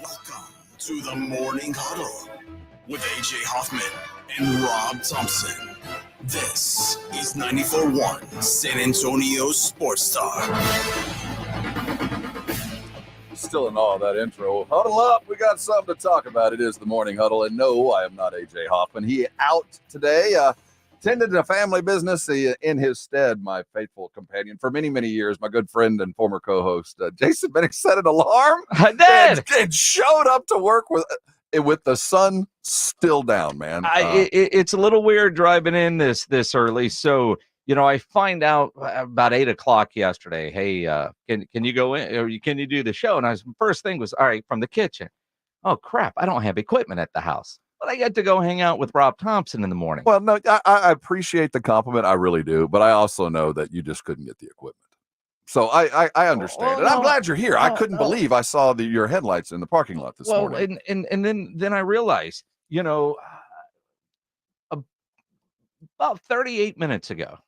Welcome to the Morning Huddle with AJ Hoffman and Rob Thompson. This is 94.1 San Antonio Sports Star. Still in awe of that intro. Huddle up. We got something to talk about. It is the Morning Huddle. And no, I am not AJ Hoffman. He out today. Tended to family business. In his stead, my faithful companion for many, many years, my good friend and former co-host, Jason Bennett, set an alarm. I did. And showed up to work with the sun still down, man. It's a little weird driving in this early. So, I find out about 8:00 yesterday. Hey, can you go in or can you do the show? And first thing was, all right, from the kitchen. Oh, crap. I don't have equipment at the house. But I get to go hang out with Rob Thompson in the morning. Well, no, I appreciate the compliment. I really do. But I also know that you just couldn't get the equipment. So I understand. And I'm glad you're here. I couldn't believe I saw your headlights in the parking lot this morning. And then I realized, about 38 minutes ago,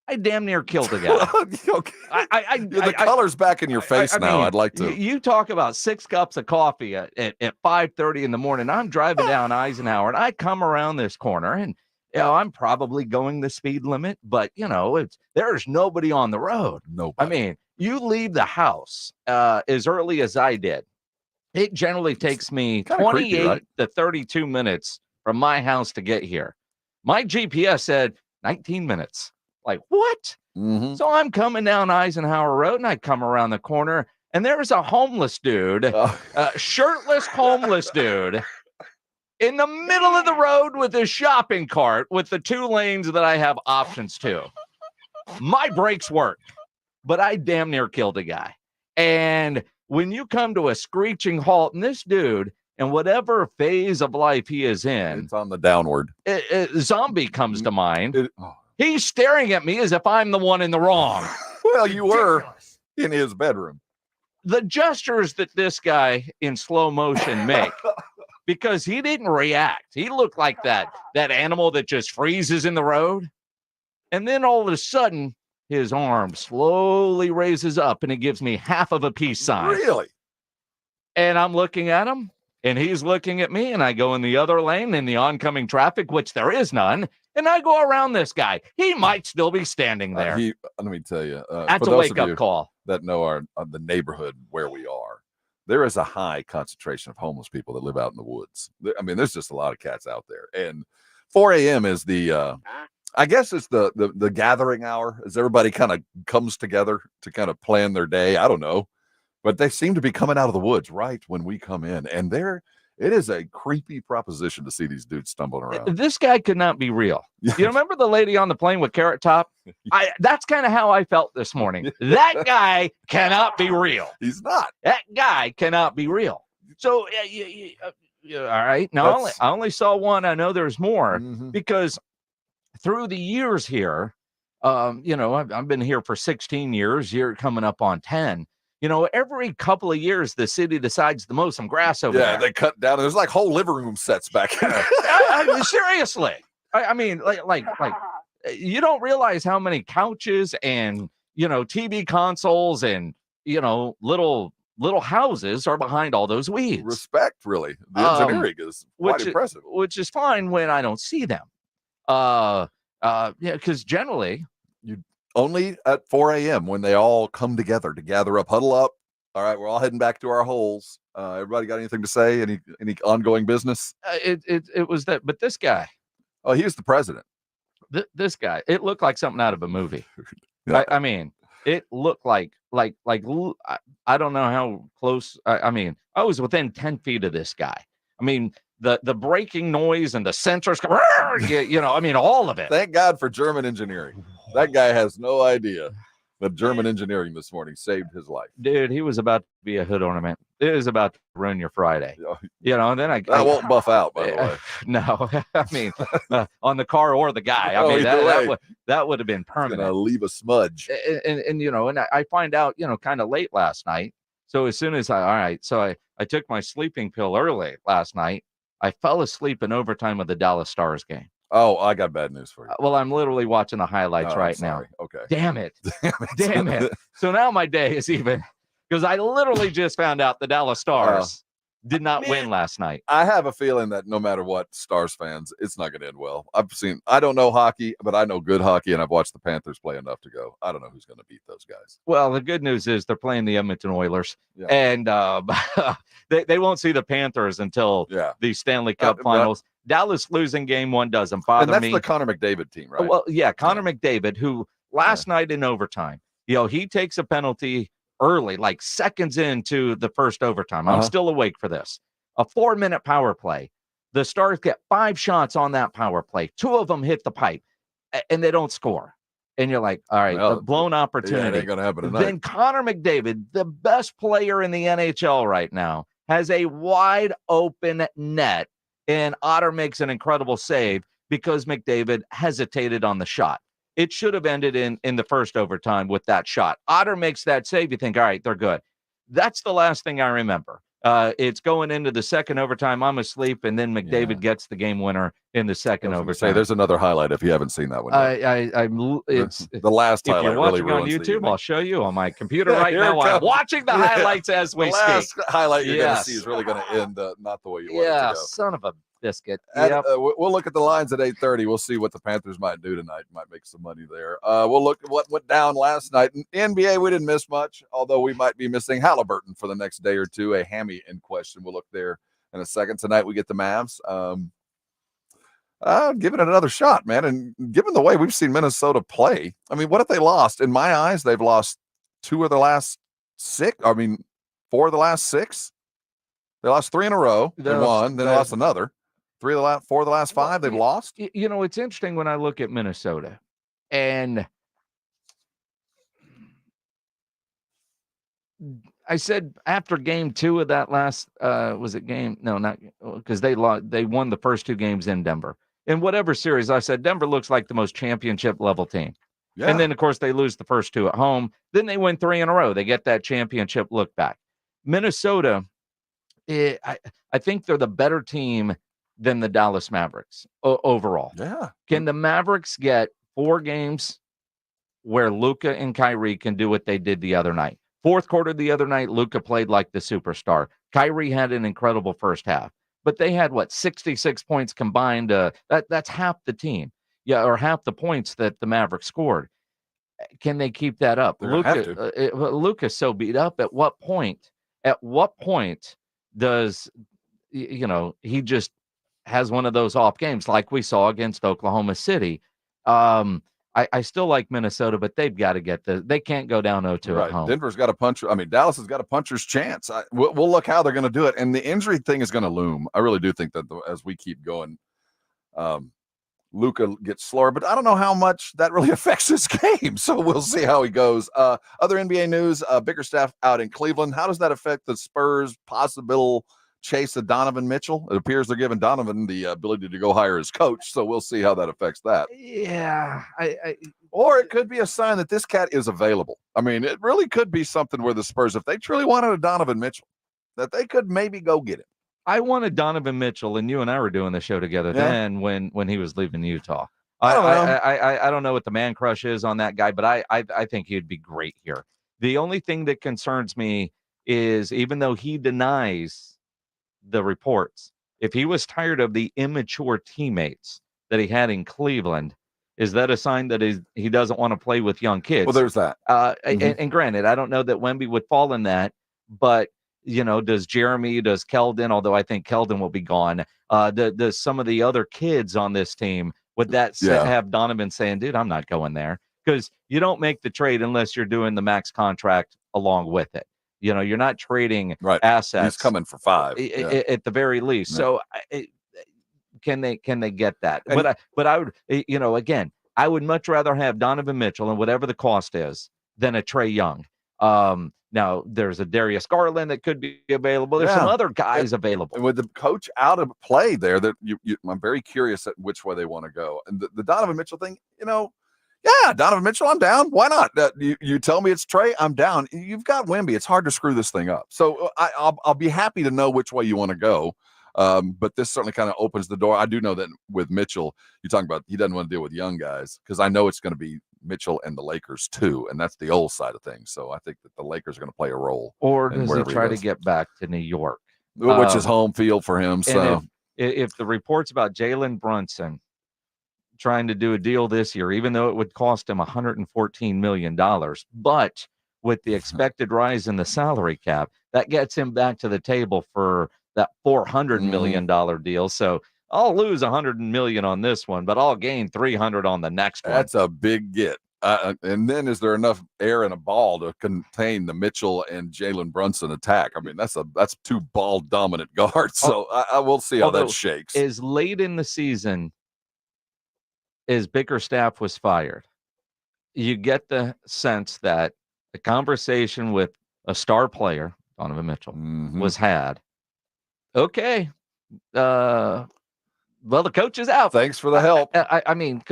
I damn near killed a guy. Okay. The color's back in your face now. I'd like to. You talk about 6 cups of coffee at 5:30 in the morning. I'm driving down Eisenhower, and I come around this corner, and I'm probably going the speed limit, but there's nobody on the road. Nobody. I mean, you leave the house as early as I did. It generally takes me 28 to 32 minutes from my house to get here. My GPS said 19 minutes. Like, what? Mm-hmm. So I'm coming down Eisenhower Road, and I come around the corner, and there's a homeless dude, shirtless homeless dude, in the middle of the road with his shopping cart with the 2 lanes that I have options to. My brakes worked, but I damn near killed a guy. And when you come to a screeching halt, and this dude, in whatever phase of life he is in, it's on the downward. Zombie comes to mind. He's staring at me as if I'm the one in the wrong. Well, you were in his bedroom. The gestures that this guy in slow motion make, because he didn't react. He looked like that animal that just freezes in the road. And then all of a sudden, his arm slowly raises up, and it gives me half of a peace sign. Really? And I'm looking at him, and he's looking at me, and I go in the other lane in the oncoming traffic, which there is none. And I go around this guy. He might still be standing there. Let me tell you. That's a wake-up call. That know the neighborhood where we are. There is a high concentration of homeless people that live out in the woods. I mean, there's just a lot of cats out there. And 4 a.m. is I guess it's the gathering hour as everybody kind of comes together to kind of plan their day. I don't know. But they seem to be coming out of the woods right when we come in. And it is a creepy proposition to see these dudes stumbling around. This guy could not be real. You remember the lady on the plane with Carrot Top? That's kind of how I felt this morning. That guy cannot be real. He's not. That guy cannot be real. So, all right. Now, I only saw one. I know there's more because through the years here, I've been here for 16 years. You're coming up on 10. Every couple of years, the city decides to mow some grass over there. Yeah, they cut down. There's like whole living room sets back here. Seriously. I mean, like, you don't realize how many couches and, TV consoles and, little houses are behind all those weeds. Respect, really. The engineering is quite impressive. Which is fine when I don't see them. Because generally, only at 4 a.m. when they all come together to gather up, huddle up. All right, we're all heading back to our holes. Everybody got anything to say? Any ongoing business? It was that, but this guy. Oh, he was the president. This guy. It looked like something out of a movie. Yeah. I mean, it looked like I don't know how close. I mean, I was within 10 feet of this guy. I mean, the braking noise and the sensors, I mean, all of it. Thank God for German engineering. That guy has no idea that German engineering this morning saved his life. Dude, he was about to be a hood ornament. It was about to ruin your Friday. And then I won't buff out, by the way. No, I mean, on the car or the guy. I mean, that would have been permanent. Gonna leave a smudge. And I find out, kind of late last night. So as soon as I took my sleeping pill early last night. I fell asleep in overtime of the Dallas Stars game. Oh, I got bad news for you. Well, I'm literally watching the highlights right now. Okay. Damn it. Damn it. So now my day is even because I literally just found out the Dallas Stars did not win last night. I have a feeling that no matter what, Stars fans, it's not going to end well. I don't know hockey, but I know good hockey, and I've watched the Panthers play enough to go, I don't know who's going to beat those guys. Well, the good news is they're playing the Edmonton Oilers, Yeah. and they won't see the Panthers until the Stanley Cup Finals. Dallas losing game one doesn't bother me. And that's the Connor McDavid team, right? Well, yeah, Connor McDavid, who last night in overtime, he takes a penalty early, like seconds into the first overtime. I'm still awake for this. A 4-minute power play. The Stars get 5 shots on that power play. 2 of them hit the pipe, and they don't score. And you're like, all right, a blown opportunity. Yeah, it ain't going to happen tonight. Then Connor McDavid, the best player in the NHL right now, has a wide open net, and Otter makes an incredible save because McDavid hesitated on the shot. It should have ended in the first overtime with that shot. Otter makes that save. You think, all right, they're good. That's the last thing I remember. It's going into the second overtime. I'm asleep, and then McDavid gets the game winner in the second overtime. There's another highlight if you haven't seen that one. It's the last highlight. If you're watching really on YouTube, I'll show you on my computer right now. I'm watching the highlights as we speak. The last highlight you're going to see is really going to end not the way you want it to go. Son of a biscuit. We'll look at the lines at 8:30. We'll see what the Panthers might do tonight. Might make some money there. We'll look at what went down last night. In NBA, we didn't miss much, although we might be missing Halliburton for the next day or two. A hammy in question. We'll look there in a second. Tonight we get the Mavs. Giving it another shot, man. And given the way we've seen Minnesota play, I mean, what have they lost? In my eyes, they've lost 2 of the last 6. 4 of the last 6. They lost 3 in a row. They won. Then they lost another. 4 of the last 5 they've lost. It's interesting when I look at Minnesota, and I said after game 2 of that last was it game? No, not because they won the first 2 games in Denver. In whatever series, I said Denver looks like the most championship level team. Yeah. And then of course they lose the first 2 at home. Then they win 3 in a row. They get that championship look back. Minnesota, I think they're the better team than the Dallas Mavericks overall. Yeah. Can the Mavericks get 4 games where Luka and Kyrie can do what they did the other night? Fourth quarter the other night, Luka played like the superstar. Kyrie had an incredible first half, but they had 66 points combined. That's half the team, or half the points that the Mavericks scored. Can they keep that up? Luka's so beat up. At what point does he just has one of those off games like we saw against Oklahoma City? I still like Minnesota, but they've got to get they can't go down 0-2 at home. Denver's got a punch. I mean, Dallas has got a puncher's chance. We'll look how they're going to do it. And the injury thing is going to loom. I really do think that as we keep going, Luka gets slower, but I don't know how much that really affects his game. So we'll see how he goes. Other NBA news, Bickerstaff out in Cleveland. How does that affect the Spurs' possible chase of Donovan Mitchell? It appears they're giving Donovan the ability to go hire his coach, so we'll see how that affects that. Yeah, or it could be a sign that this cat is available. I mean, it really could be something where the Spurs, if they truly wanted a Donovan Mitchell, that they could maybe go get him. I wanted Donovan Mitchell, and you and I were doing the show together then when he was leaving Utah. I don't know what the man crush is on that guy, but I think he'd be great here. The only thing that concerns me is, even though he denies the reports, if he was tired of the immature teammates that he had in Cleveland, is that a sign that he doesn't want to play with young kids? Well, there's that. And granted, I don't know that Wemby would fall in that, but does Jeremy, does Keldon, although I think Keldon will be gone, does some of the other kids on this team, would that have Donovan saying, dude, I'm not going there? Because you don't make the trade unless you're doing the max contract along with it. You're not trading assets. He's coming for 5 at the very least. Yeah. So can they get that? And, but I would, again, I would much rather have Donovan Mitchell, and whatever the cost is, than a Trae Young. Now there's a Darius Garland that could be available. There's some other guys available. And with the coach out of play there, that I'm very curious at which way they want to go. And the Donovan Mitchell thing, yeah, Donovan Mitchell, I'm down. Why not? You tell me it's Trae, I'm down. You've got Wemby. It's hard to screw this thing up. So I'll be happy to know which way you want to go. But this certainly kind of opens the door. I do know that with Mitchell, you're talking about he doesn't want to deal with young guys, because I know it's going to be Mitchell and the Lakers too, and that's the old side of things. So I think that the Lakers are going to play a role. Or does he try to get back to New York? which is home field for him. So if the reports about Jalen Brunson trying to do a deal this year, even though it would cost him $114 million, but with the expected rise in the salary cap, that gets him back to the table for that $400 million deal. So I'll lose $100 million on this one, but I'll gain $300 on the next one. That's a big get. And then is there enough air in a ball to contain the Mitchell and Jalen Brunson attack? I mean, that's two ball dominant guards. So I will see how that shakes. As late in the season as Bickerstaff was fired, you get the sense that the conversation with a star player, Donovan Mitchell, was had. Okay. Well, the coach is out. Thanks for the help. I mean,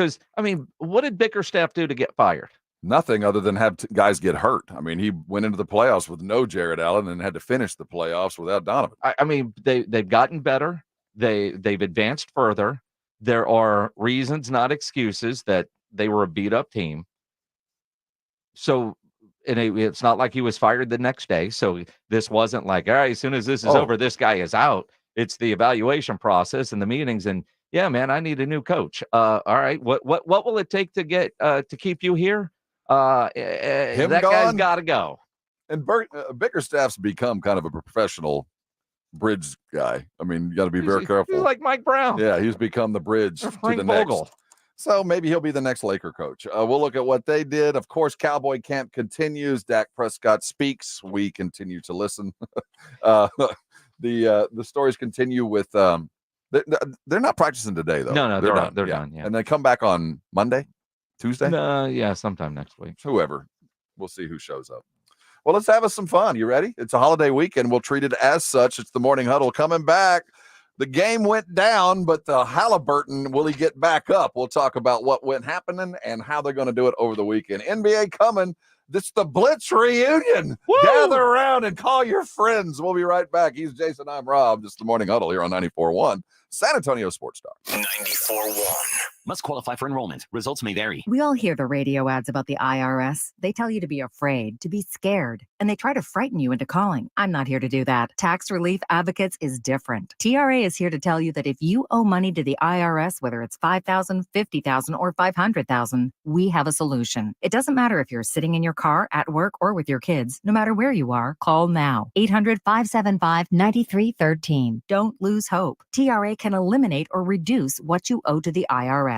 what did Bickerstaff do to get fired? Nothing other than have guys get hurt. I mean, he went into the playoffs with no Jared Allen and had to finish the playoffs without Donovan. I mean, they've gotten better. They've advanced further. There are reasons, not excuses, that they were a beat-up team. So it's not like he was fired the next day. So this wasn't like, all right, as soon as this is over, this guy is out. It's the evaluation process and the meetings. And yeah, man, I need a new coach. All right, what will it take to get to keep you here? That guy's got to go. And Bickerstaff's become kind of a professional bridge guy. I mean, you got to be very careful. He's like Mike Brown. Yeah, he's become the bridge to the next. So maybe he'll be the next Laker coach. We'll look at what they did. Of course, Cowboy camp continues. Dak Prescott speaks. We continue to listen. The stories continue with they're not practicing today though. No, they're done. Yeah, and they come back on Monday, Tuesday. Yeah, sometime next week. Whoever, we'll see who shows up. Well, let's have us some fun. You ready? It's a holiday weekend. We'll treat it as such. It's the Morning Huddle coming back. The game went down, but the Halliburton, will he get back up? We'll talk about what went happening and how they're going to do it over the weekend. NBA coming. This is the Blitz reunion. Woo! Gather around and call your friends. We'll be right back. He's Jason. I'm Rob. This is the Morning Huddle here on 94.1 San Antonio Sports Star. 94.1. Must qualify for enrollment. Results may vary. We all hear the radio ads about the IRS. They tell you to be afraid, to be scared, and they try to frighten you into calling. I'm not here to do that. Tax Relief Advocates is different. TRA is here to tell you that if you owe money to the IRS, whether it's $5,000, $50,000, or $500,000, we have a solution. It doesn't matter if you're sitting in your car, at work, or with your kids. No matter where you are, call now. 800-575-9313. Don't lose hope. TRA can eliminate or reduce what you owe to the IRS.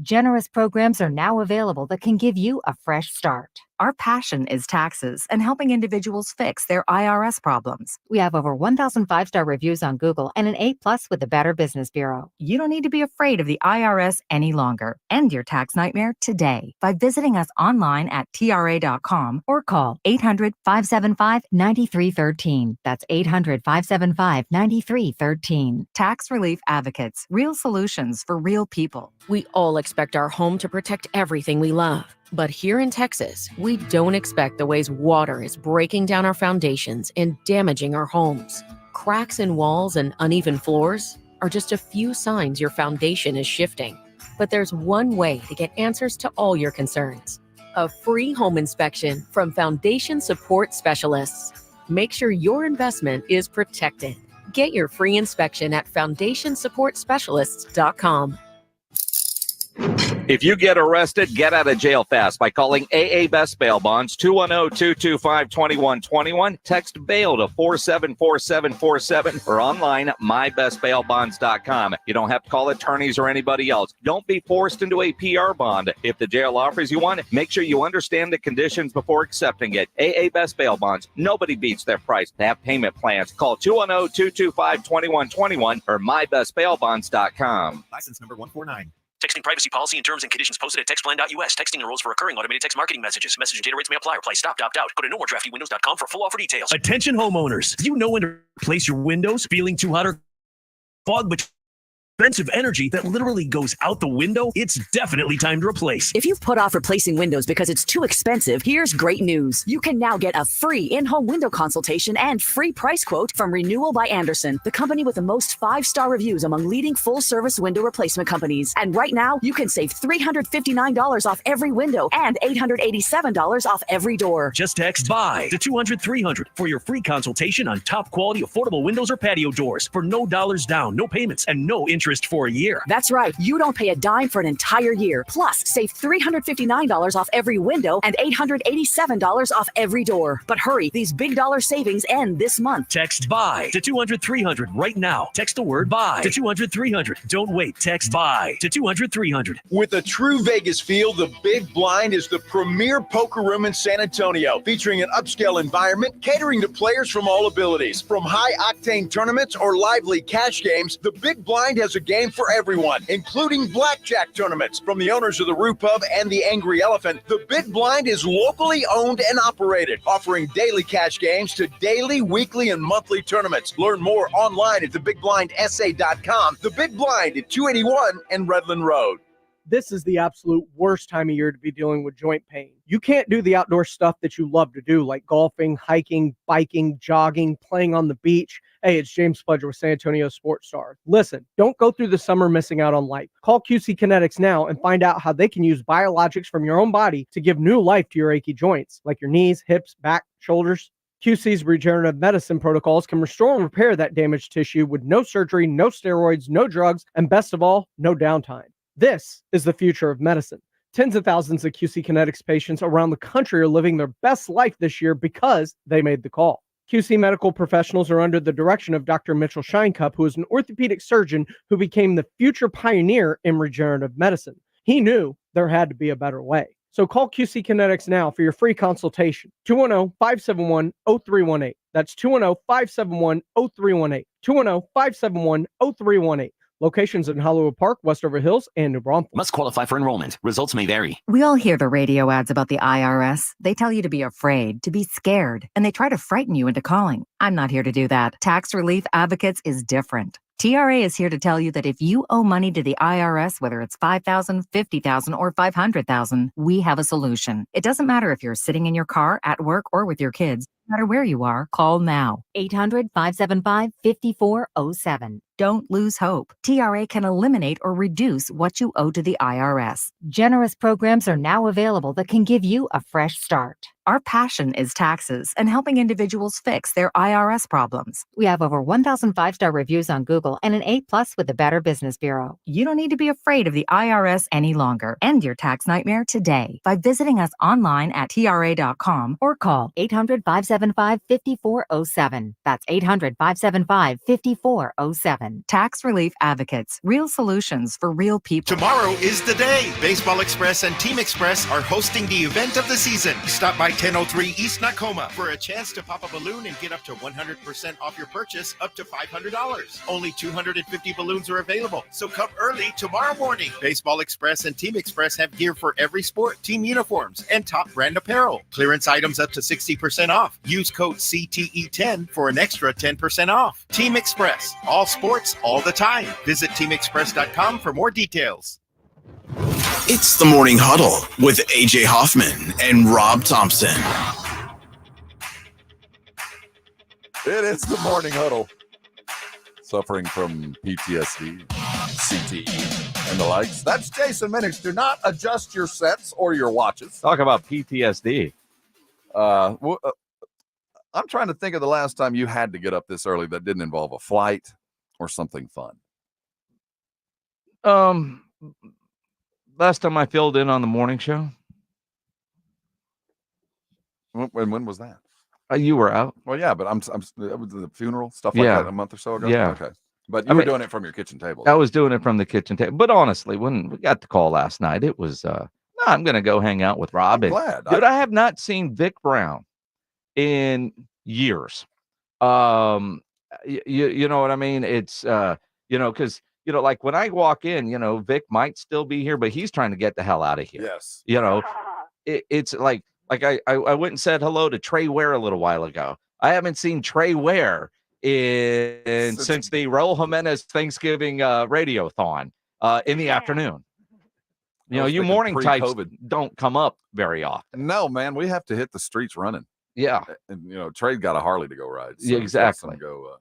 Generous programs are now available that can give you a fresh start. Our passion is taxes and helping individuals fix their IRS problems. We have over 1,000 5-star reviews on Google and an A+ with the Better Business Bureau. You don't need to be afraid of the IRS any longer. End your tax nightmare today by visiting us online at TRA.com or call 800-575-9313. That's 800-575-9313. Tax Relief Advocates. Real solutions for real people. We all expect our home to protect everything we love. But here in Texas, we don't expect the ways water is breaking down our foundations and damaging our homes. Cracks in walls and uneven floors are just a few signs your foundation is shifting. But there's one way to get answers to all your concerns. A free home inspection from Foundation Support Specialists. Make sure your investment is protected. Get your free inspection at FoundationSupportSpecialists.com. If you get arrested, get out of jail fast by calling AA Best Bail Bonds, 210-225-2121. Text bail to 474747 or online at mybestbailbonds.com. You don't have to call attorneys or anybody else. Don't be forced into a PR bond. If the jail offers you one, make sure you understand the conditions before accepting it. AA Best Bail Bonds. Nobody beats their price. They have payment plans. Call 210-225-2121 or mybestbailbonds.com. License number 149. Texting privacy policy and terms and conditions posted at textplan.us. Texting enrolls for recurring automated text marketing messages. Message and data rates may apply. Reply stop, opt out. Go to nomoredraftywindows.com for full offer details. Attention homeowners. Do you know when to replace your windows? Feeling too hot or fog, but expensive energy that literally goes out the window, it's definitely time to replace. If you've put off replacing windows because it's too expensive, here's great news. You can now get a free in-home window consultation and free price quote from Renewal by Andersen, the company with the most 5-star reviews among leading full-service window replacement companies. And right now, you can save $359 off every window and $887 off every door. Just text BUY to 200-300 for your free consultation on top quality affordable windows or patio doors for no dollars down, no payments, and no interest for a year. That's right. You don't pay a dime for an entire year. Plus, save $359 off every window and $887 off every door. But hurry, these big dollar savings end this month. Text BUY to 200-300 right now. Text the word BUY to 200-300. Don't wait. Text BUY to 200-300. With a true Vegas feel, the Big Blind is the premier poker room in San Antonio, featuring an upscale environment catering to players from all abilities. From high-octane tournaments or lively cash games, the Big Blind has a game for everyone, including blackjack tournaments. From the owners of the Roo Pub and the Angry Elephant, the Big Blind is locally owned and operated, offering daily cash games to daily, weekly, and monthly tournaments. Learn more online at thebigblindsa.com. The Big Blind at 281 and Redland Road. This is the absolute worst time of year to be dealing with joint pain. You can't do the outdoor stuff that you love to do, like golfing, hiking, biking, jogging, playing on the beach. Hey, it's James Pledger with San Antonio Sports Star. Listen, don't go through the summer missing out on life. Call QC Kinetics now and find out how they can use biologics from your own body to give new life to your achy joints, like your knees, hips, back, shoulders. QC's regenerative medicine protocols can restore and repair that damaged tissue with no surgery, no steroids, no drugs, and best of all, no downtime. This is the future of medicine. Tens of thousands of QC Kinetics patients around the country are living their best life this year because they made the call. QC medical professionals are under the direction of Dr. Mitchell Shinecup, who is an orthopedic surgeon who became the future pioneer in regenerative medicine. He knew there had to be a better way. So call QC Kinetics now for your free consultation. 210-571-0318. That's 210-571-0318. 210-571-0318. Locations in Hollywood Park, Westover Hills, and New Braunfels. Must qualify for enrollment. Results may vary. We all hear the radio ads about the IRS. They tell you to be afraid, to be scared, and they try to frighten you into calling. I'm not here to do that. Tax Relief Advocates is different. TRA is here to tell you that if you owe money to the IRS, whether it's $5,000, $50,000, or $500,000, we have a solution. It doesn't matter if you're sitting in your car, at work, or with your kids. No matter where you are, call now. 800-575-5407. Don't lose hope. TRA can eliminate or reduce what you owe to the IRS. Generous programs are now available that can give you a fresh start. Our passion is taxes and helping individuals fix their IRS problems. We have over 1,000 5-star reviews on Google and an A+ with the Better Business Bureau. You don't need to be afraid of the IRS any longer. End your tax nightmare today by visiting us online at TRA.com or call 800-575-5407. That's 800-575-5407. Tax Relief Advocates. Real solutions for real people. Tomorrow is the day. Baseball Express and Team Express are hosting the event of the season. Stop by 1003 East Nakoma for a chance to pop a balloon and get up to 100% off your purchase, up to $500. Only 250 balloons are available, so come early tomorrow morning. Baseball Express and Team Express have gear for every sport, team uniforms, and top brand apparel. Clearance items up to 60% off. Use code CTE10 for an extra 10% off. Team Express, all sports, all the time. Visit teamexpress.com for more details. It's the Morning Huddle with AJ Hoffman and Rob Thompson. It is the Morning Huddle. Suffering from PTSD, CTE, and the likes. That's Jason Minix. Do not adjust your sets or your watches. Talk about PTSD. I'm trying to think of the last time you had to get up this early that didn't involve a flight or something fun. Last time I filled in on the morning show. When was that? You were out. Well, yeah, but it was the funeral stuff like that a month or so ago. Yeah. Okay. But you were doing it from your kitchen table. I was doing it from the kitchen table. But honestly, when we got the call last night, it was, I'm going to go hang out with Rob. I'm glad. Dude, I have not seen Vic Brown in years. You know what I mean? It's, because, like when I walk in, Vic might still be here, but he's trying to get the hell out of here. Yes. It's like I went and said hello to Trey Ware a little while ago. I haven't seen Trey Ware since the Raul Jimenez Thanksgiving radiothon in the afternoon. You know, you morning types don't come up very often. No, man, we have to hit the streets running. Yeah. And, you know, Trade got a Harley to go ride. So yeah, exactly. Go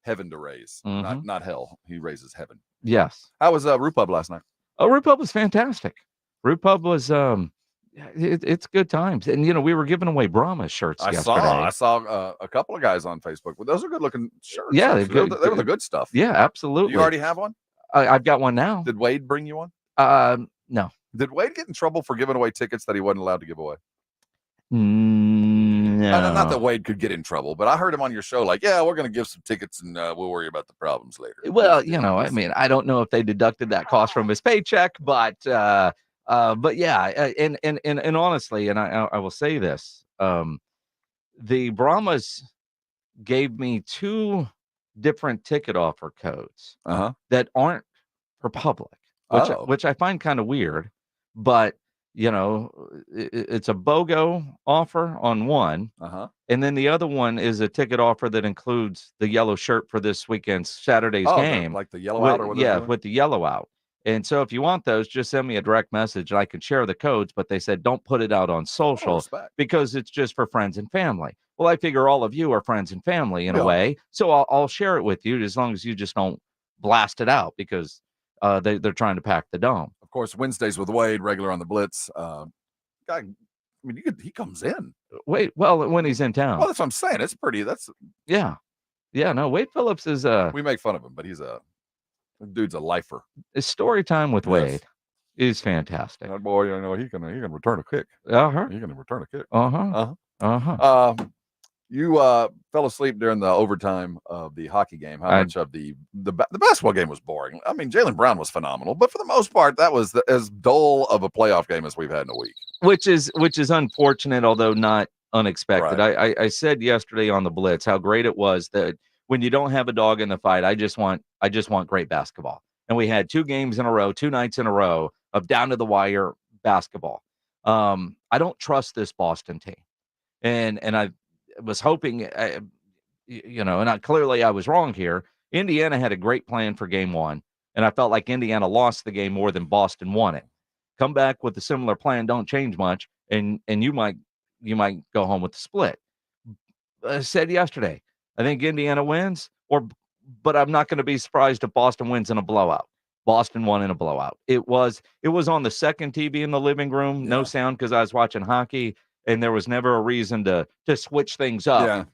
heaven to raise, Mm-hmm. not hell. He raises heaven. Yes. How was Root Pub last night? Oh, Root Pub was fantastic. Root Pub was it's good times. And, you know, we were giving away Brahma shirts yesterday. I saw a couple of guys on Facebook. Well, those are good looking shirts. Yeah. They were the good stuff. Yeah, absolutely. You already have one? I've got one now. Did Wade bring you one? No. Did Wade get in trouble for giving away tickets that he wasn't allowed to give away? No. Not that Wade could get in trouble, but I heard him on your show like, yeah, we're going to give some tickets and we'll worry about the problems later. Well, you know, I mean, I don't know if they deducted that cost from his paycheck, but yeah, and honestly, and I will say this, the Brahmas gave me 2 different ticket offer codes that aren't for public, which I find kind of weird, but you know, it's a BOGO offer on one, and then the other one is a ticket offer that includes the yellow shirt for this weekend's Saturday's game, like the yellow out, or whatever. with the yellow out. And so if you want those, just send me a direct message and I can share the codes. But they said don't put it out on social because it's just for friends and family. Well, I figure all of you are friends and family in a way, so I'll share it with you as long as you just don't blast it out because they're trying to pack the dome. Of course, Wednesdays with Wade, regular on the Blitz. Guy, I mean, he comes in. Well, when he's in town. Well, that's what I'm saying. It's pretty. Yeah. No, Wade Phillips is we make fun of him, but dude's a lifer. His story time with Wade is fantastic. That boy, you know, he can return a kick. He can return a kick. You fell asleep during the overtime of the hockey game. How much of the basketball game was boring? I mean, Jaylen Brown was phenomenal, but for the most part, that was as dull of a playoff game as we've had in a week. Which is unfortunate, although not unexpected. Right. I said yesterday on the Blitz how great it was that when you don't have a dog in the fight, I just want great basketball. And we had 2 games in a row, 2 nights in a row of down to the wire basketball. I don't trust this Boston team, and I was hoping, you know, and clearly I was wrong here. Indiana had a great plan for game 1, and I felt like Indiana lost the game more than Boston won it. Come back with a similar plan, don't change much, and you might go home with the split. I said yesterday, I think Indiana wins, but I'm not going to be surprised if Boston wins in a blowout. Boston won in a blowout. It was on the second TV in the living room, no sound because I was watching hockey. And there was never a reason to switch things up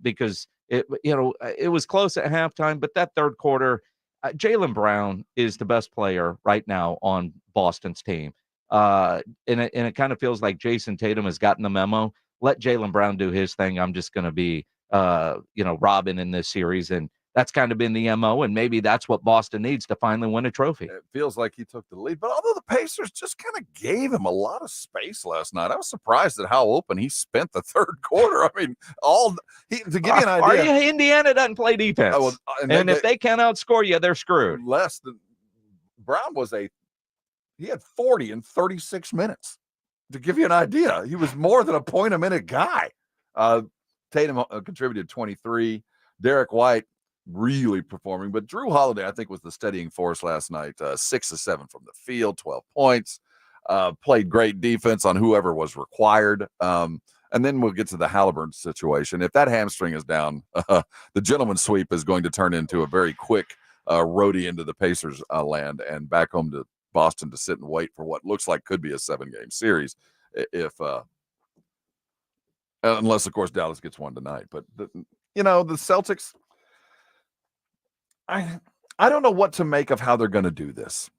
because it was close at halftime. But that third quarter, Jaylen Brown is the best player right now on Boston's team. And it kind of feels like Jason Tatum has gotten the memo. Let Jaylen Brown do his thing. I'm just going to be, Robin in this series. And that's kind of been the MO, and maybe that's what Boston needs to finally win a trophy. It feels like he took the lead, but although the Pacers just kind of gave him a lot of space last night, I was surprised at how open he spent the third quarter. I mean, to give you an idea, Indiana doesn't play defense, and if they can't outscore you, they're screwed. Brown he had 40 in 36 minutes. To give you an idea, he was more than a point a minute guy. Tatum contributed 23. Derek White really performing, but Drew Holiday, I think, was the steadying force last night. 6 of 7 from the field, 12 points, played great defense on whoever was required. And then we'll get to the Halliburton situation. If that hamstring is down, the gentleman's sweep is going to turn into a very quick roadie into the Pacers land and back home to Boston to sit and wait for what looks like could be a 7-game series unless of course Dallas gets one tonight. But the Celtics, I don't know what to make of how they're going to do this.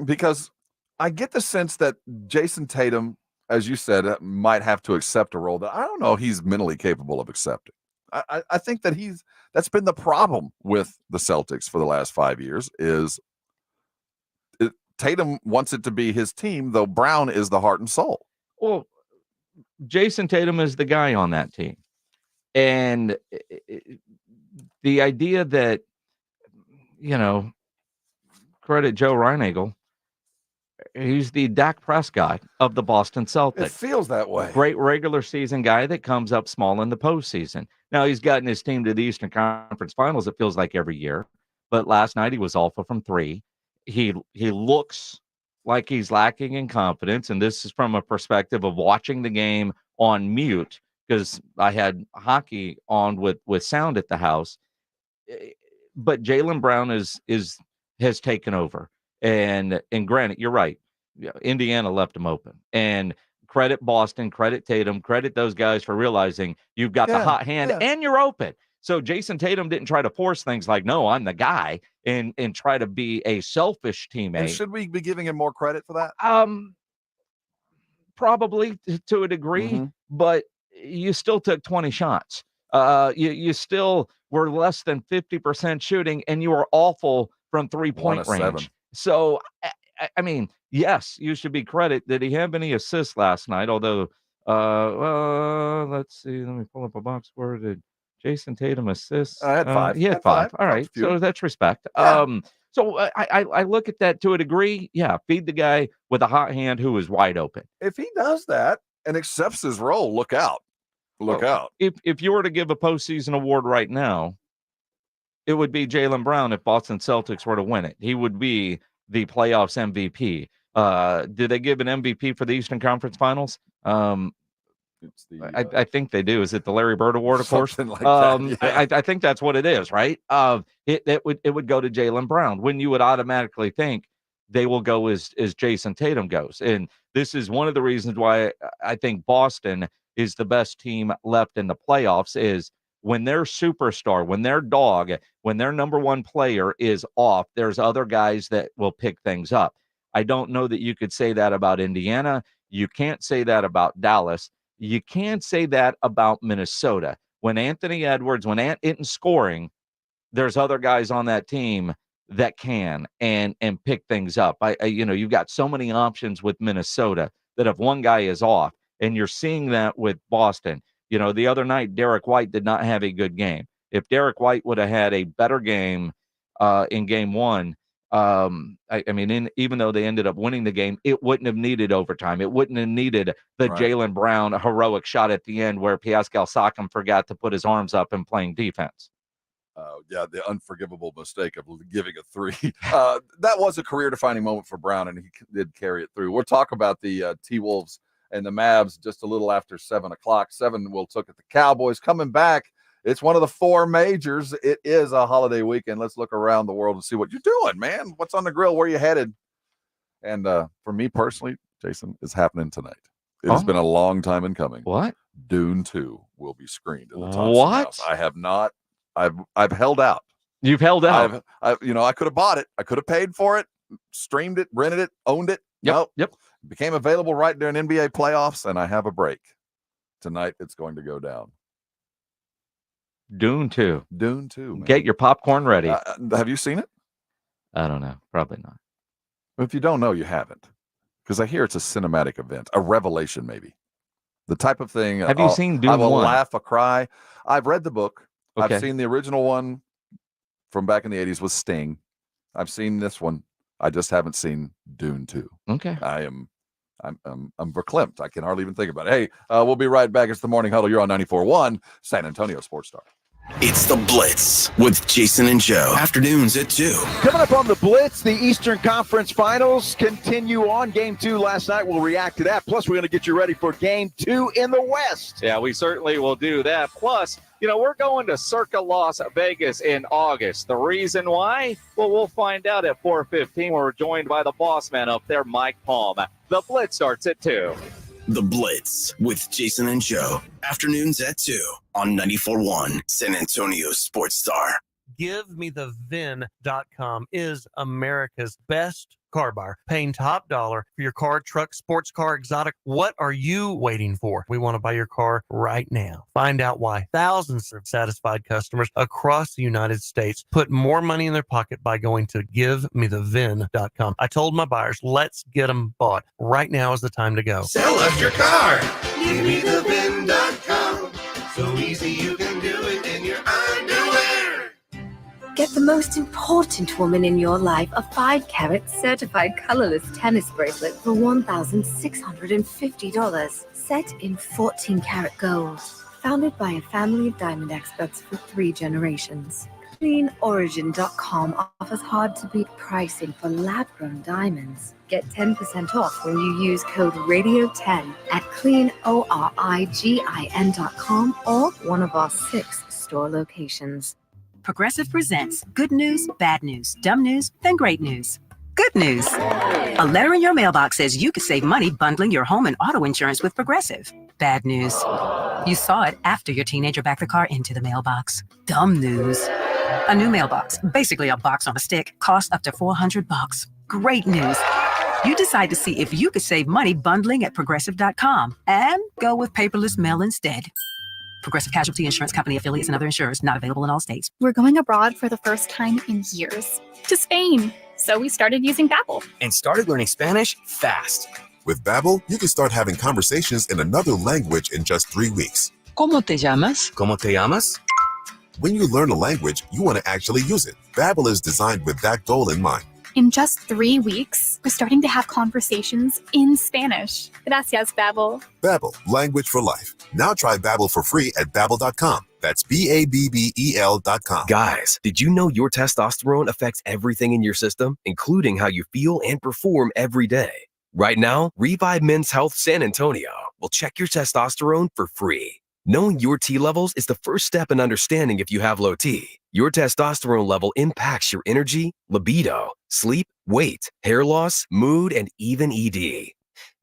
Because I get the sense that Jason Tatum, as you said, might have to accept a role that I don't know he's mentally capable of accepting. I think that that's been the problem with the Celtics for the last 5 years is Tatum wants it to be his team, though Brown is the heart and soul. Well, Jason Tatum is the guy on that team. And the idea that, credit Joe Reinagle, He's the Dak Prescott of the Boston Celtics. It feels that way. Great regular season guy that comes up small in the postseason. Now, he's gotten his team to the Eastern Conference Finals, it feels like, every year. But last night he was awful from three. He looks like he's lacking in confidence, and this is from a perspective of watching the game on mute because I had hockey on with sound at the house. But Jaylen Brown has taken over. And granted, you're right. Indiana left him open. And credit Boston, credit Tatum, credit those guys for realizing you've got the hot hand and you're open. So Jason Tatum didn't try to force things like, no, I'm the guy, and try to be a selfish teammate. And should we be giving him more credit for that? Probably to a degree, but you still took 20 shots. You still were less than 50% shooting, and you were awful from 3-point range. 7. So, I mean, yes, you should be credit. Did he have any assists last night? Although, let's see. Let me pull up a box score. Did Jason Tatum assist? I had 5. He had 5. All right. So that's respect. Yeah. So I look at that to a degree. Yeah. Feed the guy with a hot hand who is wide open. If he does that and accepts his role, look out. Look out. If you were to give a postseason award right now, it would be Jaylen Brown if Boston Celtics were to win it. He would be the playoffs MVP. Did they give an MVP for the Eastern Conference Finals? I think they do. Is it the Larry Bird Award, of course? Something like that. Yeah. I think that's what it is, right? It would go to Jaylen Brown when you would automatically think they will go as Jason Tatum goes. And this is one of the reasons why I think Boston is the best team left in the playoffs is when their superstar, when their dog, when their number one player is off, there's other guys that will pick things up. I don't know that you could say that about Indiana. You can't say that about Dallas. You can't say that about Minnesota. When Anthony Edwards, when Ant isn't scoring, there's other guys on that team that can and pick things up. You've got so many options with Minnesota that if one guy is off, and you're seeing that with Boston. The other night, Derek White did not have a good game. If Derek White would have had a better game in game one, even though they ended up winning the game, it wouldn't have needed overtime. It wouldn't have needed the Jaylen Brown heroic shot at the end where Pascal Siakam forgot to put his arms up and playing defense. The unforgivable mistake of giving a 3. That was a career-defining moment for Brown, and he did carry it through. We'll talk about the T-Wolves and the Mavs just a little after 7 o'clock. 7 will look at the Cowboys coming back. It's one of the 4 majors. It is a holiday weekend. Let's look around the world and see what you're doing, man. What's on the grill? Where you headed? And for me personally, Jason, it's happening tonight. It has been a long time in coming. What? Dune 2 will be screened in the Thompson House. I have not. I've held out. You've held out. I could have bought it. I could have paid for it, streamed it, rented it, owned it. Yep. Became available right during NBA playoffs, and I have a break. Tonight, it's going to go down. Dune 2. Dune 2, man. Get your popcorn ready. Have you seen it? I don't know. Probably not. If you don't know, you haven't. Because I hear it's a cinematic event, a revelation maybe. The type of thing. Have you seen Dune 1? I will laugh, a cry. I've read the book. Okay. I've seen the original one from back in the 80s with Sting. I've seen this one. I just haven't seen Dune 2. Okay. I'm verklempt. I can hardly even think about it. Hey, we'll be right back. It's the Morning Huddle. You're on 94.1 San Antonio Sports Star. It's the Blitz with Jason and Joe. Afternoons at 2. Coming up on the Blitz, the Eastern Conference Finals continue on. Game 2 last night. We'll react to that. Plus, we're going to get you ready for Game 2 in the West. Yeah, we certainly will do that. Plus, we're going to Circa Las Vegas in August. The reason why? Well, we'll find out at 4:15. We're joined by the boss man up there, Mike Palm. The Blitz starts at 2. The Blitz with Jason and Joe. Afternoons at 2 on 94.1 San Antonio Sports Star. GiveMeTheVin.com is America's best car buyer, paying top dollar for your car, truck, sports car, exotic. What are you waiting for? We want to buy your car right now. Find out why. Thousands of satisfied customers across the United States put more money in their pocket by going to GiveMeTheVin.com. I told my buyers, let's get them bought. Right now is the time to go. Sell us your car. GiveMeTheVin.com. So easy you can do it in your underwear. Get the most important woman in your life a 5-carat certified colorless tennis bracelet for $1,650, set in 14-karat gold. Founded by a family of diamond experts for 3 generations. CleanOrigin.com offers hard-to-beat pricing for lab-grown diamonds. Get 10% off when you use code RADIO10 at CleanOrigin.com or one of our 6 store locations. Progressive presents good news, bad news, dumb news, then great news. Good news. A letter in your mailbox says you could save money bundling your home and auto insurance with Progressive. Bad news. You saw it after your teenager backed the car into the mailbox. Dumb news. A new mailbox, basically a box on a stick, costs up to $400. Great news. You decide to see if you could save money bundling at Progressive.com and go with paperless mail instead. Progressive Casualty Insurance Company affiliates and other insurers not available in all states. We're going abroad for the first time in years. To Spain. So we started using Babbel. And started learning Spanish fast. With Babbel, you can start having conversations in another language in just 3 weeks. ¿Cómo te llamas? ¿Cómo te llamas? When you learn a language, you want to actually use it. Babbel is designed with that goal in mind. In just 3 weeks, we're starting to have conversations in Spanish. Gracias, Babbel. Babbel, language for life. Now try Babbel for free at Babbel.com. That's Babbel.com. Guys, did you know your testosterone affects everything in your system, including how you feel and perform every day? Right now, Revive Men's Health San Antonio will check your testosterone for free. Knowing your T levels is the first step in understanding if you have low T. Your testosterone level impacts your energy, libido, sleep, weight, hair loss, mood, and even ED.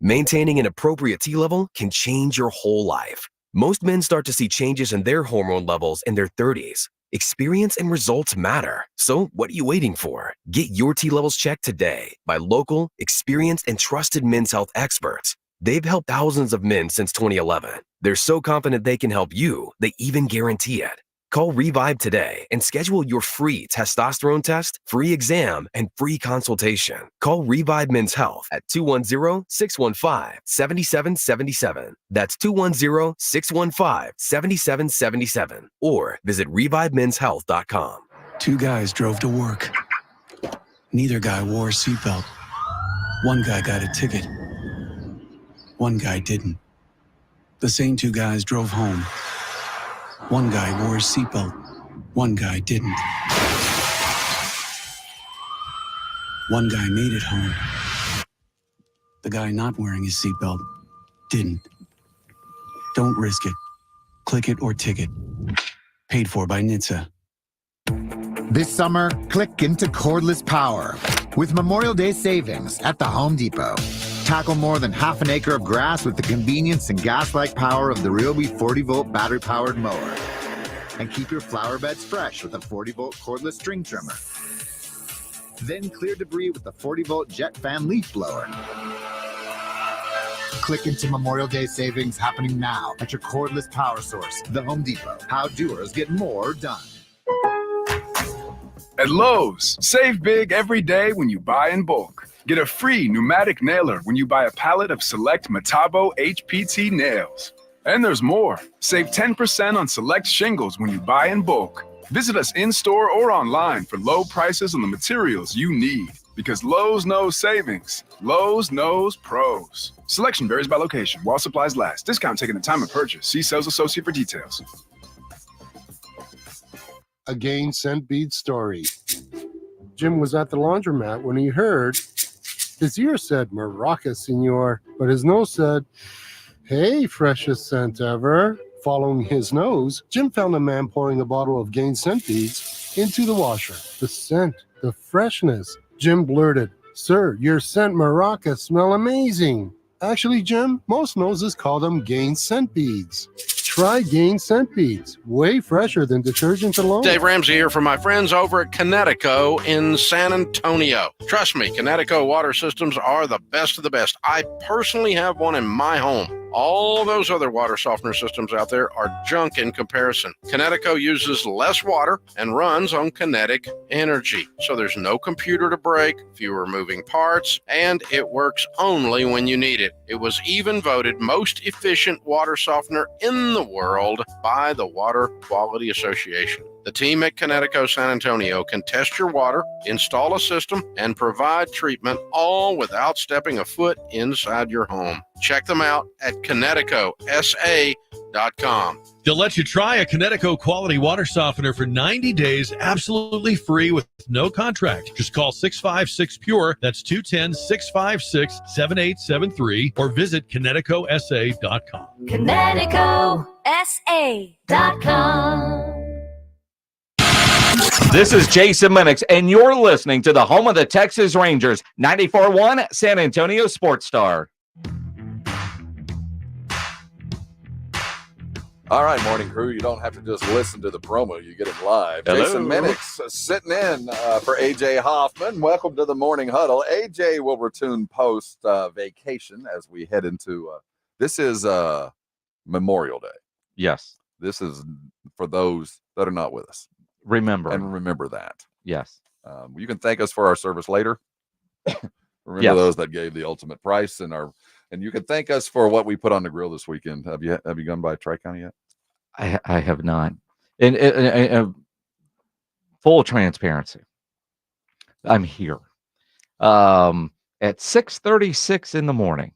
Maintaining an appropriate T level can change your whole life. Most men start to see changes in their hormone levels in their 30s. Experience and results matter. So what are you waiting for? Get your T levels checked today by local, experienced, and trusted men's health experts. They've helped thousands of men since 2011. They're so confident they can help you, they even guarantee it. Call Revive today and schedule your free testosterone test, free exam, and free consultation. Call Revive Men's Health at 210-615-7777. That's 210-615-7777. Or visit ReviveMen'sHealth.com. 2 guys drove to work. Neither guy wore a seatbelt. One guy got a ticket. One guy didn't. The same 2 guys drove home. One guy wore his seatbelt. One guy didn't. One guy made it home. The guy not wearing his seatbelt didn't. Don't risk it. Click it or ticket. Paid for by NHTSA. This summer, click into cordless power with Memorial Day savings at the Home Depot. Tackle more than half an acre of grass with the convenience and gas-like power of the Ryobi 40-volt battery-powered mower. And keep your flower beds fresh with a 40-volt cordless string trimmer. Then clear debris with the 40-volt jet fan leaf blower. Click into Memorial Day savings happening now at your cordless power source, the Home Depot. How doers get more done. At Lowe's, save big every day when you buy in bulk. Get a free pneumatic nailer when you buy a pallet of select Metabo HPT nails. And there's more. Save 10% on select shingles when you buy in bulk. Visit us in-store or online for low prices on the materials you need. Because Lowe's knows savings. Lowe's knows pros. Selection varies by location while supplies last. Discount taken at time of purchase. See sales associate for details. A gain scent bead story. Jim was at the laundromat when he heard his ear said, "Maraca, senor," but his nose said, "Hey, freshest scent ever." Following his nose, Jim found a man pouring a bottle of Gain scent beads into the washer. The scent, the freshness. Jim blurted, "Sir, your scent Maraca smell amazing." Actually, Jim, most noses call them Gain scent beads. Try Gain scent beads. Way fresher than detergent alone. Dave Ramsey here from my friends over at Connecticut in San Antonio. Trust me, Connecticut water systems are the best of the best. I personally have one in my home. All those other water softener systems out there are junk in comparison. Connecticut uses less water and runs on kinetic energy. So there's no computer to break, fewer moving parts, and it works only when you need it. It was even voted most efficient water softener in the world by the Water Quality Association. The The team at Connecticut San Antonio can test your water, install a system, and provide treatment, all without stepping a foot inside your home. Check them out at ConnecticutSA.com. They'll let you try a Connecticut quality water softener for 90 days, absolutely free with no contract. Just call 656-PURE, that's 210-656-7873, or visit ConnecticutSA.com. ConnecticutSA.com. This is Jason Minix, and you're listening to the home of the Texas Rangers, 94.1 San Antonio Sports Star. All right, morning crew. You don't have to just listen to the promo. You get it live. Hello. Jason Minix sitting in for AJ Hoffman. Welcome to the Morning Huddle. AJ will return post vacation as we head into this is Memorial Day. Yes. This is for those that are not with us. Remember that. Yes. You can thank us for our service later. Remember those that gave the ultimate price and you can thank us for what we put on the grill this weekend. Have you gone by Tri-County yet? I have not. And full transparency, I'm here at 6:36 in the morning.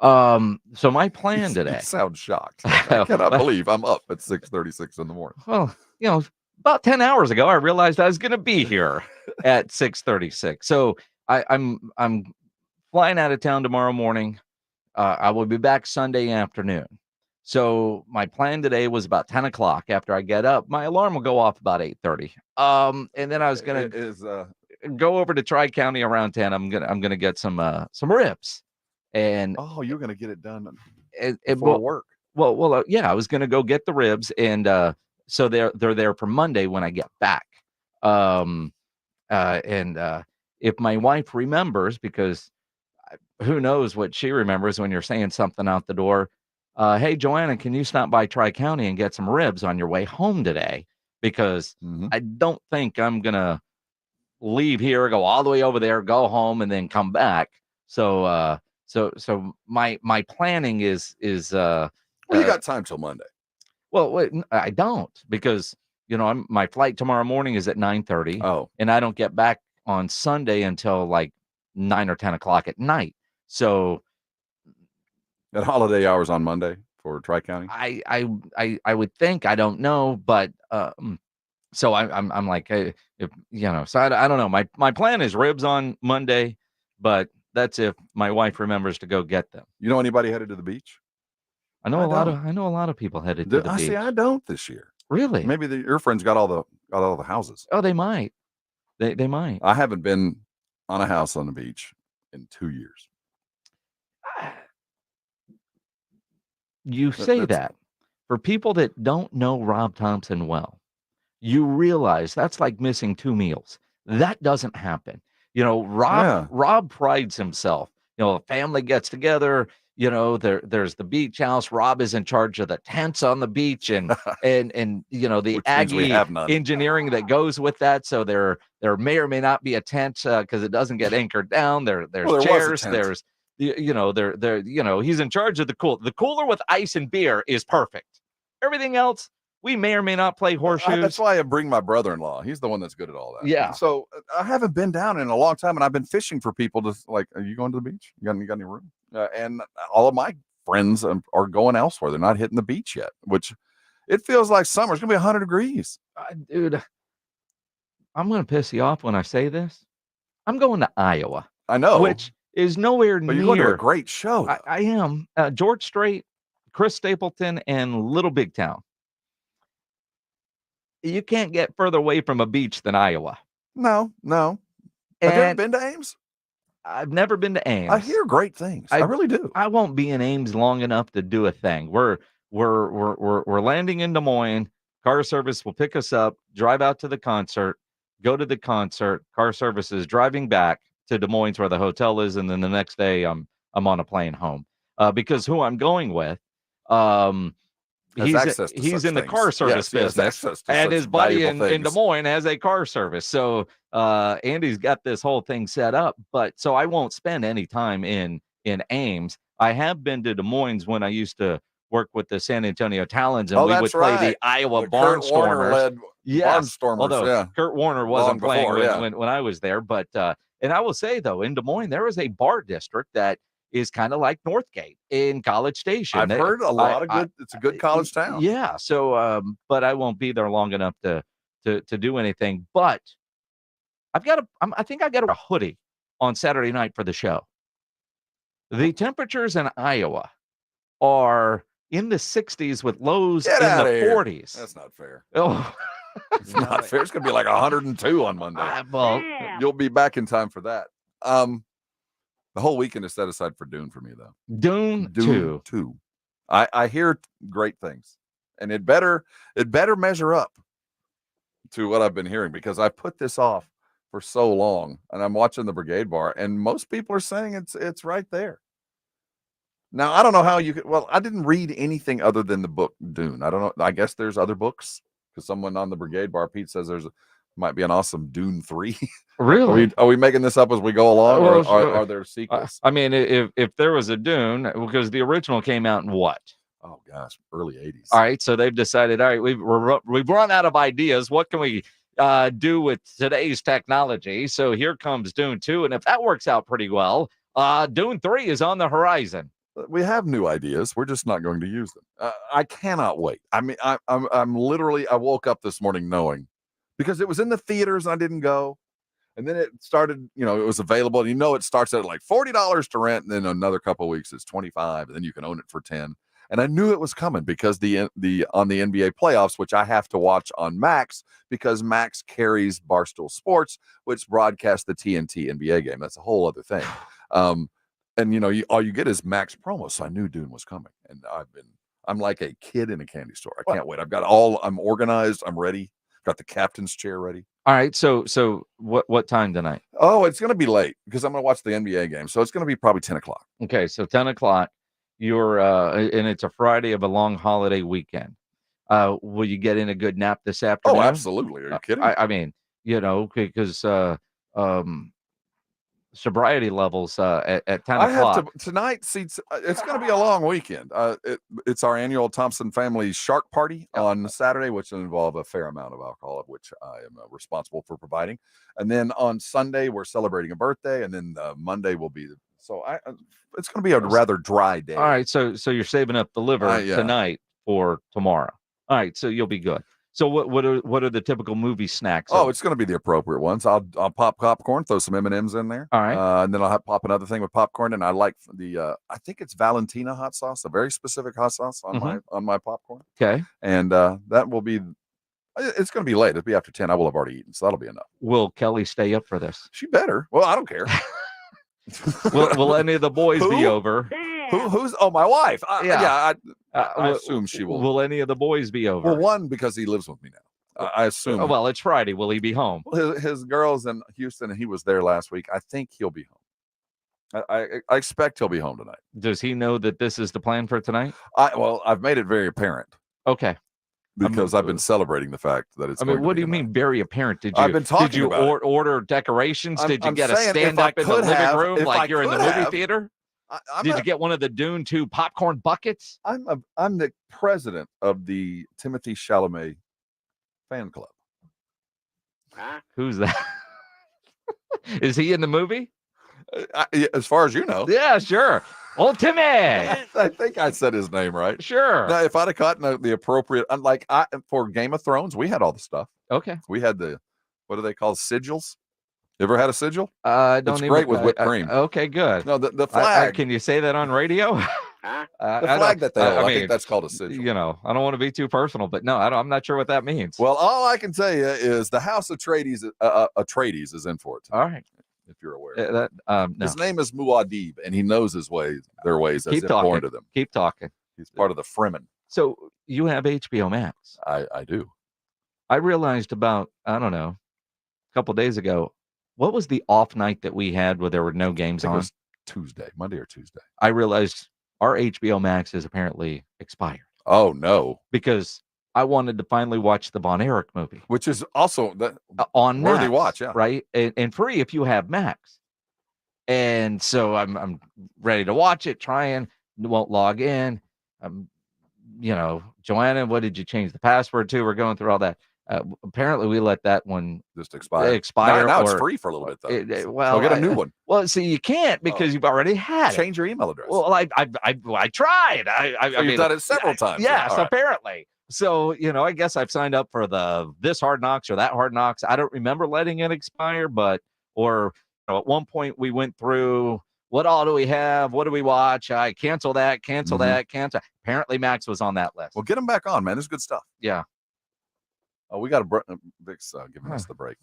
So my plan today. You sound shocked. I cannot believe I'm up at 6:36 in the morning. Well, about 10 hours ago, I realized I was going to be here at 6:36. So I'm flying out of town tomorrow morning. I will be back Sunday afternoon. So my plan today was about 10 o'clock. After I get up, my alarm will go off about 8:30. And then I was going to go over to Tri-County around 10. I'm gonna get some ribs. And you're gonna get it done before work. Well, yeah, I was gonna go get the ribs, and so they're there for Monday when I get back. And if my wife remembers, because who knows what she remembers when you're saying something out the door. Hey, Joanna, can you stop by Tri-County and get some ribs on your way home today? Because I don't think I'm going to leave here, go all the way over there, go home, and then come back. So my planning is you got time till Monday. Well, wait, I don't, because, my flight tomorrow morning is at 9:30. Oh. And I don't get back on Sunday until like 9 or 10 o'clock at night. So at holiday hours on Monday for Tri-County, I would think, I don't know, but so I'm like, hey, so I don't know. My plan is ribs on Monday, but that's if my wife remembers to go get them. You know anybody headed to the beach? I know a lot of people headed to the beach. See, I don't this year. Really? Maybe your friends got all the houses. Oh, they might. They might. I haven't been on a house on the beach in 2 years. You say that. For people that don't know Rob Thompson well, you realize that's like missing 2 meals. That doesn't happen. Rob prides himself. The family gets together. There's the beach house. Rob is in charge of the tents on the beach and the Aggie engineering that goes with that. So there may or may not be a tent because it doesn't get anchored down. There's chairs. There's he's in charge of the cooler with ice and beer is perfect. Everything else, we may or may not play horseshoes. That's why I bring my brother-in-law. He's the one that's good at all that. Yeah. So I haven't been down in a long time, and I've been fishing for people to like, are you going to the beach? You got any room? And all of my friends are going elsewhere. They're not hitting the beach yet, which it feels like summer. It's going to be 100 degrees. Dude, I'm going to piss you off when I say this. I'm going to Iowa. I know. Which is nowhere near. But you're going to a great show. I am. George Strait, Chris Stapleton, and Little Big Town. You can't get further away from a beach than Iowa. No. Have you ever been to Ames? I've never been to Ames. I hear great things. I really do. I won't be in Ames long enough to do a thing. We're landing in Des Moines. Car service will pick us up, drive out to the concert, go to the concert. Car service is driving back to Des Moines where the hotel is, and then the next day I'm on a plane home. Because who I'm going with, he's in the car service business, and his buddy in Des Moines has a car service. So Andy's got this whole thing set up, but so I won't spend any time in Ames. I have been to Des Moines when I used to work with the San Antonio Talons, and we would play the Iowa Barnstormers. Yes, Barnstormers, although yeah. Kurt Warner Long wasn't playing before, yeah. when I was there. But and I will say though, in Des Moines, there is a bar district that is kind of like Northgate in College Station. I've heard a lot of good. It's a good college town. Yeah. So, but I won't be there long enough to do anything. But I think I got a hoodie on Saturday night for the show. The temperatures in Iowa are in the 60s with lows Get in outta the here. 40s. That's not fair. Oh, It's not fair. It's going to be like 102 on Monday. well, You'll be back in time for that. The whole weekend is set aside for Dune for me, though. Dune 2. I hear great things, and it better measure up to what I've been hearing, because I put this off for so long, and I'm watching the Brigade Bar, and most people are saying it's right there. Now, I don't know how you could. Well, I didn't read anything other than the book Dune. I don't know. I guess there's other books, because someone on the Brigade Bar, Pete, says might be an awesome Dune 3. Really? Are we making this up as we go along, Well, or are there sequels? I mean, if there was a Dune, because the original came out in what? Oh gosh, early 80s. All right, so they've decided, all right, we've run out of ideas. What can we do with today's technology? So here comes Dune 2, and if that works out pretty well, Dune 3 is on the horizon. We have new ideas. We're just not going to use them. I cannot wait. I mean, I'm literally. I woke up this morning knowing, because it was in the theaters and I didn't go, and then it started. It was available. And it starts at like $40 to rent, and then another couple of weeks it's $25, and then you can own it for $10. And I knew it was coming because the on the NBA playoffs, which I have to watch on Max, because Max carries Barstool Sports, which broadcasts the TNT NBA game. That's a whole other thing. And all you get is Max promo. So I knew Dune was coming, and I'm like a kid in a candy store. I can't wait. I'm organized. I'm ready. Got the captain's chair ready. All right. So what time tonight? Oh, it's going to be late because I'm going to watch the NBA game. So it's going to be probably 10 o'clock. Okay. So 10 o'clock, you're, and it's a Friday of a long holiday weekend. Will you get in a good nap this afternoon? Oh, absolutely. Are you kidding? I mean, because, sobriety levels at 10 o'clock. I have to tonight. See, it's going to be a long weekend. It's our annual Thompson family shark party on Saturday, which will involve a fair amount of alcohol, of which I am responsible for providing. And then on Sunday we're celebrating a birthday, and then Monday will be. So it's going to be a rather dry day. All right, so you're saving up the liver tonight for tomorrow. All right, so you'll be good. So what are the typical movie snacks? Oh, it's going to be the appropriate ones. I'll pop popcorn, throw some M&Ms in there. All right. And then I'll pop another thing with popcorn. And I like the I think it's Valentina hot sauce, a very specific hot sauce on my popcorn. Okay. And that will be. It's going to be late. It'll be after 10. I will have already eaten, so that'll be enough. Will Kelly stay up for this? She better. Well, I don't care. will any of the boys be over? Who's? Oh, my wife. I assume she will. Will any of the boys be over? Well, one, because he lives with me now. I assume. Oh, well, it's Friday. Will he be home? Well, his girl's in Houston, and he was there last week. I think he'll be home. I expect he'll be home tonight. Does he know that this is the plan for tonight? I've made it very apparent. Okay. Because I've been celebrating the fact that it's. What do you mean very apparent? Did you? I've been talking Did you about order decorations? Did you get a saying stand up in the living room like you're in the movie theater? Did you get one of the Dune 2 popcorn buckets? I'm the president of the Timothy Chalamet fan club. Who's that? Is he in the movie? As far as you know. Yeah, sure. Old Timmy. I think I said his name right. Sure. Now, if I'd have caught the appropriate, unlike for Game of Thrones, we had all the stuff. Okay. We had what do they call sigils? You ever had a sigil? Don't it's great with whipped cream. Okay, good. No, the flag. Can you say that on radio? The flag that they hold, I think that's called a sigil. I don't want to be too personal, but no, I'm not sure what that means. Well, all I can tell you is the House Atreides, Atreides is in for it tonight, all right. If you're aware. No. His name is Muad'Dib, and he knows his ways, their ways, as Keep if talking. born to them. Keep talking. He's part of the Fremen. So you have HBO Max. I do. I realized about, I don't know, a couple days ago, what was the off night that we had where there were no games on? It was Tuesday, Monday or Tuesday. I realized our HBO Max is apparently expired. Oh, no. Because I wanted to finally watch the Von Erich movie. Which is also on Max. Worthy watch, yeah. Right? And free if you have Max. And so I'm ready to watch it, trying, won't log in. Joanna, what did you change the password to? We're going through all that. Apparently, we let that one just expire. Now it's free for a little bit, though. Well, so get a new one. Well, see, you can't because you've already had it. Change your email address. Well, I tried. You've done it several times. Yes, apparently. So, I guess I've signed up for this Hard Knocks or that Hard Knocks. I don't remember letting it expire, or at one point we went through, what all do we have? What do we watch? I cancel that. Apparently Max was on that list. Well, get him back on, man. This is good stuff. Yeah. Oh, we got Vic's giving us the break.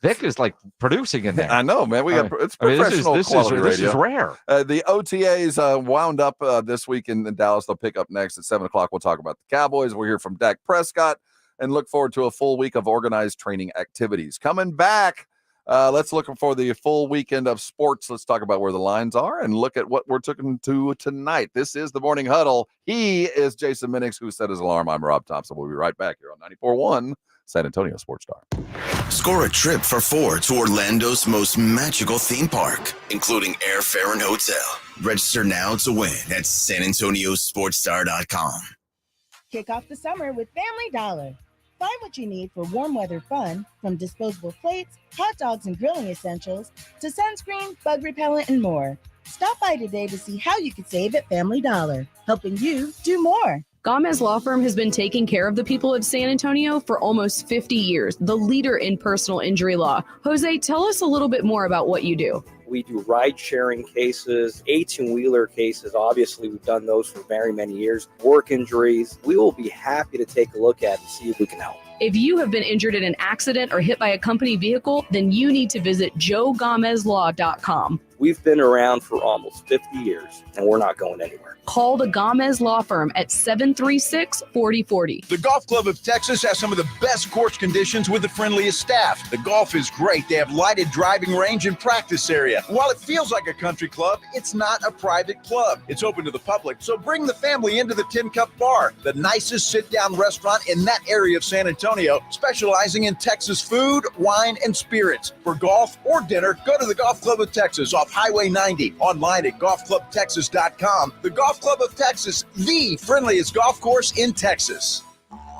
Vic is like producing in there. I know, man. It's professional quality radio. This is rare. The OTAs wound up this week in Dallas. They'll pick up next at 7:00. We'll talk about the Cowboys. We'll hear from Dak Prescott and look forward to a full week of organized training activities. Coming back, let's look for the full weekend of sports. Let's talk about where the lines are and look at what we're taking to tonight. This is the Morning Huddle. He is Jason Minix, who set his alarm. I'm Rob Thompson. We'll be right back here on 94.1 San Antonio Sports Star. Score a trip for 4 to Orlando's most magical theme park, including airfare and hotel. Register now to win at SanAntonioSportsStar.com. Kick off the summer with Family Dollar. Find what you need for warm weather fun, from disposable plates, hot dogs and grilling essentials, to sunscreen, bug repellent, and more. Stop by today to see how you can save at Family Dollar, helping you do more. Gomez Law Firm has been taking care of the people of San Antonio for almost 50 years, the leader in personal injury law. Jose, tell us a little bit more about what you do. We do ride-sharing cases, 18-wheeler cases. Obviously, we've done those for very many years. Work injuries. We will be happy to take a look at and see if we can help. If you have been injured in an accident or hit by a company vehicle, then you need to visit joegomezlaw.com. We've been around for almost 50 years, and we're not going anywhere. Call the Gomez Law Firm at 736-4040. The Golf Club of Texas has some of the best course conditions with the friendliest staff. The golf is great. They have lighted driving range and practice area. While it feels like a country club, it's not a private club. It's open to the public, so bring the family into the Tin Cup Bar, the nicest sit-down restaurant in that area of San Antonio, specializing in Texas food, wine, and spirits. For golf or dinner, go to the Golf Club of Texas off Highway 90, online at golfclubtexas.com. The Golf Club of Texas, the friendliest golf course in Texas.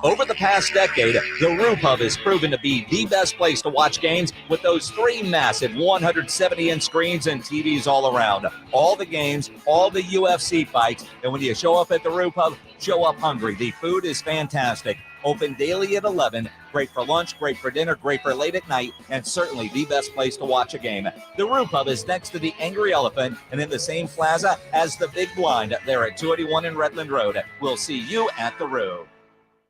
Over the past decade, the Roo Pub has proven to be the best place to watch games with those 3 massive 170-inch screens and TVs all around. All the games, all the UFC fights, and when you show up at the Roo Pub, show up hungry. The food is fantastic. Open daily at 11. Great for lunch, great for dinner, great for late at night, and certainly the best place to watch a game. The Roo Pub is next to the Angry Elephant and in the same plaza as the Big Blind. There at 281 in Redland Road. We'll see you at the Roo.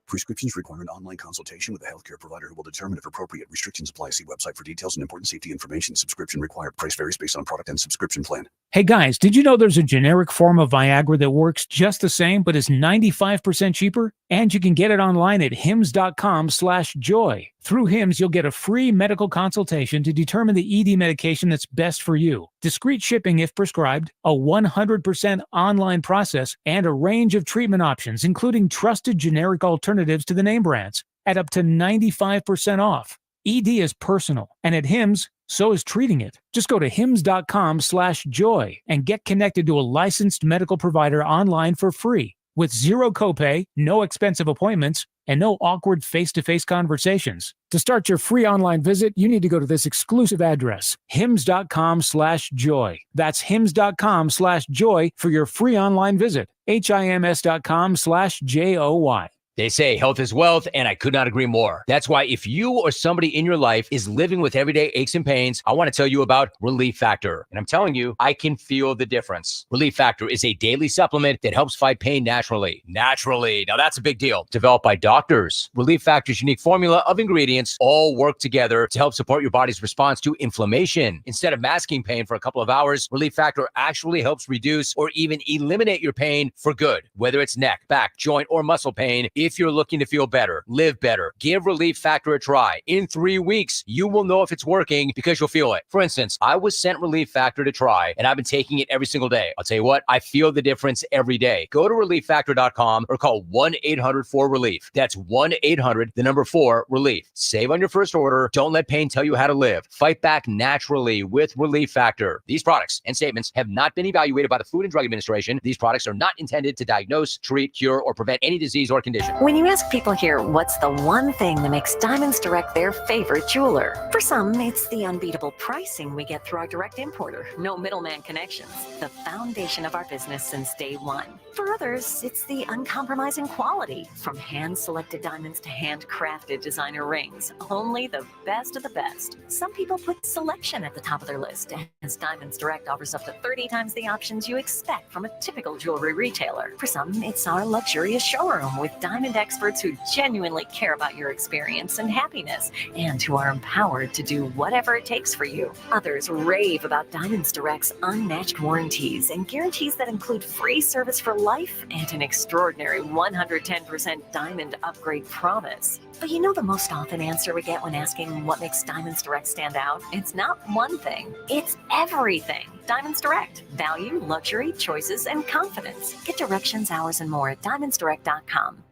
Prescriptions require an online consultation with a healthcare provider who will determine if appropriate. Restrictions apply. See website for details and important safety information. Subscription required. Price varies based on product and subscription plan. Hey guys, did you know there's a generic form of Viagra that works just the same but is 95% cheaper? And you can get it online at hims.com/joy. Through Hims, you'll get a free medical consultation to determine the ED medication that's best for you. Discreet shipping if prescribed, a 100% online process, and a range of treatment options, including trusted generic alternatives to the name brands, at up to 95% off. ED is personal, and at Hims, so is treating it. Just go to hims.com/joy and get connected to a licensed medical provider online for free, with zero copay, no expensive appointments, and no awkward face-to-face conversations. To start your free online visit, you need to go to this exclusive address, hims.com/joy. That's hims.com/joy for your free online visit, hims.com/joy. They say health is wealth, and I could not agree more. That's why if you or somebody in your life is living with everyday aches and pains, I want to tell you about Relief Factor. And I'm telling you, I can feel the difference. Relief Factor is a daily supplement that helps fight pain naturally. Naturally. Now that's a big deal. Developed by doctors. Relief Factor's unique formula of ingredients all work together to help support your body's response to inflammation. Instead of masking pain for a couple of hours, Relief Factor actually helps reduce or even eliminate your pain for good. Whether it's neck, back, joint, or muscle pain, if you're looking to feel better, live better, give Relief Factor a try. In 3 weeks, you will know if it's working because you'll feel it. For instance, I was sent Relief Factor to try, and I've been taking it every single day. I'll tell you what, I feel the difference every day. Go to ReliefFactor.com or call 1-800-4RELIEF. That's 1-800-4-RELIEF. Save on your first order. Don't let pain tell you how to live. Fight back naturally with Relief Factor. These products and statements have not been evaluated by the Food and Drug Administration. These products are not intended to diagnose, treat, cure, or prevent any disease or condition. When you ask people here what's the one thing that makes Diamonds Direct their favorite jeweler, for some, it's the unbeatable pricing we get through our direct importer. No middleman connections. The foundation of our business since day one. For others, it's the uncompromising quality. From hand-selected diamonds to handcrafted designer rings. Only the best of the best. Some people put selection at the top of their list, as Diamonds Direct offers up to 30 times the options you expect from a typical jewelry retailer. For some, it's our luxurious showroom with diamond experts who genuinely care about your experience and happiness, and who are empowered to do whatever it takes for you. Others rave about Diamonds Direct's unmatched warranties and guarantees that include free service for life and an extraordinary 110% diamond upgrade promise. But you know the most often answer we get when asking what makes Diamonds Direct stand out? It's not one thing, it's everything. Diamonds Direct. Value, luxury, choices, and confidence. Get directions, hours, and more at diamondsdirect.com.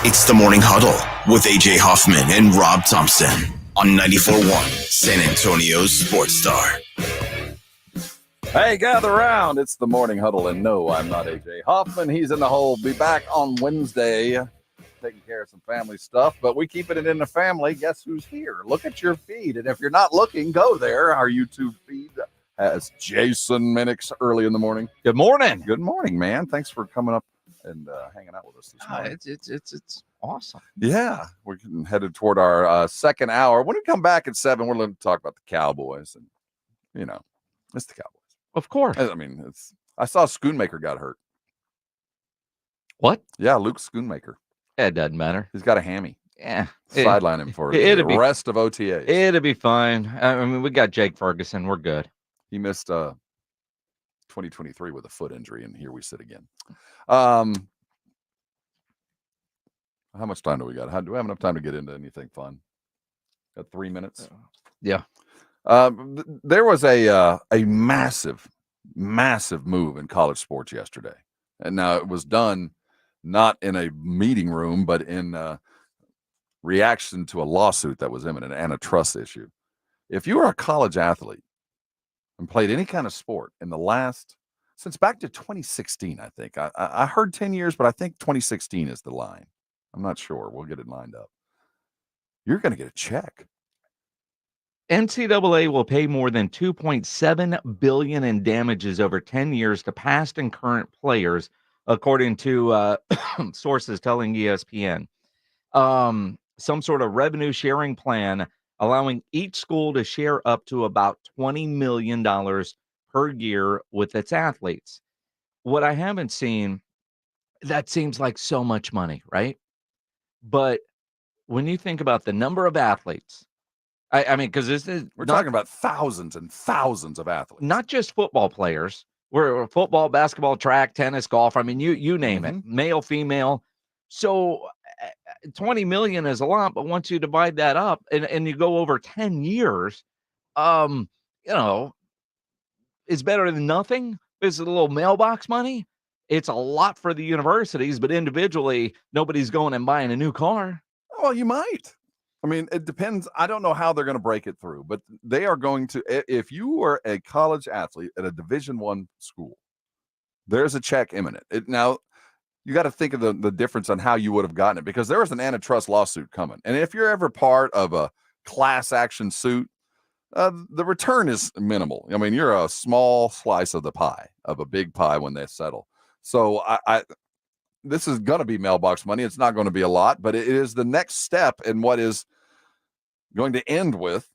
It's the Morning Huddle with AJ Hoffman and Rob Thompson on 94.1 San Antonio's Sports Star. Hey, gather around. It's the Morning Huddle. And no, I'm not AJ Hoffman. He's in the hole. Be back on Wednesday taking care of some family stuff. But we keeping it in the family. Guess who's here? Look at your feed. And if you're not looking, go there. Our YouTube feed has Jason Minix early in the morning. Good morning. Good morning, man. Thanks for coming up and hanging out with us this morning. It's awesome. Yeah, we're headed toward our second hour. When we come back at 7, we're going to talk about the Cowboys, and it's the Cowboys, of course. I mean, I saw Schoonmaker got hurt. What? Yeah, Luke Schoonmaker. It doesn't matter. He's got a hammy. Yeah, sideline him for the rest of OTAs. It'll be fine. I mean, we got Jake Ferguson. We're good. He missed 2023 with a foot injury, and here we sit again. How much time do we got? Do we have enough time to get into anything fun? Got 3 minutes? Yeah. There was a massive move in college sports yesterday. And now it was done not in a meeting room, but in reaction to a lawsuit that was imminent, an antitrust issue. If you were a college athlete and played any kind of sport in the since back to 2016, I think. I heard 10 years, but I think 2016 is the line. I'm not sure. We'll get it lined up. You're going to get a check. NCAA will pay more than $2.7 billion in damages over 10 years to past and current players, according to sources telling ESPN. Some sort of revenue sharing plan allowing each school to share up to about $20 million per year with its athletes. What I haven't seen, that seems like so much money, right? But when you think about the number of athletes, I mean, because we're talking about thousands and thousands of athletes, not just football players. We're football, basketball, track, tennis, golf. I mean, you name it, male, female. So 20 million is a lot, but once you divide that up and you go over 10 years, it's better than nothing. It's a little mailbox money. It's a lot for the universities, but individually, nobody's going and buying a new car. Well, you might. I mean, it depends. I don't know how they're going to break it through, but they are going to. If you are a college athlete at a Division I school, there's a check imminent. Now, you got to think of the difference on how you would have gotten it, because there was an antitrust lawsuit coming. And if you're ever part of a class action suit, the return is minimal. I mean, you're a small slice of the pie, of a big pie when they settle. So this is going to be mailbox money. It's not going to be a lot, but it is the next step in what is going to end with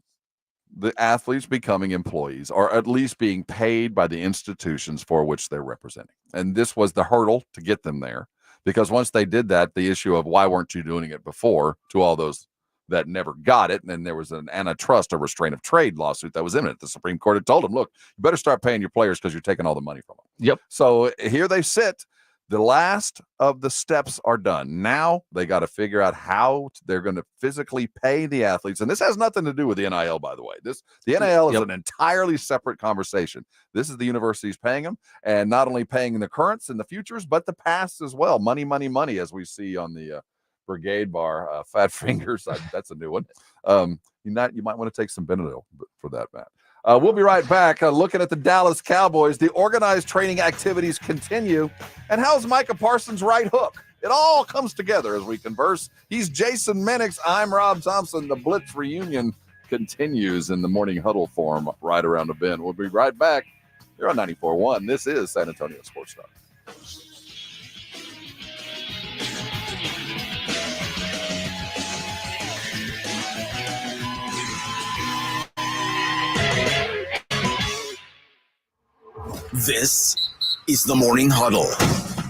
the athletes becoming employees, or at least being paid by the institutions for which they're representing. And this was the hurdle to get them there, because once they did that, the issue of why weren't you doing it before, to all those that never got it. And then there was an antitrust or restraint of trade lawsuit that was imminent. The Supreme Court had told them, look, you better start paying your players because you're taking all the money from them. Yep. So here they sit. The last of the steps are done. Now they got to figure out how they're going to physically pay the athletes. And this has nothing to do with the NIL, by the way. The NIL is an entirely separate conversation. This is the universities paying them, and not only paying the currents and the futures, but the past as well. Money, money, money, as we see on the Brigade bar. Fat Fingers, that's a new one. You might want to take some Benadryl for that, Matt. We'll be right back looking at the Dallas Cowboys. The organized training activities continue. And how's Micah Parsons' right hook? It all comes together as we converse. He's Jason Minix. I'm Rob Thompson. The Blitz reunion continues in the Morning Huddle form right around the bend. We'll be right back. You're on 94.1. This is San Antonio Sports Talk. This is the Morning Huddle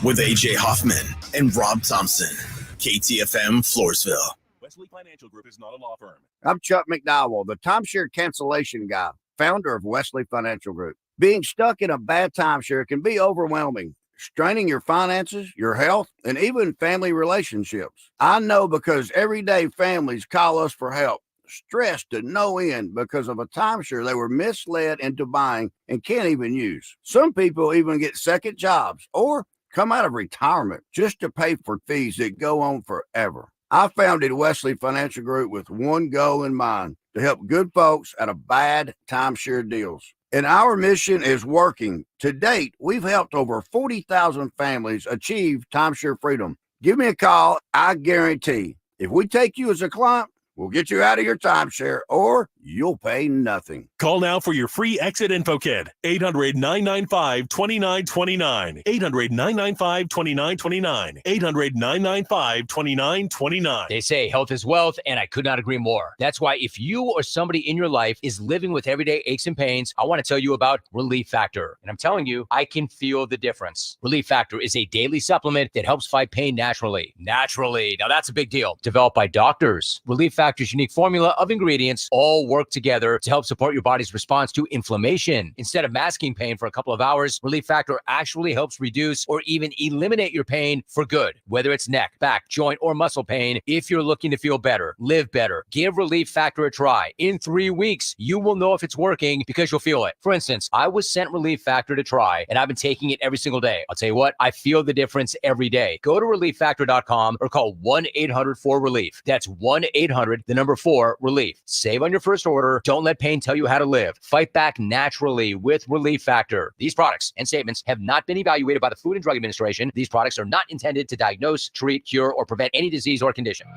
with AJ Hoffman and Rob Thompson. KTFM Floresville. Wesley Financial Group is not a law firm. I'm Chuck McDowell, the timeshare cancellation guy, founder of Wesley Financial Group. Being stuck in a bad timeshare can be overwhelming, straining your finances, your health, and even family relationships. I know because everyday families call us for help, stressed to no end because of a timeshare they were misled into buying and can't even use. Some people even get second jobs or come out of retirement just to pay for fees that go on forever. I founded Wesley Financial Group with one goal in mind, to help good folks out of bad timeshare deals. And our mission is working. To date, we've helped over 40,000 families achieve timeshare freedom. Give me a call. I guarantee if we take you as a client, we'll get you out of your timeshare or you'll pay nothing. Call now for your free exit info kit. 800-995-2929. 800-995-2929. 800-995-2929. They say health is wealth, and I could not agree more. That's why if you or somebody in your life is living with everyday aches and pains, I want to tell you about Relief Factor. And I'm telling you, I can feel the difference. Relief Factor is a daily supplement that helps fight pain naturally. Naturally. Now that's a big deal. Developed by doctors. Relief Factor's unique formula of ingredients all work together to help support your body's response to inflammation. Instead of masking pain for a couple of hours, Relief Factor actually helps reduce or even eliminate your pain for good. Whether it's neck, back, joint, or muscle pain, if you're looking to feel better, live better, give Relief Factor a try. In 3 weeks, you will know if it's working because you'll feel it. For instance, I was sent Relief Factor to try, and I've been taking it every single day. I'll tell you what, I feel the difference every day. Go to relieffactor.com or call 1-800-4RELIEF. That's 1-800-4-RELIEF. Save on your first order. Don't let pain tell you how to live. Fight back naturally with Relief Factor. These products and statements have not been evaluated by the Food and Drug Administration. These products are not intended to diagnose, treat, cure, or prevent any disease or condition.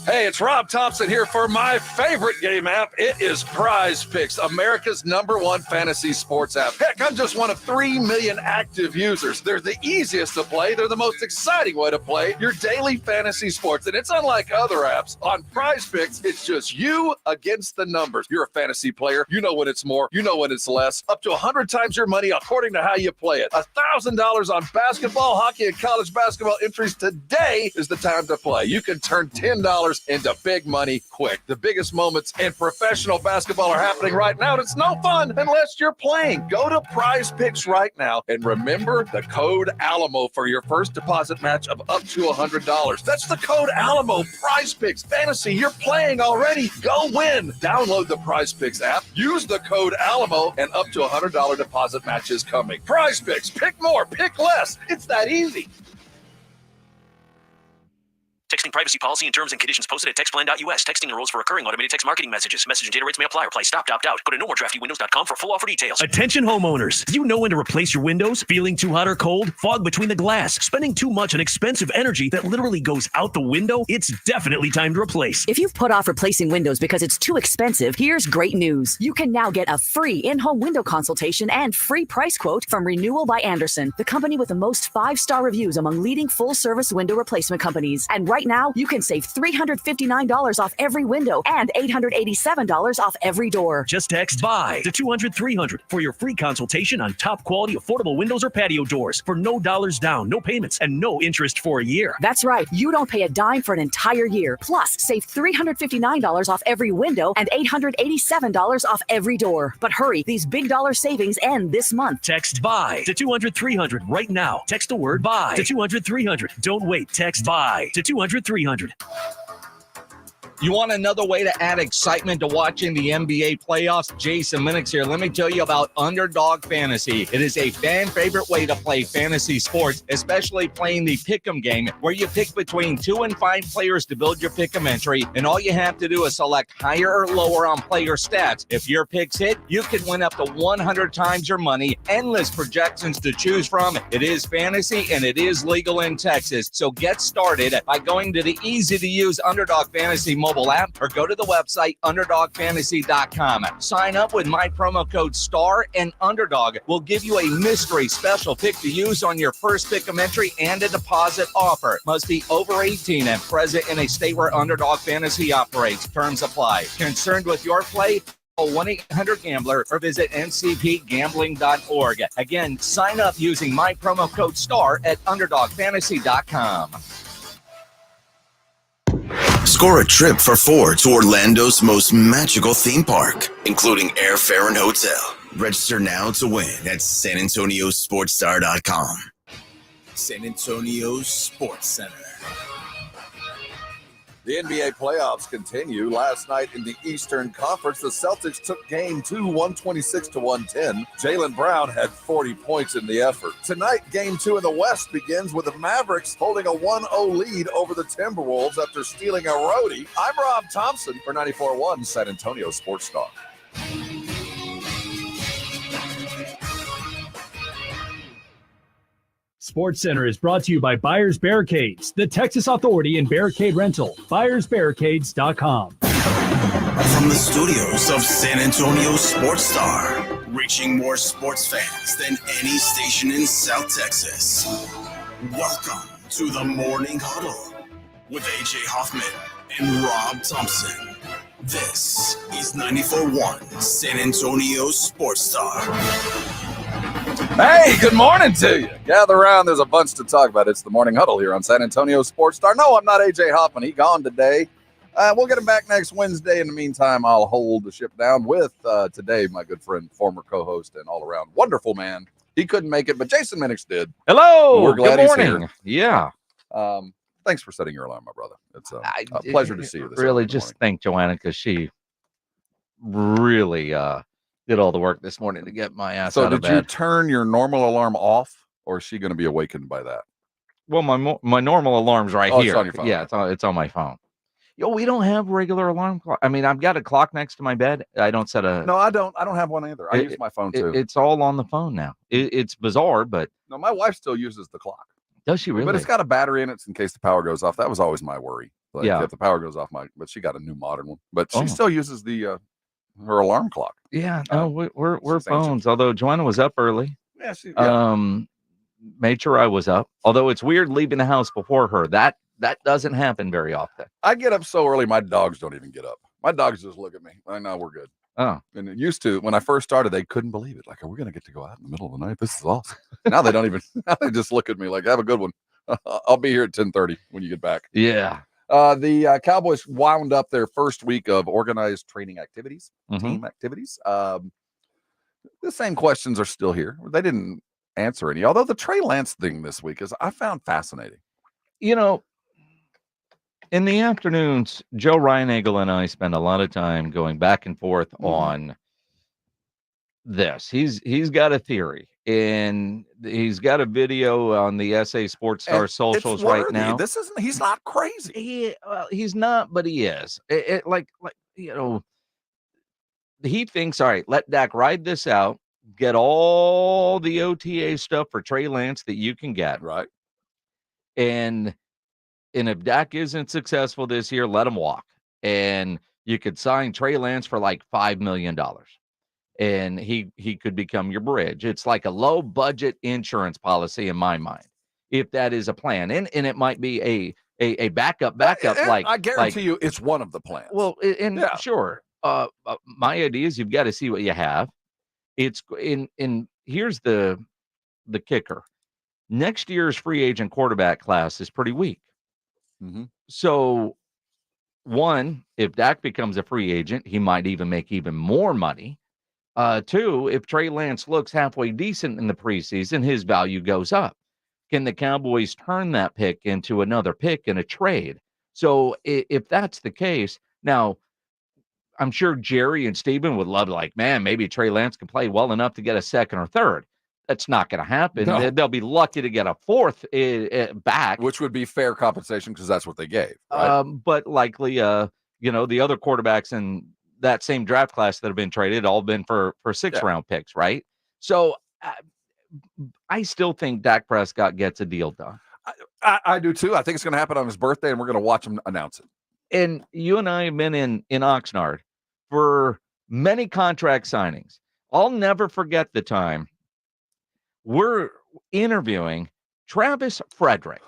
Hey, it's Rob Thompson here for my favorite game app. It is Prize Picks, America's #1 fantasy sports app. Heck, I'm just one of 3 million active users. They're the easiest to play. They're the most exciting way to play your daily fantasy sports. And it's unlike other apps. On Prize Picks, it's just you against the numbers. You're a fantasy player. You know when it's more. You know when it's less. Up to 100 times your money according to how you play it. $1,000 on basketball, hockey, and college basketball entries. Today is the time to play. You can turn $10 into big money quick. The biggest moments in professional basketball are happening right now, and it's no fun unless you're playing. Go to Prize Picks right now and remember the code Alamo for your first deposit match of up to $100. That's the code Alamo. Prize Picks fantasy. You're playing already. Go win. Download the Prize Picks app. Use the code Alamo, and up to $100 deposit match is coming. Prize Picks. Pick more. Pick less. It's that easy. Texting privacy policy and terms and conditions posted at textplan.us. Texting enrolls for recurring automated text marketing messages. Message and data rates may apply. Reply stop, opt out. Go to nomoredraftywindows.com for full offer details. Attention homeowners. Do you know when to replace your windows? Feeling too hot or cold? Fog between the glass? Spending too much on expensive energy that literally goes out the window? It's definitely time to replace. If you've put off replacing windows because it's too expensive, here's great news. You can now get a free in-home window consultation and free price quote from Renewal by Andersen, the company with the most 5-star reviews among leading full-service window replacement companies. And right now, you can save $359 off every window and $887 off every door. Just text BUY to 200-300 for your free consultation on top quality affordable windows or patio doors for no dollars down, no payments, and no interest for a year. That's right. You don't pay a dime for an entire year. Plus, save $359 off every window and $887 off every door. But hurry, these big dollar savings end this month. Text BUY to 200-300 right now. Text the word BUY to 200-300. Don't wait. Text BUY to 200-300. You want another way to add excitement to watching the NBA playoffs? Jason Minix here. Let me tell you about Underdog Fantasy. It is a fan favorite way to play fantasy sports, especially playing the pick'em game, where you pick between 2 and 5 players to build your pick'em entry, and all you have to do is select higher or lower on player stats. If your picks hit, you can win up to 100 times your money. Endless projections to choose from. It is fantasy and it is legal in Texas. So get started by going to the easy-to-use Underdog Fantasy mobile app or go to the website underdogfantasy.com. Sign up with my promo code STAR, and Underdog will give you a mystery special pick to use on your first pick'em entry and a deposit offer. Must be over 18 and present in a state where Underdog Fantasy operates. Terms apply. Concerned with your play? Call 1-800-GAMBLER or visit ncpgambling.org. Again, sign up using my promo code STAR at underdogfantasy.com. Score a trip for 4 to Orlando's most magical theme park, including airfare and hotel. Register now to win at SanAntonioSportsStar.com. San Antonio Sports Center. The NBA playoffs continue. Last night in the Eastern Conference, the Celtics took game 2, 126-110. Jaylen Brown had 40 points in the effort. Tonight, game 2 in the West begins with the Mavericks holding a 1-0 lead over the Timberwolves after stealing a roadie. I'm Rob Thompson for 94.1 San Antonio Sports Star. Sports Center is brought to you by Buyers Barricades, the Texas Authority in Barricade Rental. BuyersBarricades.com. From the studios of San Antonio Sports Star, reaching more sports fans than any station in South Texas. Welcome to the Morning Huddle with AJ Hoffman and Rob Thompson. This is 94.1 San Antonio Sports Star. Hey, good morning to you. Gather around. There's a bunch to talk about. It's the Morning Huddle here on San Antonio Sports Star. No, I'm not AJ Hoffman. He gone today. We'll get him back next Wednesday. In the meantime, I'll hold the ship down with today my good friend, former co-host, and all-around wonderful man. He couldn't make it, but Jason Minix did. Hello. We're glad good morning. He's here. Yeah. Thanks for setting your alarm, my brother. It's a pleasure to see you. Really, just thank Joanna because she really did all the work this morning to get my ass out of bed. So did you turn your normal alarm off, or is she going to be awakened by that? Well, my normal alarm's right here. It's on your phone. Yeah, it's on my phone. Yo, we don't have regular alarm clock. I mean, I've got a clock next to my bed. I don't set a. No, I don't have one either. I use my phone too. It's all on the phone now. It's bizarre, but no, my wife still uses the clock. Does she really? But it's got a battery in it in case the power goes off. That was always my worry. Like, yeah. If the power goes off, but she got a new modern one. But she still uses the her alarm clock. Yeah, no, we're phones. Ancient. Although Joanna was up early. Yeah, made sure I was up. Although it's weird leaving the house before her. That doesn't happen very often. I get up so early, my dogs don't even get up. My dogs just look at me. I know we're good. Oh. And it used to, when I first started, they couldn't believe it. Like, are we going to get to go out in the middle of the night? This is awesome. Now they don't even, now they just look at me like, have a good one. I'll be here at 10:30 when you get back. Yeah. The Cowboys wound up their first week of organized training activities, team activities. The same questions are still here. They didn't answer any, although the Trey Lance thing this week is I found fascinating. You know, in the afternoons, Joe Ryan-Eagle and I spend a lot of time going back and forth on this. He's got a theory, and he's got a video on the SA Sports Star socials right now. He's not crazy. He's not, but he is. Like you know, he thinks, all right, let Dak ride this out, get all the OTA stuff for Trey Lance that you can get, right, and if Dak isn't successful this year, let him walk. And you could sign Trey Lance for like $5 million. And he could become your bridge. It's like a low budget insurance policy in my mind, if that is a plan. And it might be a backup. Like I guarantee you it's one of the plans. Well, sure. My idea is you've got to see what you have. It's in here's the kicker. Next year's free agent quarterback class is pretty weak. So, one, if Dak becomes a free agent, he might even make even more money. Two, if Trey Lance looks halfway decent in the preseason, his value goes up. Can the Cowboys turn that pick into another pick in a trade? So if that's the case, Now, I'm sure Jerry and Steven would love, like, man, maybe Trey Lance can play well enough to get a second or third. That's not going to happen. No. They'll be lucky to get a fourth back, which would be fair compensation because that's what they gave. Right? But likely, the other quarterbacks in that same draft class that have been traded all been for 6th-round picks, right? So I still think Dak Prescott gets a deal done. I do too. I think it's going to happen on his birthday, and we're going to watch him announce it. And you and I have been in Oxnard for many contract signings. I'll never forget the time we're interviewing Travis Frederick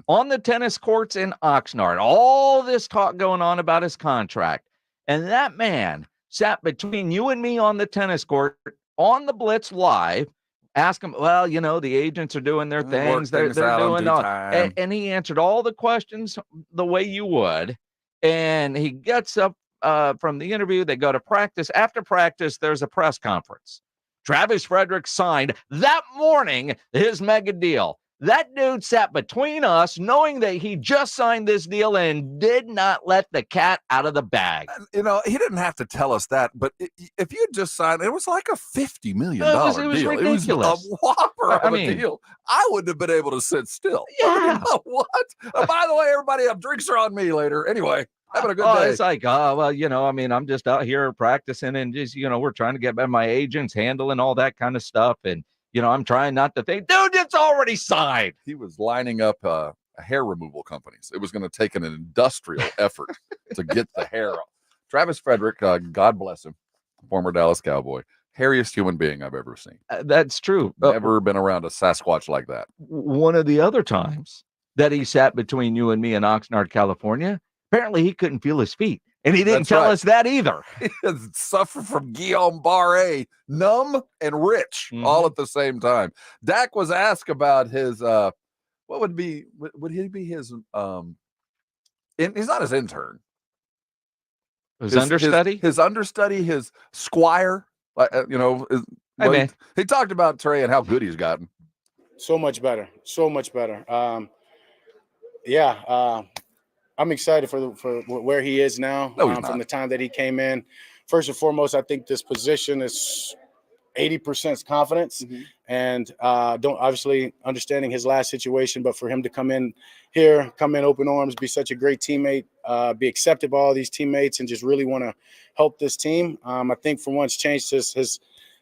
on the tennis courts in Oxnard. All this talk going on about his contract. And that man sat between you and me on the tennis court on the Blitz Live. Ask him, well, the agents are doing their things. They're doing all. And he answered all the questions the way you would. And he gets up from the interview. They go to practice. After practice, there's a press conference. Travis Frederick signed that morning his mega deal. That dude sat between us knowing that he just signed this deal and did not let the cat out of the bag. He didn't have to tell us that, but if you just signed, it was like a $50 million deal. It was ridiculous. It was a whopper of a deal. I wouldn't have been able to sit still. Yeah. You know what? By the way, everybody, drinks are on me later. Anyway, having a good day. It's like, I'm just out here practicing and just, we're trying to get by my agents handling all that kind of stuff. And, I'm trying not to think, dude, it's already signed. He was lining up hair removal companies. It was going to take an industrial effort to get the hair off. Travis Frederick, God bless him, former Dallas Cowboy, hairiest human being I've ever seen. That's true. Never been around a Sasquatch like that. One of the other times that he sat between you and me in Oxnard, California, apparently he couldn't feel his feet. And he didn't tell us that either. He suffered from Guillain-Barré, numb and rich, all at the same time. Dak was asked about his, what would he be his, he's not his intern. His understudy? His understudy, his squire, he talked about Trey and how good he's gotten. So much better. I'm excited for where he is now. From the time that he came in. First and foremost, I think this position is 80% confidence, and don't obviously understanding his last situation, but for him to come in open arms, be such a great teammate, be accepted by all these teammates, and just really want to help this team. I think for once changed his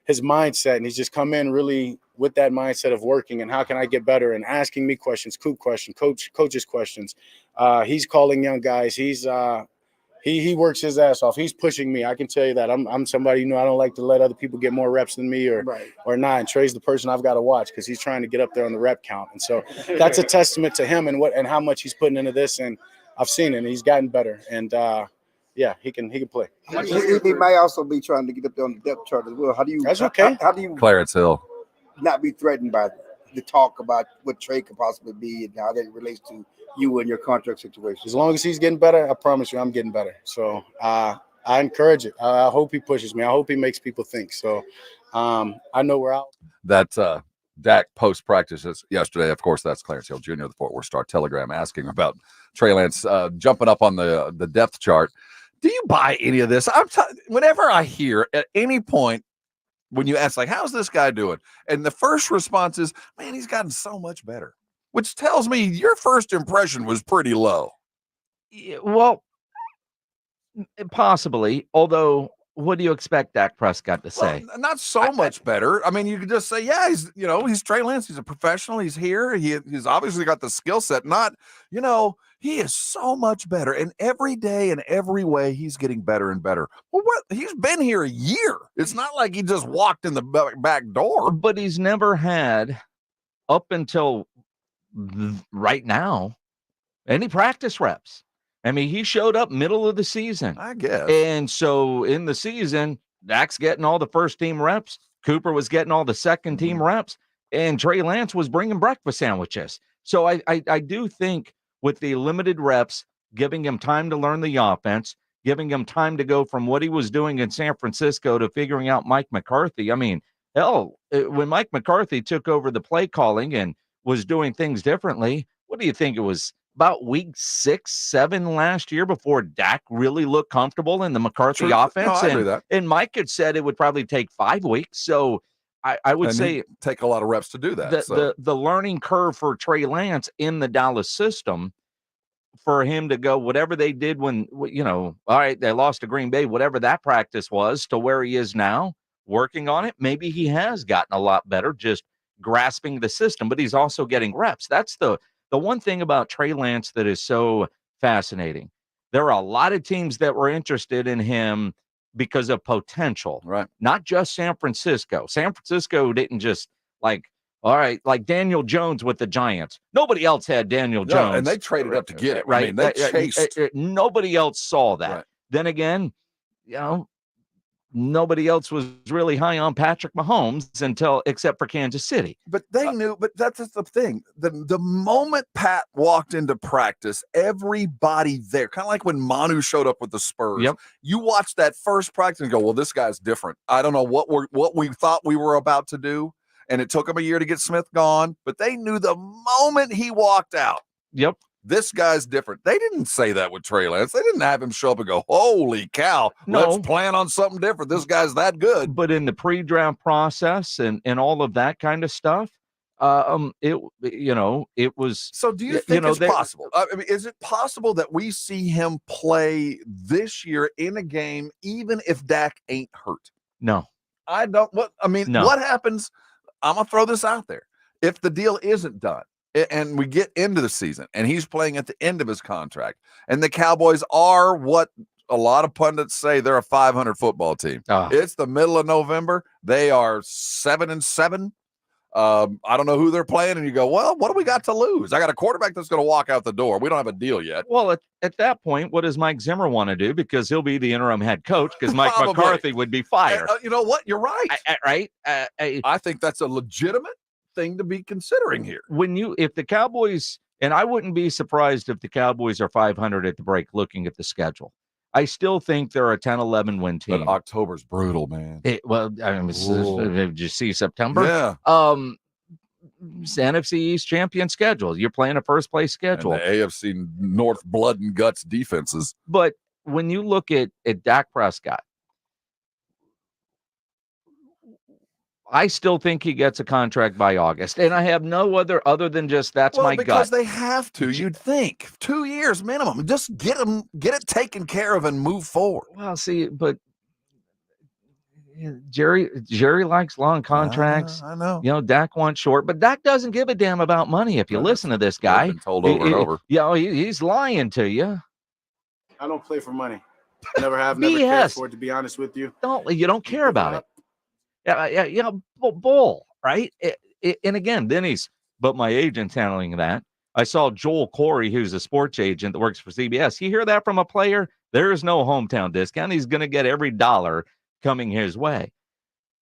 mindset, and he's just come in really with that mindset of working and how can I get better, and asking me questions, coaches questions. He's calling young guys. He works his ass off. He's pushing me. I can tell you that. I'm somebody, I don't like to let other people get more reps than me or not. And Trey's the person I've got to watch because he's trying to get up there on the rep count. And so that's a testament to him and how much he's putting into this. And I've seen it, and he's gotten better. And he can play. He might also be trying to get up there on the depth chart as well. How do you? That's okay. How do you? Clarence Hill. Not be threatened by the talk about what Trey could possibly be and how that relates to you and your contract situation. As long as he's getting better, I promise you I'm getting better. So I encourage it. I hope he pushes me. I hope he makes people think. So I know we're out. That Dak post practices yesterday. Of course, that's Clarence Hill Jr., the Fort Worth Star Telegram, asking about Trey Lance jumping up on the depth chart. Do you buy any of this? Whenever I hear at any point when you ask, like, how's this guy doing? And the first response is, man, he's gotten so much better, which tells me your first impression was pretty low. Well, possibly, although what do you expect Dak Prescott to say? Well, not so much better. I mean, you could just say, yeah, he's Trey Lance. He's a professional. He's here. He's obviously got the skill set. He is so much better. And every day and every way, he's getting better and better. Well, he's been here a year. It's not like he just walked in the back door. But he's never had, up until right now, any practice reps. I mean, he showed up middle of the season, I guess. And so in the season, Dak's getting all the first team reps. Cooper was getting all the second team reps, and Trey Lance was bringing breakfast sandwiches. So I do think with the limited reps, giving him time to learn the offense, giving him time to go from what he was doing in San Francisco to figuring out Mike McCarthy. I mean, when Mike McCarthy took over the play calling and was doing things differently, what do you think? It was about week 6, 7 last year before Dak really looked comfortable in the McCarthy True. offense. No, I agree with that. And Mike had said it would probably take 5 weeks. So I would say take a lot of reps to do that. The learning curve for Trey Lance in the Dallas system, for him to go whatever they did when, all right, they lost to Green Bay, whatever that practice was, to where he is now working on it. Maybe he has gotten a lot better just grasping the system, but he's also getting reps. That's the one thing about Trey Lance that is so fascinating. There are a lot of teams that were interested in him because of potential, right? Not just San Francisco. San Francisco didn't just all right, like Daniel Jones with the Giants. Nobody else had Daniel Jones. And they traded up to get it. Right. I mean, they chased. Nobody else saw that. Right. Then again, nobody else was really high on Patrick Mahomes except for Kansas City. But they knew, but that's the thing. The moment Pat walked into practice, everybody there, kind of like when Manu showed up with the Spurs. Yep. You watch that first practice and go, well, this guy's different. I don't know what we thought we were about to do. And it took him a year to get Smith gone, but they knew the moment he walked out. Yep. This guy's different. They didn't say that with Trey Lance. They didn't have him show up and go, holy cow, let's plan on something different. This guy's that good. But in the pre-draft process and all of that kind of stuff, it was. So do you think it's possible? I mean, is it possible that we see him play this year in a game, even if Dak ain't hurt? No. I don't. What happens? I'm going to throw this out there. If the deal isn't done and we get into the season and he's playing at the end of his contract and the Cowboys are what a lot of pundits say, they're a 500 football team. It's the middle of November. They are 7-7. I don't know who they're playing. And you go, well, what do we got to lose? I got a quarterback that's going to walk out the door. We don't have a deal yet. Well, at that point, what does Mike Zimmer want to do? Because he'll be the interim head coach because Mike McCarthy would be fired. You know what? You're right. Right? I think that's a legitimate thing to be considering here. If the Cowboys, and I wouldn't be surprised if the Cowboys are 500 at the break looking at the schedule. I still think they're a 10-11 win team. But October's brutal, man. Did you see September? Yeah. NFC East champion schedule. You're playing a first place schedule. And the AFC North blood and guts defenses. But when you look at Dak Prescott, I still think he gets a contract by August, and I have no other than just my gut. Because they have to. You'd think 2 years minimum. Just get it taken care of, and move forward. Well, see, but Jerry likes long contracts. I know. Dak wants short, but Dak doesn't give a damn about money. If you listen to this guy, been told over and over. He's lying to you. I don't play for money. Never have. Never cared for it. To be honest with you, you don't care about it. Yeah, bull, right? And again, then but my agent's handling that. I saw Joel Corey, who's a sports agent that works for CBS. You hear that from a player? There is no hometown discount. He's going to get every dollar coming his way.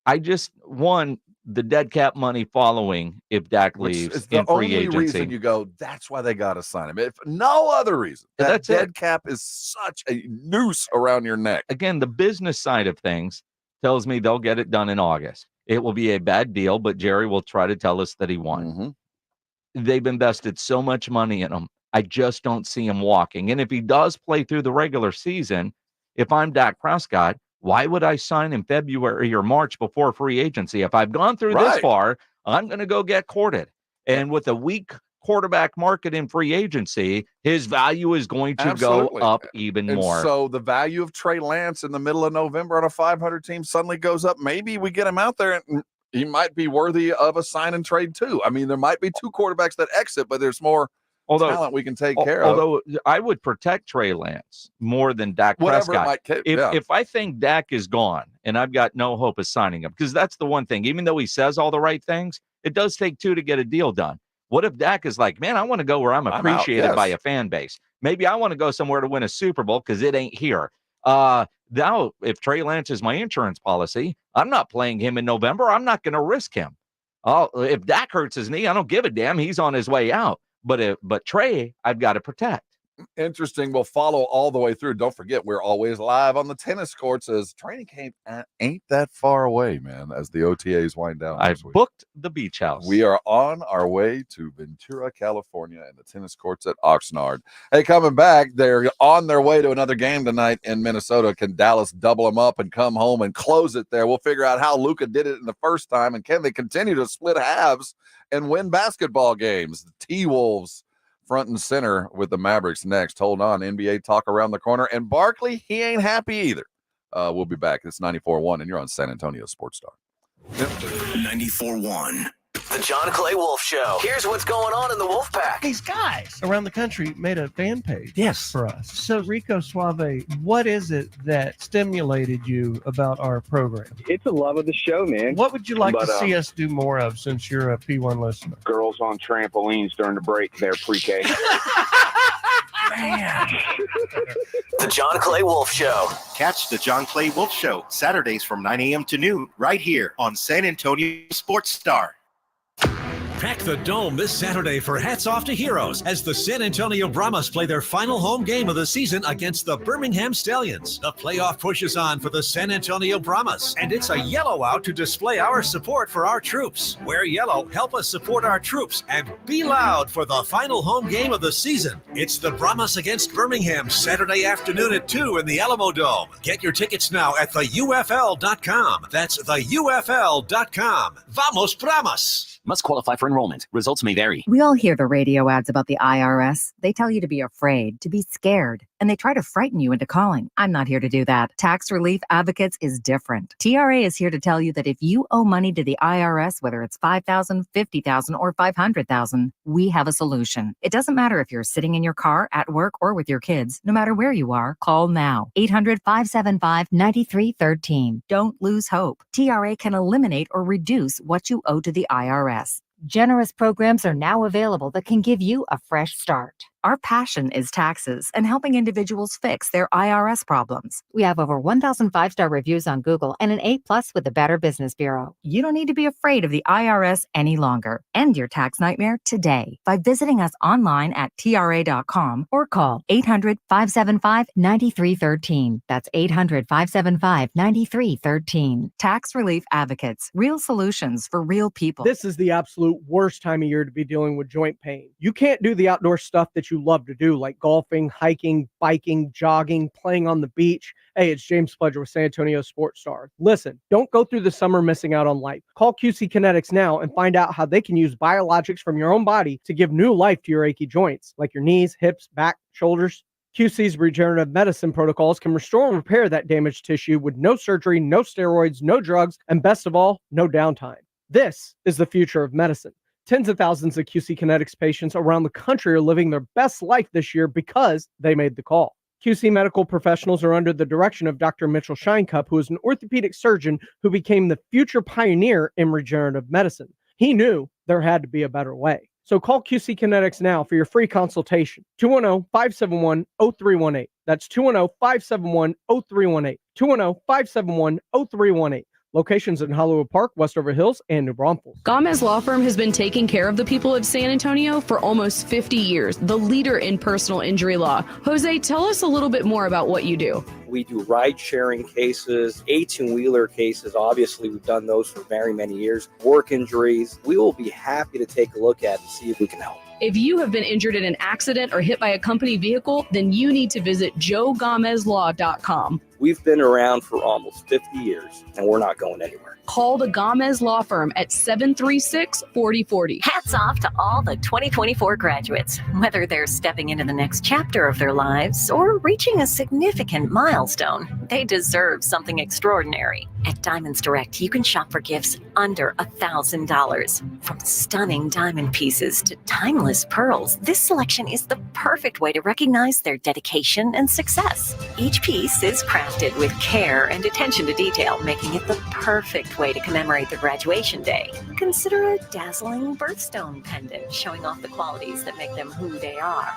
I just won the dead cap money following if Dak leaves it's in the free only agency. Reason you go, that's why they got to sign him. If no other reason, that dead cap is such a noose around your neck. Again, the business side of things tells me they'll get it done in August. It will be a bad deal, but Jerry will try to tell us that he won. Mm-hmm. They've invested so much money in him. I just don't see him walking. And if he does play through the regular season, if I'm Dak Prescott, why would I sign in February or March before free agency? If I've gone through this far, I'm going to go get courted. And with a weak quarterback market in free agency, his value is going to go up even more. So the value of Trey Lance in the middle of November on a 500 team suddenly goes up. Maybe we get him out there and he might be worthy of a sign and trade too. I mean, there might be two quarterbacks that exit, but there's more talent we can take care of. Although I would protect Trey Lance more than Dak Prescott. If I think Dak is gone and I've got no hope of signing him, because that's the one thing, even though he says all the right things, it does take two to get a deal done. What if Dak is like, man, I want to go where I'm appreciated by a fan base. Maybe I want to go somewhere to win a Super Bowl because it ain't here. Now, if Trey Lance is my insurance policy, I'm not playing him in November. I'm not going to risk him. If Dak hurts his knee, I don't give a damn. He's on his way out. But Trey, I've got to protect. interesting. We'll follow all the way through. Don't forget, we're always live on the tennis courts as training camp ain't that far away, man, as the OTAs wind down. I booked the beach house. We are on our way to Ventura, California, and the tennis courts at Oxnard. Hey, coming back, they're on their way to another game tonight in Minnesota. Can Dallas double them up and come home and close it there? We'll figure out how Luka did it in the first time, and can they continue to split halves and win basketball games? The T-Wolves front and center with the Mavericks next. Hold on, NBA talk around the corner. And Barkley, he ain't happy either. We'll be back. It's 94.1, and you're on San Antonio Sports Star. 94.1. The John Clay Wolf Show. Here's what's going on in the Wolf Pack. These guys around the country made a fan page for us. So, Rico Suave, what is it that stimulated you about our program? It's a love of the show, man. What would you like to see us do more of since you're a P1 listener? Girls on trampolines during the break, they're pre-K. Man. The John Clay Wolf Show. Catch the John Clay Wolf Show Saturdays from 9 a.m. to noon right here on San Antonio Sports Star. Pack the Dome this Saturday for Hats Off to Heroes as the San Antonio Brahmas play their final home game of the season against the Birmingham Stallions. The playoff push is on for the San Antonio Brahmas, and it's a yellow out to display our support for our troops. Wear yellow, help us support our troops, and be loud for the final home game of the season. It's the Brahmas against Birmingham Saturday afternoon at 2 in the Alamo Dome. Get your tickets now at theufl.com. That's theufl.com. Vamos Brahmas! Must qualify for enrollment. Results may vary. We all hear the radio ads about the IRS. They tell you to be afraid, to be scared, and they try to frighten you into calling. I'm not here to do that. Tax Relief Advocates is different. TRA is here to tell you that if you owe money to the IRS, whether it's $5,000, $50,000, or $500,000, we have a solution. It doesn't matter if you're sitting in your car, at work, or with your kids. No matter where you are, call now. 800-575-9313. Don't lose hope. TRA can eliminate or reduce what you owe to the IRS. Generous programs are now available that can give you a fresh start. Our passion is taxes and helping individuals fix their IRS problems. We have over 1,000 5-star reviews on Google and an A+ with the Better Business Bureau. You don't need to be afraid of the IRS any longer. End your tax nightmare today by visiting us online at TRA.com or call 800-575-9313. That's 800-575-9313. Tax Relief Advocates. Real solutions for real people. This is the absolute worst time of year to be dealing with joint pain. You can't do the outdoor stuff that you love to do, like golfing, hiking, biking, jogging, playing on the beach. Hey, it's James Pledger with San Antonio Sports Star. Listen, don't go through the summer missing out on life. Call QC Kinetics now and find out how they can use biologics from your own body to give new life to your achy joints, like your knees, hips, back, shoulders. QC's regenerative medicine protocols can restore and repair that damaged tissue with no surgery, no steroids, no drugs, and best of all, no downtime. This is the future of medicine. Tens of thousands of QC Kinetics patients around the country are living their best life this year because they made the call. QC medical professionals are under the direction of Dr. Mitchell Shinecup, who is an orthopedic surgeon who became the future pioneer in regenerative medicine. He knew there had to be a better way. So call QC Kinetics now for your free consultation. 210-571-0318. That's 210-571-0318. 210-571-0318. Locations in Hollywood Park, Westover Hills, and New Braunfels. Gomez Law Firm has been taking care of the people of San Antonio for almost 50 years, the leader in personal injury law. Jose, tell us a little bit more about what you do. We do ride-sharing cases, 18-wheeler cases. Obviously, we've done those for very many years. Work injuries. We will be happy to take a look at and see if we can help. If you have been injured in an accident or hit by a company vehicle, then you need to visit joegomezlaw.com. We've been around for almost 50 years, and we're not going anywhere. Call the Gomez Law Firm at 736-4040. Hats off to all the 2024 graduates. Whether they're stepping into the next chapter of their lives or reaching a significant milestone, they deserve something extraordinary. At Diamonds Direct, you can shop for gifts under $1,000. From stunning diamond pieces to timeless pearls, this selection is the perfect way to recognize their dedication and success. Each piece is crafted with care and attention to detail, making it the perfect way to commemorate their graduation day. Consider a dazzling birthstone pendant showing off the qualities that make them who they are.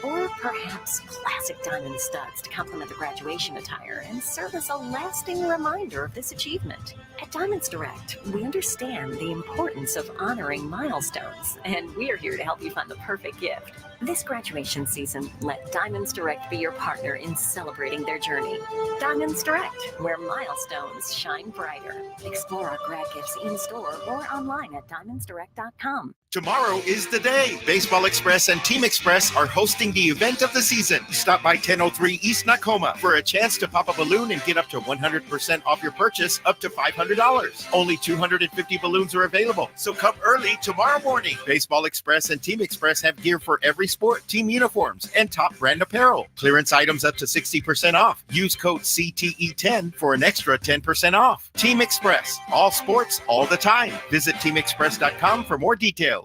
Or perhaps classic diamond studs to complement the graduation attire and serve as a lasting reminder of this achievement. At Diamonds Direct, we understand the importance of honoring milestones, and we are here to help you find the perfect gift. This graduation season, let Diamonds Direct be your partner in celebrating their journey. Diamonds Direct, where milestones shine brighter. Explore our grad gifts in-store or online at diamondsdirect.com. Tomorrow is the day. Baseball Express and Team Express are hosting the event of the season. Stop by 1003 East Nakoma for a chance to pop a balloon and get up to 100% off your purchase, up to $500. Only 250 balloons are available, so come early tomorrow morning. Baseball Express and Team Express have gear for every sport, team uniforms, and top brand apparel. Clearance items up to 60% off. Use code CTE10 for an extra 10% off. Team Express, all sports, all the time. Visit teamexpress.com for more details.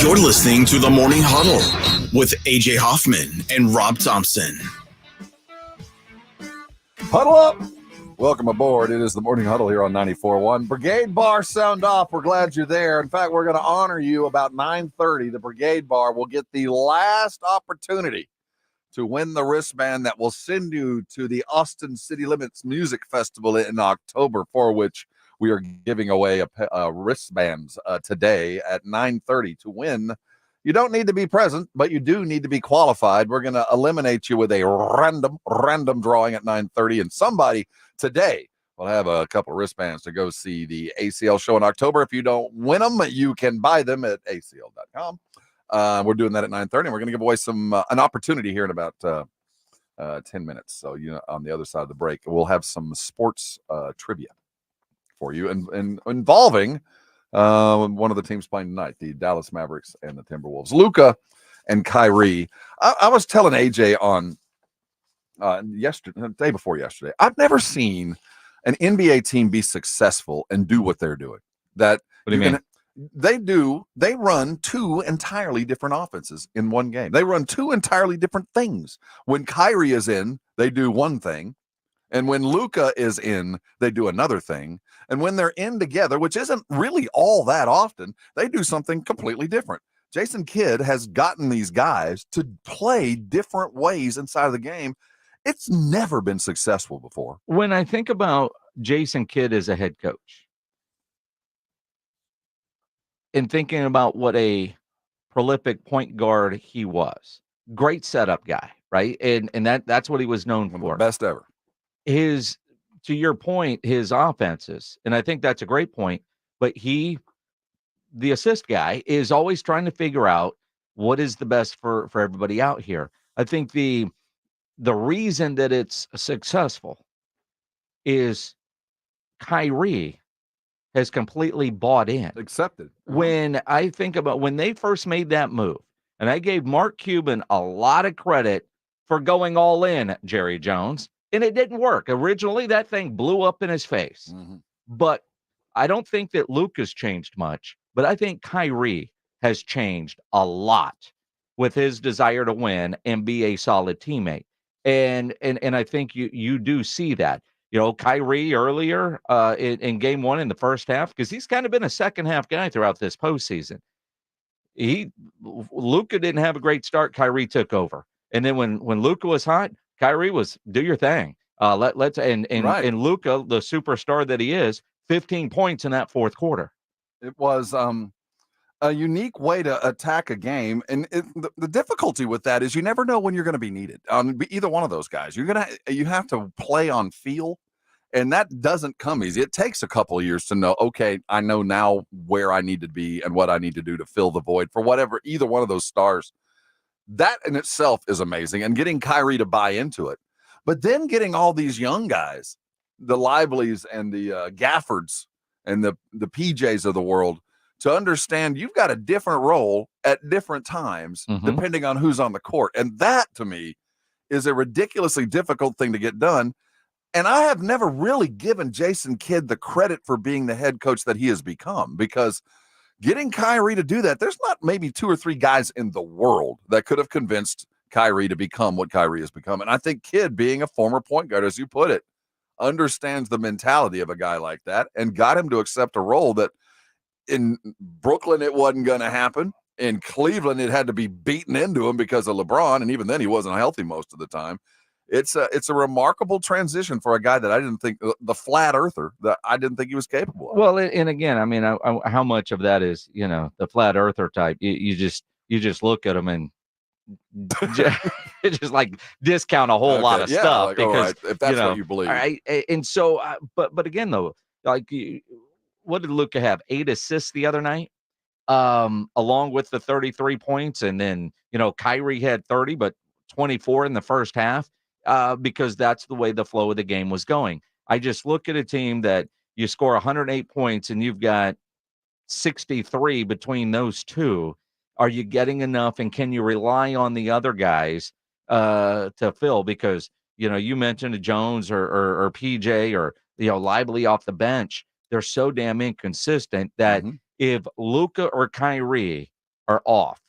You're listening to the Morning Huddle with AJ Hoffman and Rob Thompson. Huddle up. Welcome aboard. It is the Morning Huddle here on 94.1. Brigade Bar sound off. We're glad you're there. In fact, we're going to honor you about 9:30. The Brigade Bar will get the last opportunity to win the wristband that will send you to the Austin City Limits Music Festival in October, for which we are giving away wristbands today at 9:30 to win. You don't need to be present, but you do need to be qualified. We're going to eliminate you with a random drawing at 9:30, and somebody today will have a couple of wristbands to go see the ACL show in October. If you don't win them, you can buy them at acl.com. We're doing that at 9:30, and we're going to give away an opportunity here in about 10 minutes. So, on the other side of the break, we'll have some sports trivia for you, and involving one of the teams playing tonight, the Dallas Mavericks and the Timberwolves. Luka and Kyrie. I was telling AJ on the day before yesterday, I've never seen an NBA team be successful and do what they're doing. What do you mean? They run two entirely different offenses in one game. They run two entirely different things. When Kyrie is in, they do one thing. And when Luka is in, they do another thing. And when they're in together, which isn't really all that often, they do something completely different. Jason Kidd has gotten these guys to play different ways inside of the game. It's never been successful before. When I think about Jason Kidd as a head coach and thinking about what a prolific point guard he was, great setup guy, right? And that's what he was known for. Best ever. To your point, his offenses, and I think that's a great point, but the assist guy, is always trying to figure out what is the best for everybody out here. I think the reason that it's successful is Kyrie has completely bought in. Accepted. When I think about when they first made that move, and I gave Mark Cuban a lot of credit for going all in, Jerry Jones, and it didn't work. Originally, that thing blew up in his face. Mm-hmm. But I don't think that Luka's changed much. But I think Kyrie has changed a lot with his desire to win and be a solid teammate. And I think you do see that. Kyrie earlier in game one in the first half, because he's kind of been a second half guy throughout this postseason. Luka didn't have a great start. Kyrie took over. And then when Luka was hot, Kyrie was do your thing. Let's and Luka, the superstar that he is, 15 points in that fourth quarter. It was a unique way to attack a game, and the difficulty with that is you never know when you're going to be needed. Either one of those guys, you have to play on feel, and that doesn't come easy. It takes a couple of years to know. Okay, I know now where I need to be and what I need to do to fill the void for whatever either one of those stars. That in itself is amazing, and getting Kyrie to buy into it. But then getting all these young guys, the Lively's and the Gaffords and the PJs of the world, to understand you've got a different role at different times, depending on who's on the court. And that, to me, is a ridiculously difficult thing to get done. And I have never really given Jason Kidd the credit for being the head coach that he has become, because getting Kyrie to do that, there's not maybe two or three guys in the world that could have convinced Kyrie to become what Kyrie has become. And I think Kidd, being a former point guard, as you put it, understands the mentality of a guy like that and got him to accept a role that in Brooklyn it wasn't going to happen. In Cleveland, it had to be beaten into him because of LeBron, and even then he wasn't healthy most of the time. it's a remarkable transition for a guy that I didn't think, the flat earther, that I didn't think he was capable of. Well, and again, I mean, how much of that is, the flat earther type? You just look at him and just like discount a whole lot of stuff like, because all right, if that's what you believe. All right, and so, but again though, like, what did Luka have? 8 assists the other night, along with the 33 points, and then Kyrie had 30, but 24 in the first half, because that's the way the flow of the game was going. I just look at a team that you score 108 points and you've got 63 between those two. Are you getting enough, and can you rely on the other guys to fill? Because you mentioned a Jones or PJ or Lively off the bench. They're so damn inconsistent that if Luka or Kyrie are off,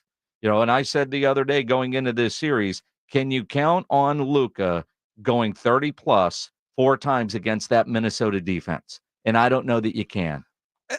and I said the other day going into this series, can you count on Luka going 30 plus 4 times against that Minnesota defense? And I don't know that you can.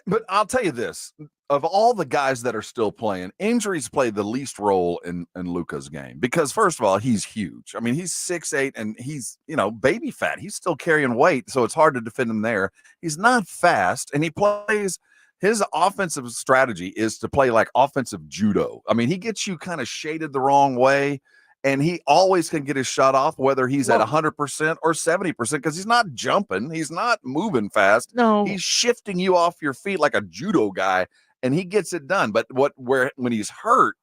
But I'll tell you this, of all the guys that are still playing, injuries play the least role in Luka's game, because first of all, he's huge. I mean, he's 6'8", and he's, baby fat. He's still carrying weight, so it's hard to defend him there. He's not fast, and he plays, his offensive strategy is to play like offensive judo. I mean, he gets you kind of shaded the wrong way, and he always can get his shot off, whether he's at 100% or 70%, because he's not jumping. He's not moving fast. No. He's shifting you off your feet like a judo guy, and he gets it done. But when he's hurt,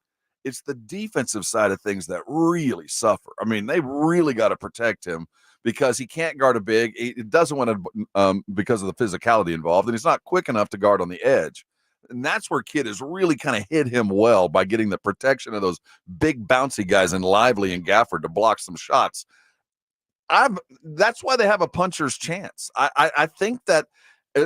it's the defensive side of things that really suffer. I mean, they really got to protect him because he can't guard a big. It doesn't want to because of the physicality involved, and he's not quick enough to guard on the edge. And that's where Kidd has really kind of hit him well by getting the protection of those big bouncy guys in Lively and Gafford to block some shots. That's why they have a puncher's chance. I think that they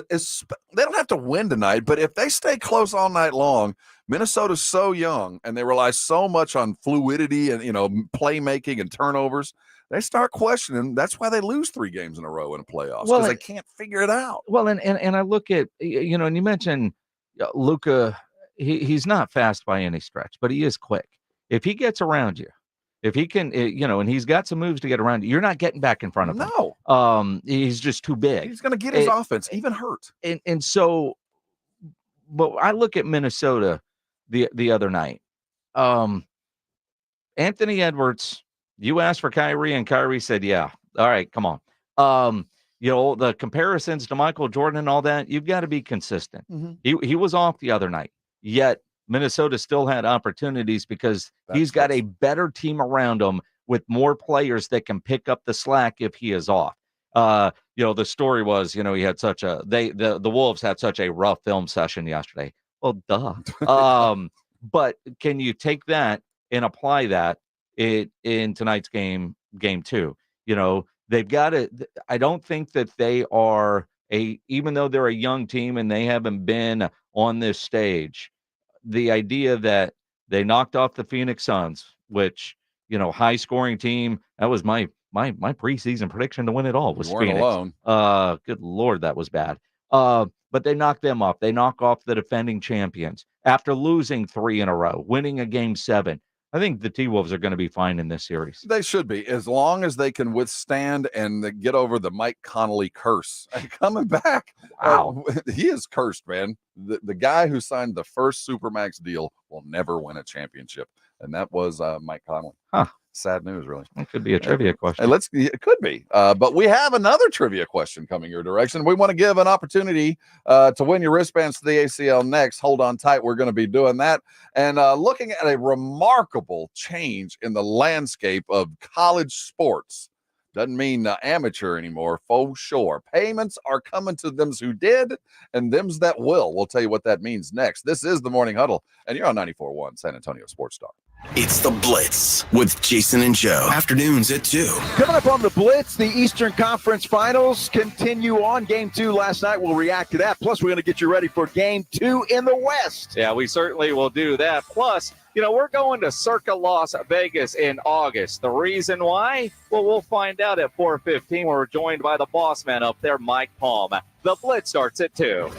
don't have to win tonight, but if they stay close all night long, Minnesota's so young and they rely so much on fluidity and playmaking and turnovers. They start questioning. That's why they lose 3 games in a row in the playoffs, because they can't figure it out. Well, and I look at and you mentioned Luka, he's not fast by any stretch, but he is quick. If he gets around you, if he can, and he's got some moves to get around you, you're not getting back in front of him. No. He's just too big. He's going to get his offense, even hurt. And so, but I look at Minnesota the other night. Anthony Edwards, you asked for Kyrie, and Kyrie said, yeah. All right, come on. The comparisons to Michael Jordan and all that, you've got to be consistent. He was off the other night, yet Minnesota still had opportunities because he's got a better team around him with more players that can pick up the slack if he is off. The story was, he had such the Wolves had such a rough film session yesterday. Well, duh. But can you take that and apply that in tonight's game 2? They've got to. I don't think that they are even though they're a young team and they haven't been on this stage, the idea that they knocked off the Phoenix Suns, which, high scoring team, that was my preseason prediction to win it all was Phoenix. Alone. Good Lord, that was bad. But they knocked them off. They knock off the defending champions after losing 3 in a row, winning a game 7. I think the T-Wolves are going to be fine in this series. They should be, as long as they can withstand and get over the Mike Conley curse. Coming back, wow, he is cursed, man. The guy who signed the first Supermax deal will never win a championship, and that was Mike Conley. Huh. Sad news, really. That could be a trivia question. It could be. But we have another trivia question coming your direction. We want to give an opportunity to win your wristbands to the ACL next. Hold on tight. We're going to be doing that. And looking at a remarkable change in the landscape of college sports. Doesn't mean amateur anymore, for sure. Payments are coming to them who did and them that will. We'll tell you what that means next. This is the Morning Huddle, and you're on 94.1 San Antonio Sports Star. It's the Blitz with Jason and Joe. Afternoons at 2. Coming up on the Blitz, the Eastern Conference Finals continue on. Game 2 last night. We'll react to that. Plus, we're going to get you ready for Game 2 in the West. Yeah, we certainly will do that. Plus, we're going to Circa Las Vegas in August. The reason why? Well, we'll find out at 4:15. We're joined by the boss man up there, Mike Palm. The Blitz starts at 2.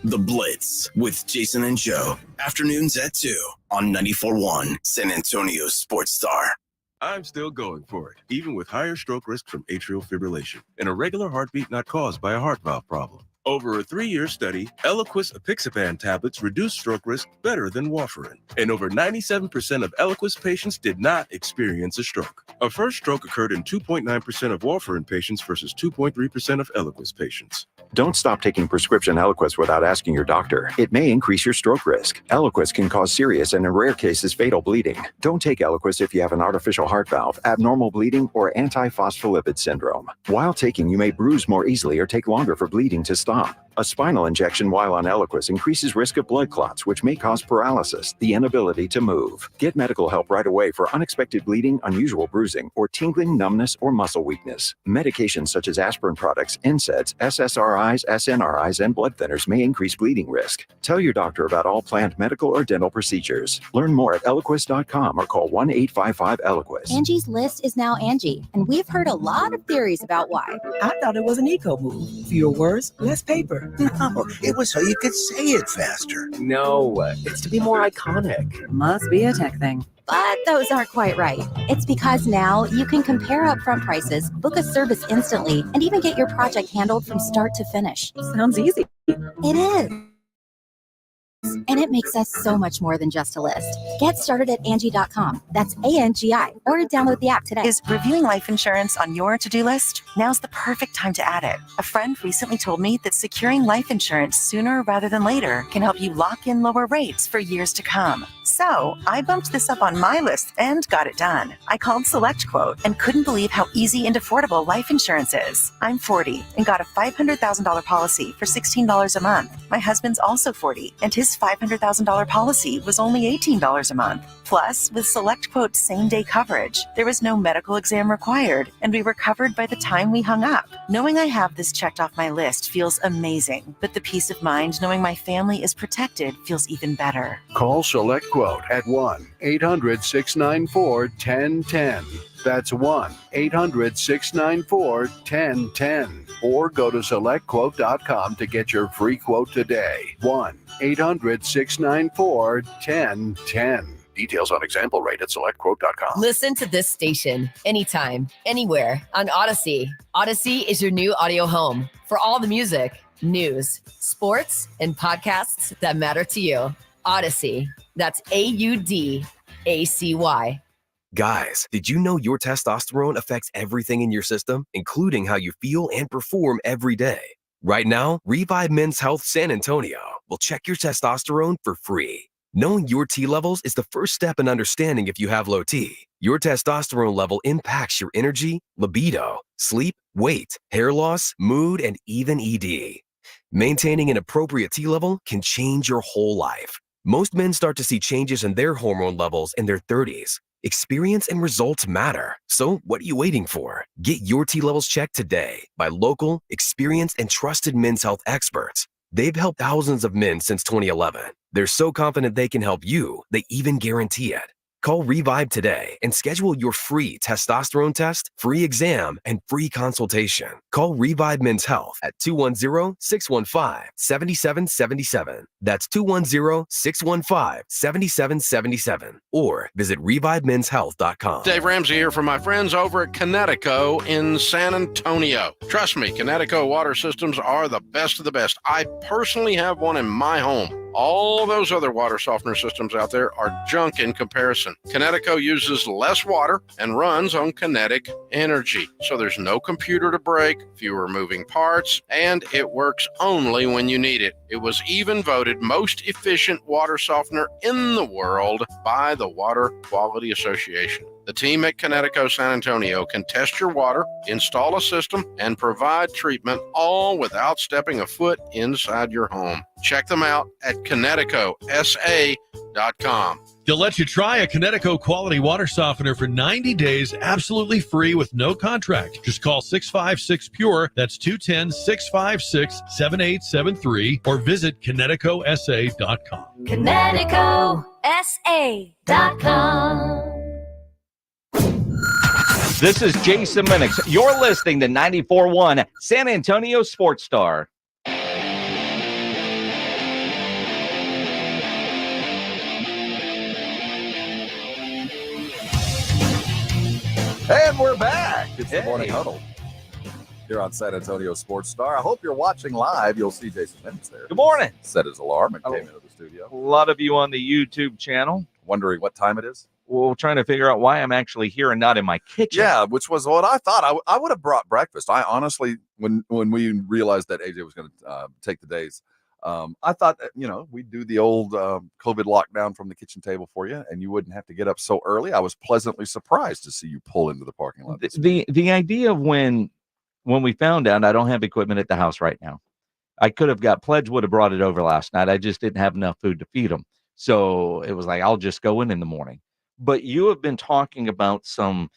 The Blitz with Jason and Joe. Afternoons at 2 on 94.1 San Antonio Sports Star. I'm still going for it, even with higher stroke risk from atrial fibrillation and a regular heartbeat not caused by a heart valve problem. Over a 3-year study, Eliquis apixaban tablets reduce stroke risk better than warfarin. And over 97% of Eliquis patients did not experience a stroke. A first stroke occurred in 2.9% of warfarin patients versus 2.3% of Eliquis patients. Don't stop taking prescription Eliquis without asking your doctor. It may increase your stroke risk. Eliquis can cause serious and in rare cases fatal bleeding. Don't take Eliquis if you have an artificial heart valve, abnormal bleeding, or antiphospholipid syndrome. While taking, you may bruise more easily or take longer for bleeding to stop. A spinal injection while on Eliquis increases risk of blood clots, which may cause paralysis, the inability to move. Get medical help right away for unexpected bleeding, unusual bruising, or tingling, numbness, or muscle weakness. Medications such as aspirin products, NSAIDs, SSRIs, SNRIs, and blood thinners may increase bleeding risk. Tell your doctor about all planned medical or dental procedures. Learn more at Eliquis.com or call 1-855-ELIQUIS. Angie's List is now Angie, and we've heard a lot of theories about why. I thought it was an eco move. Fewer words, less paper. No, it was so you could say it faster. No, it's to be more iconic. Must be a tech thing. But those aren't quite right. It's because now you can compare upfront prices, book a service instantly, and even get your project handled from start to finish. Sounds easy. It is. And it makes us so much more than just a list. Get started at Angie.com. That's ANGI. Or download the app today. Is reviewing life insurance on your to-do list? Now's the perfect time to add it. A friend recently told me that securing life insurance sooner rather than later can help you lock in lower rates for years to come. So I bumped this up on my list and got it done. I called SelectQuote and couldn't believe how easy and affordable life insurance is. I'm 40 and got a $500,000 policy for $16 a month. My husband's also 40 and his $500,000 policy was only $18 a month. Plus, with SelectQuote same-day coverage, there was no medical exam required, and we were covered by the time we hung up. Knowing I have this checked off my list feels amazing, but the peace of mind knowing my family is protected feels even better. Call SelectQuote at 1-800-694-1010. That's 1-800-694-1010. Or go to SelectQuote.com to get your free quote today. 1-800-694-1010. Details on example rate at SelectQuote.com. Listen to this station anytime, anywhere on Odyssey. Odyssey is your new audio home for all the music, news, sports, and podcasts that matter to you. Odyssey. That's AUDACY. Guys, did you know your testosterone affects everything in your system, including how you feel and perform every day? Right now, Revive Men's Health San Antonio will check your testosterone for free. Knowing your T levels is the first step in understanding if you have low T. Your testosterone level impacts your energy, libido, sleep, weight, hair loss, mood, and even ED. Maintaining an appropriate T level can change your whole life. Most men start to see changes in their hormone levels in their 30s. Experience and results matter. So what are you waiting for? Get your T levels checked today by local, experienced, and trusted men's health experts. They've helped thousands of men since 2011. They're so confident they can help you, they even guarantee it. Call Revive today and schedule your free testosterone test, free exam, and free consultation. Call Revive Men's Health at 210-615-7777. That's 210-615-7777. Or visit ReviveMen'sHealth.com. Dave Ramsey here from my friends over at Connecticut in San Antonio. Trust me, Connecticut water systems are the best of the best. I personally have one in my home. All those other water softener systems out there are junk in comparison. Connecticut uses less water and runs on kinetic energy. So there's no computer to break, fewer moving parts, and it works only when you need it. It was even voted most efficient water softener in the world by the Water Quality Association. The team at Connecticut San Antonio can test your water, install a system, and provide treatment all without stepping a foot inside your home. Check them out at ConnecticutSA.com. They'll let you try a Connecticut quality water softener for 90 days, absolutely free with no contract. Just call 656-PURE, that's 210-656-7873, or visit ConnecticutSA.com. ConnecticutSA.com. This is Jason Minix. You're listening to 94.1 San Antonio Sports Star. And we're back. It's the Morning Huddle here on San Antonio Sports Star. I hope you're watching live. You'll see Jason Mims there. Good morning. Set his alarm and came into the studio. A lot of you on the YouTube channel wondering what time it is. Well, trying to figure out why I'm actually here and not in my kitchen. Yeah, which was what I thought. I would have brought breakfast. I honestly, when we realized that AJ was going to take the days, I thought that, we'd do the old COVID lockdown from the kitchen table for you, and you wouldn't have to get up so early. I was pleasantly surprised to see you pull into the parking lot. The idea of when we found out I don't have equipment at the house right now, I could have got Pledge would have brought it over last night. I just didn't have enough food to feed them, so it was like I'll just go in the morning. But you have been talking about some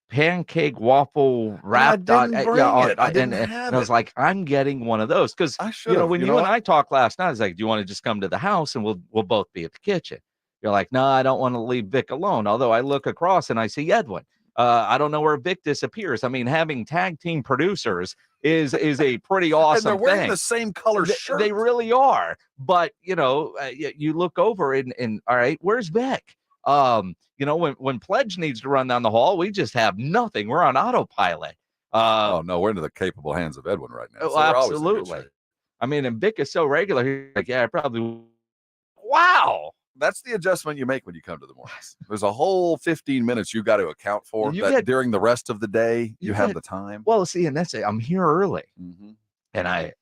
pancake waffle wrapped. I didn't have I was like, I'm getting one of those because when you and I talked last night, I was like, do you want to just come to the house and we'll both be at the kitchen? You're like, no, I don't want to leave Vic alone. Although I look across and I see Edwin. I don't know where Vic disappears. I mean, having tag team producers is a pretty awesome and they're wearing thing. The same color shirt. They really are. But you look over and all right, where's Vic? When Pledge needs to run down the hall, we just have nothing. We're on autopilot. Oh no, we're into the capable hands of Edwin right now. So absolutely. I mean, and Vic is so regular. He's like, yeah, I probably. Wow. That's the adjustment you make when you come to the mornings. There's a whole 15 minutes you got to account for during the rest of the day. You have the time. Well, see, and that's it. I'm here early, and I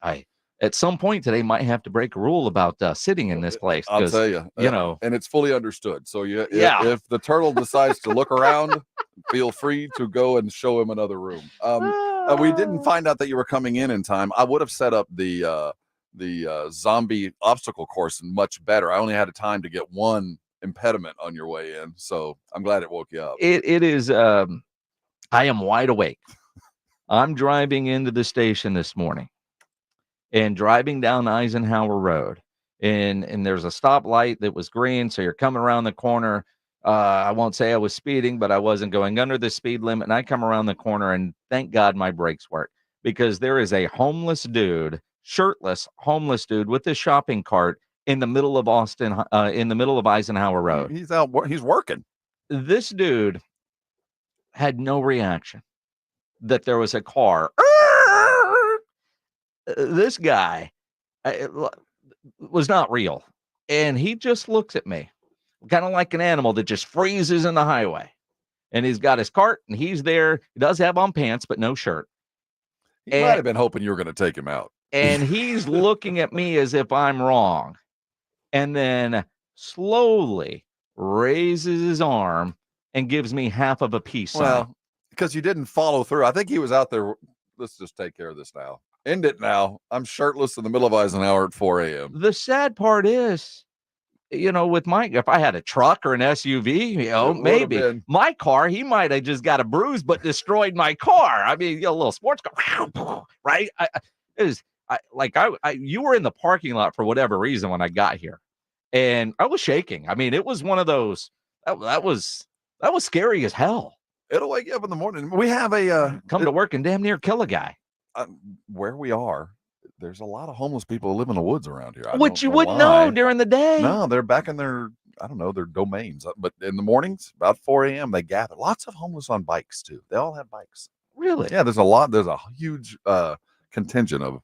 at some point today might have to break a rule about sitting in this place. I'll tell you, and it's fully understood. So if the turtle decides to look around, feel free to go and show him another room. We didn't find out that you were coming in time. I would have set up the zombie obstacle course much better. I only had time to get one impediment on your way in, so I'm glad it woke you up. It is. I am wide awake. I'm driving into the station this morning and driving down Eisenhower Road, and there's a stoplight that was green, so you're coming around the corner. I won't say I was speeding, but I wasn't going under the speed limit, and I come around the corner, and thank God my brakes work, because there is a shirtless homeless dude with a shopping cart in the middle of Austin, in the middle of Eisenhower Road. He's out. He's working. This dude had no reaction that there was a car. This guy was not real, and he just looks at me, kind of like an animal that just freezes in the highway. And he's got his cart, and he's there. He does have on pants, but no shirt. He might have been hoping you were going to take him out. And he's looking at me as if I'm wrong, and then slowly raises his arm and gives me half of a peace sign. Well, because you didn't follow through. I think he was out there. Let's just take care of this now. End it now. I'm shirtless in the middle of Eisenhower at 4 a.m. The sad part is, with if I had a truck or an SUV, maybe my car, he might have just got a bruise, but destroyed my car. I mean, a little sports car, right? You were in the parking lot for whatever reason when I got here, and I was shaking. I mean, it was one of those that was scary as hell. It'll wake you up in the morning. We have a come to work and damn near kill a guy. Where we are, there's a lot of homeless people who live in the woods around here. Which you wouldn't know during the day. No, they're back in their domains. But in the mornings, about 4 a.m., they gather. Lots of homeless on bikes too. They all have bikes. Really? Yeah, there's a huge contingent of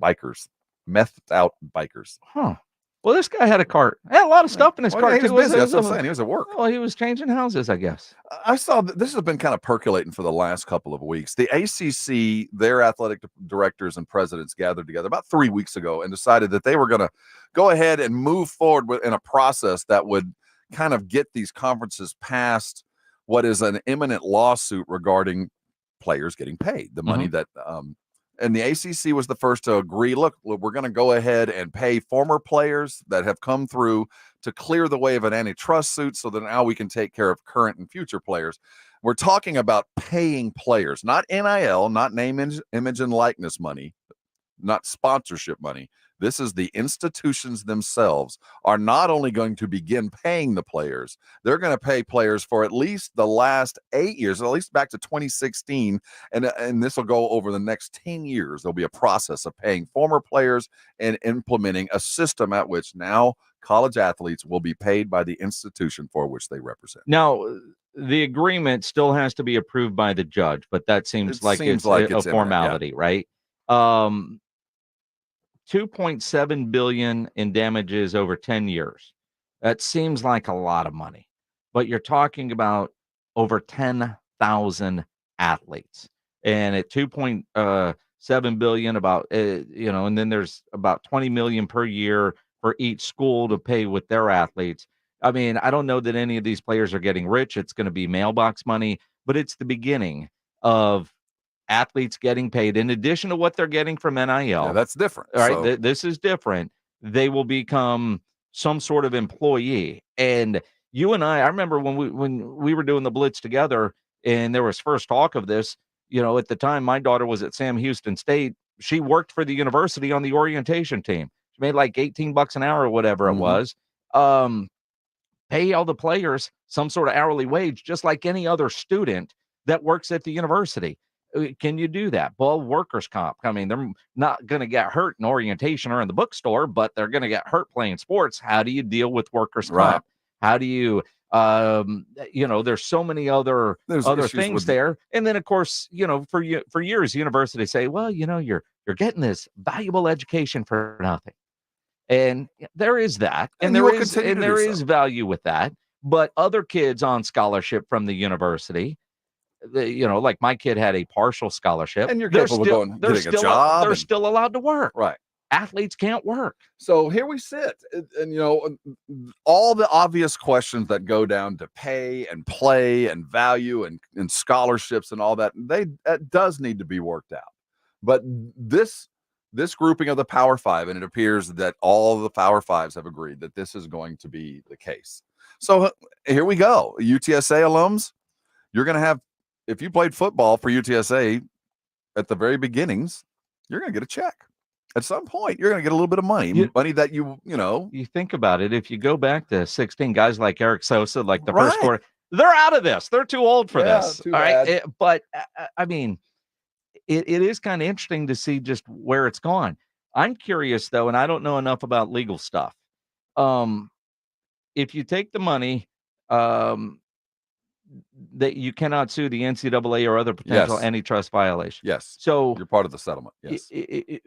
bikers, methed out bikers. Huh. Well, this guy had a cart. He had a lot of stuff in his cart. He was busy. That's what I'm saying. He was at work. Well, he was changing houses, I guess. I saw this has been kind of percolating for the last couple of weeks. The ACC, their athletic directors and presidents gathered together about 3 weeks ago and decided that they were going to go ahead and move forward in a process that would kind of get these conferences past what is an imminent lawsuit regarding players getting paid, the money that and the ACC was the first to agree, look, we're going to go ahead and pay former players that have come through to clear the way of an antitrust suit so that now we can take care of current and future players. We're talking about paying players, not NIL, not name, image, and likeness money, not sponsorship money. This is the institutions themselves are not only going to begin paying the players, they're going to pay players for at least the last 8 years, at least back to 2016. And this will go over the next 10 years. There'll be a process of paying former players and implementing a system at which now college athletes will be paid by the institution for which they represent. Now, the agreement still has to be approved by the judge, but that seems like it's a imminent, formality, right? 2.7 billion in damages over 10 years. That seems like a lot of money, but you're talking about over 10,000 athletes, and at 2.7 billion, about and then there's about 20 million per year for each school to pay with their athletes. I mean, I don't know that any of these players are getting rich. It's going to be mailbox money, but it's the beginning of athletes getting paid in addition to what they're getting from NIL. Yeah, that's different. All right, So, this is different. They will become some sort of employee. And you and I remember when we were doing the Blitz together, and there was first talk of this. At the time, my daughter was at Sam Houston State. She worked for the university on the orientation team. She made like $18 an hour or whatever it was. Pay all the players some sort of hourly wage, just like any other student that works at the university. Can you do that? Well, workers' comp. I mean, they're not going to get hurt in orientation or in the bookstore, but they're going to get hurt playing sports. How do you deal with workers' comp? How do you, there's so many other things there. And then, of course, for years, universities say, well, you're getting this valuable education for nothing. And there is that, and there is value with that. But other kids on scholarship from the university, like my kid had a partial scholarship, and you're capable of getting a job. They're still allowed to work. Right. Athletes can't work. So here we sit, and all the obvious questions that go down to pay and play and value and scholarships and all that, that does need to be worked out. But this grouping of the Power Five, and it appears that all of the Power Fives have agreed that this is going to be the case. So here we go. UTSA alums, you're going to have, if you played football for UTSA at the very beginnings, you're going to get a check. At some point, you're going to get a little bit of money that you think about it. If you go back to 16, guys like Eric Sosa, like the first quarter, they're out of this. They're too old for this. All right. But I mean, it is kind of interesting to see just where it's gone. I'm curious, though, and I don't know enough about legal stuff. If you take the money, that you cannot sue the NCAA or other potential antitrust violation. Yes. So you're part of the settlement. Yes. It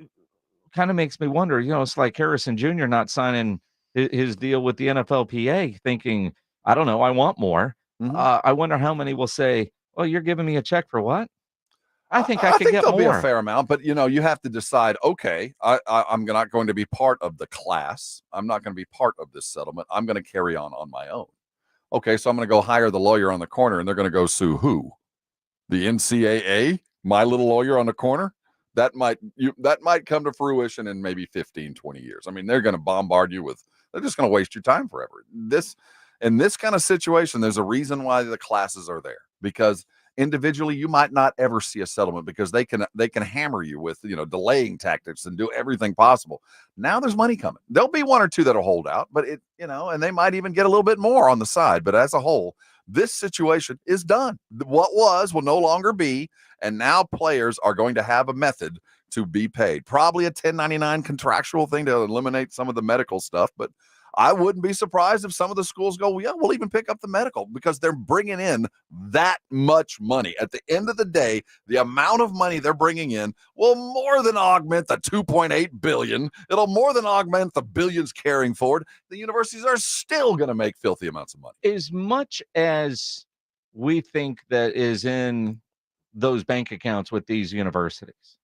kind of makes me wonder, it's like Harrison Jr. not signing his deal with the NFLPA, thinking, I don't know, I want more. I wonder how many will say, well, you're giving me a check for what? I think I could get there'll more. Be a fair amount, but you have to decide, okay, I'm not going to be part of the class. I'm not going to be part of this settlement. I'm going to carry on my own. Okay, so I'm going to go hire the lawyer on the corner, and they're going to go sue who? The NCAA? My little lawyer on the corner? That might come to fruition in maybe 15, 20 years. I mean, they're going to bombard you they're just going to waste your time forever. In this kind of situation, there's a reason why the classes are there, because individually you might not ever see a settlement because they can hammer you with delaying tactics and do everything possible. Now there's money coming. There'll be one or two that'll hold out, but and they might even get a little bit more on the side. But as a whole, this situation is done. What was will no longer be, and now players are going to have a method to be paid. Probably a 1099 contractual thing to eliminate some of the medical stuff, but I wouldn't be surprised if some of the schools go, yeah, we'll even pick up the medical, because they're bringing in that much money. At the end of the day, the amount of money they're bringing in will more than augment the $2.8 billion. It'll more than augment the billions carrying forward. The universities are still going to make filthy amounts of money. As much as we think that is in those bank accounts with these universities,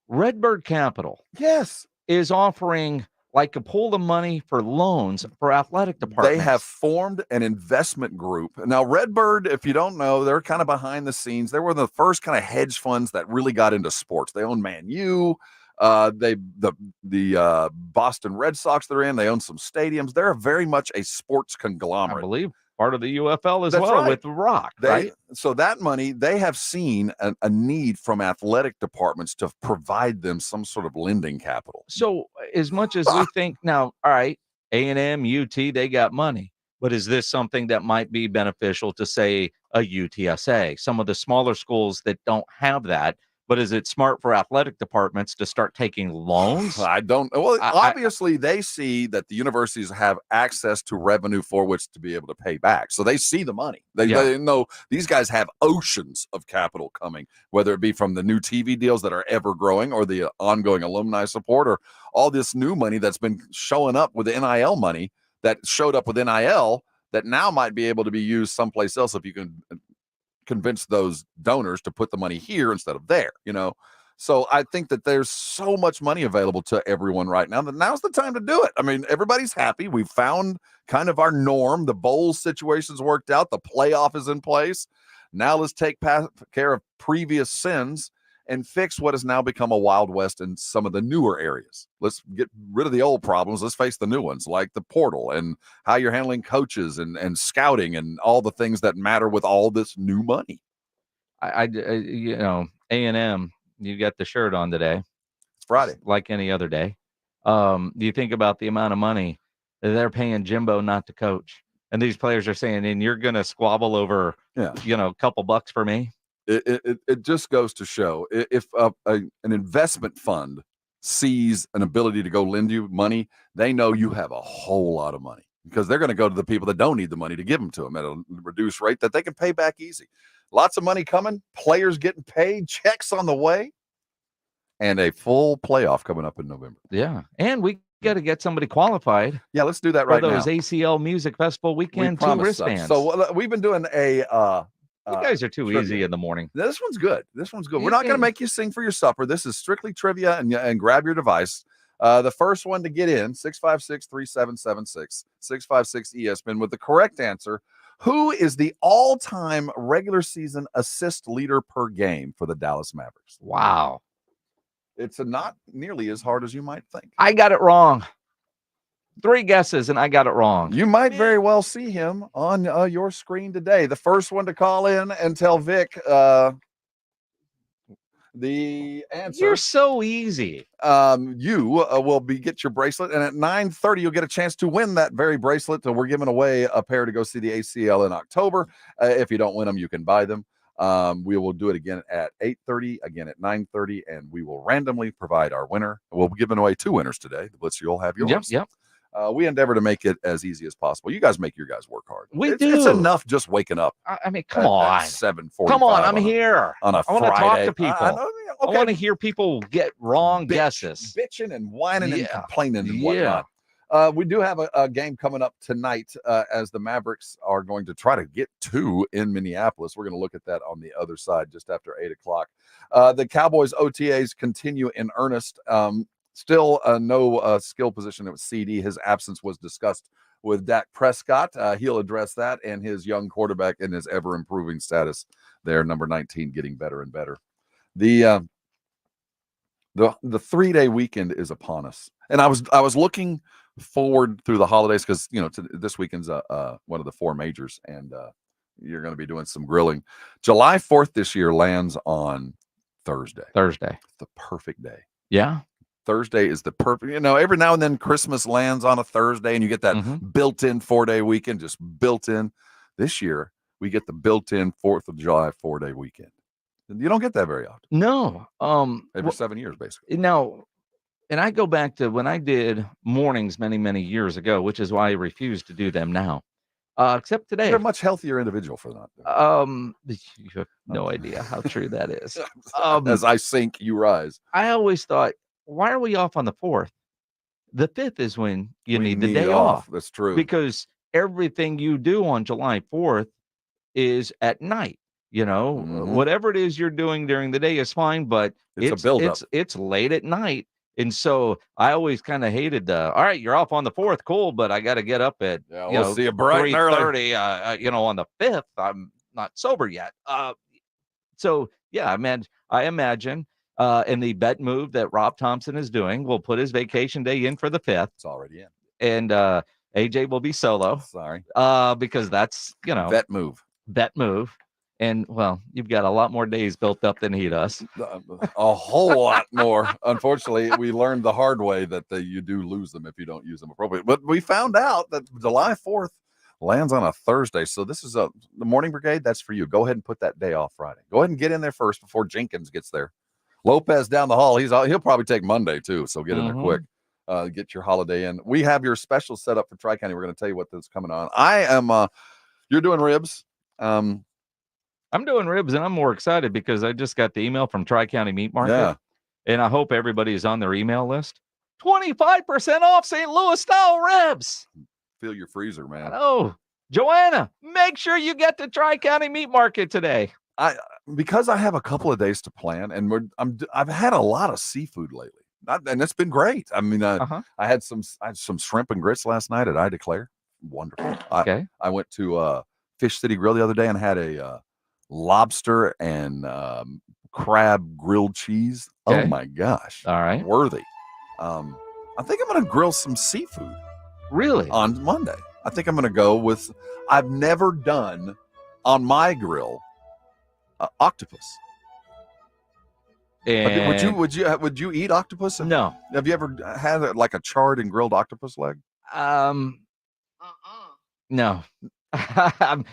Redbird Capital, yes, is offering like a pool of money for loans for athletic departments. They have formed an investment group. Now, Redbird, if you don't know, they're kind of behind the scenes. They were the first kind of hedge funds that really got into sports. They own Man U. The Boston Red Sox they're in. They own some stadiums. They're very much a sports conglomerate. I believe part of the UFL as That's well, right. with The Rock, right? So that money, they have seen a need from athletic departments to provide them some sort of lending capital. So as much as we think now, all right, A&M, UT, they got money. But is this something that might be beneficial to, say, a UTSA? Some of the smaller schools that don't have that, But is it smart for athletic departments to start taking loans? I don't. Well, obviously, they see that the universities have access to revenue for which to be able to pay back. So they see the money. They know these guys have oceans of capital coming, whether it be from the new TV deals that are ever growing or the ongoing alumni support or all this new money that's been showing up with the NIL money that showed up with NIL that now might be able to be used someplace else if you can convince those donors to put the money here instead of there, So I think that there's so much money available to everyone right now that now's the time to do it. I mean, everybody's happy. We've found kind of our norm. The bowl situation's worked out. The playoff is in place. Now let's take care of previous sins and fix what has now become a Wild West in some of the newer areas. Let's get rid of the old problems. Let's face the new ones, like the portal and how you're handling coaches and scouting and all the things that matter with all this new money. A&M, you got the shirt on today. It's Friday. It's like any other day. Do you think about the amount of money that they're paying Jimbo not to coach? And these players are saying, and you're going to squabble over, a couple bucks for me? It just goes to show if an investment fund sees an ability to go lend you money, they know you have a whole lot of money because they're going to go to the people that don't need the money to give them to them at a reduced rate that they can pay back easy. Lots of money coming, players getting paid, checks on the way, and a full playoff coming up in November. Yeah, and we got to get somebody qualified. Yeah, let's do that right now. For those ACL Music Festival weekend 2 wristbands. So we've been doing a you guys are too easy in the morning. This one's good. We're not going to make you sing for your supper. This is strictly trivia, and grab your device. The first one to get in, 656-3776, 656-ESPN, with the correct answer. Who is the all-time regular season assist leader per game for the Dallas Mavericks? Wow. It's not nearly as hard as you might think. I got it wrong. 3 guesses, and I got it wrong. You might very well see him on your screen today. The first one to call in and tell Vic the answer. You're so easy. You will get your bracelet, and at 9:30 you'll get a chance to win that very bracelet. So we're giving away a pair to go see the ACL in October. If you don't win them, you can buy them. We will do it again at 8:30, again at 9:30, and we will randomly provide our winner. We'll be giving away 2 winners today. Blitz, you'll have yours. Yep. We endeavor to make it as easy as possible. You guys make your guys work hard. We do. do. It's enough just waking up. I mean, come on. 7:45. Come on, I'm here. On a I want to talk to people. Okay. I want to hear people get wrong guesses. Bitching and whining and complaining and whatnot. We do have a game coming up tonight as the Mavericks are going to try to get 2 in Minneapolis. We're going to look at that on the other side just after 8 o'clock. The Cowboys OTAs continue in earnest. Still no skill position at CD. His absence was discussed with Dak Prescott. He'll address that and his young quarterback and his ever-improving status there, number 19, getting better and better. The 3-day weekend is upon us. And I was looking forward through the holidays because, this weekend's one of the 4 majors, and you're going to be doing some grilling. July 4th this year lands on Thursday. The perfect day. Yeah. Thursday is the perfect, every now and then Christmas lands on a Thursday and you get that built-in 4-day weekend, just built in. This year, we get the built-in 4th of July 4-day weekend. You don't get that very often. No. Every 7 years, basically. No. And I go back to when I did mornings many, many years ago, which is why I refuse to do them now. Except today. You're a much healthier individual for that. You have no idea how true that is. As I sink, you rise. I always thought, why are we off on the 4th? The 5th is when you need the day off. That's true. Because everything you do on July 4th is at night. Whatever it is you're doing during the day is fine, but it's a build-up. It's late at night. And so I always kind of hated all right, you're off on the 4th, cool, but I got to get up at we'll see you bright and early. 3:30, on the 5th. I'm not sober yet. So yeah, I imagine in the bet move that Rob Thompson is doing, we'll put his vacation day in for the 5th. It's already in. And AJ will be solo. Sorry. Because that's, bet move. And, well, you've got a lot more days built up than he does. A whole lot more. Unfortunately, we learned the hard way that you do lose them if you don't use them appropriately. But we found out that July 4th lands on a Thursday. So this is the Morning Brigade. That's for you. Go ahead and put that day off Friday. Go ahead and get in there first before Jenkins gets there. Lopez down the hall. He'll probably take Monday too. So get in there Mhm. quick. Get your holiday in. We have your special set up for Tri-County. We're going to tell you what is coming on. I am. You're doing ribs. I'm doing ribs, and I'm more excited because I just got the email from Tri-County Meat Market. Yeah. And I hope everybody is on their email list. 25% off St. Louis style ribs. Fill your freezer, man. Oh, Joanna, make sure you get to Tri-County Meat Market today. Because I have a couple of days to plan, and I've had a lot of seafood lately. And it's been great. I mean, I had some shrimp and grits last night at I Declare. Wonderful. Okay. I went to Fish City Grill the other day and had a lobster and crab grilled cheese. Okay. Oh my gosh. All right. Worthy. I think I'm going to grill some seafood. Really? On Monday. I think I'm going to go with. I've never done on my grill octopus. And Would you eat octopus? No. Have you ever had like a charred and grilled octopus leg? No. I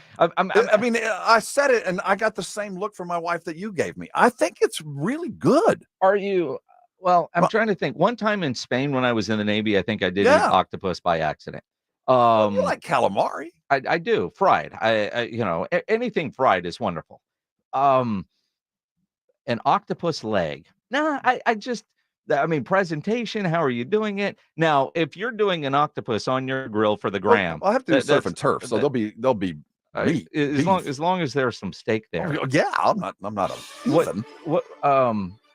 mean, I said it, and I got the same look from my wife that you gave me. I think it's really good. Are you? Well, I'm trying to think. One time in Spain when I was in the Navy, I think I did eat Yeah. octopus by accident. You like calamari? I do fried. Anything fried is wonderful. An octopus leg. Nah, I mean, presentation. How are you doing it? Now, if you're doing an octopus on your grill for the gram, I'll have to do surf and turf, so they'll be meat. as long as there's some steak there. Oh, yeah, I'm not a heathen. What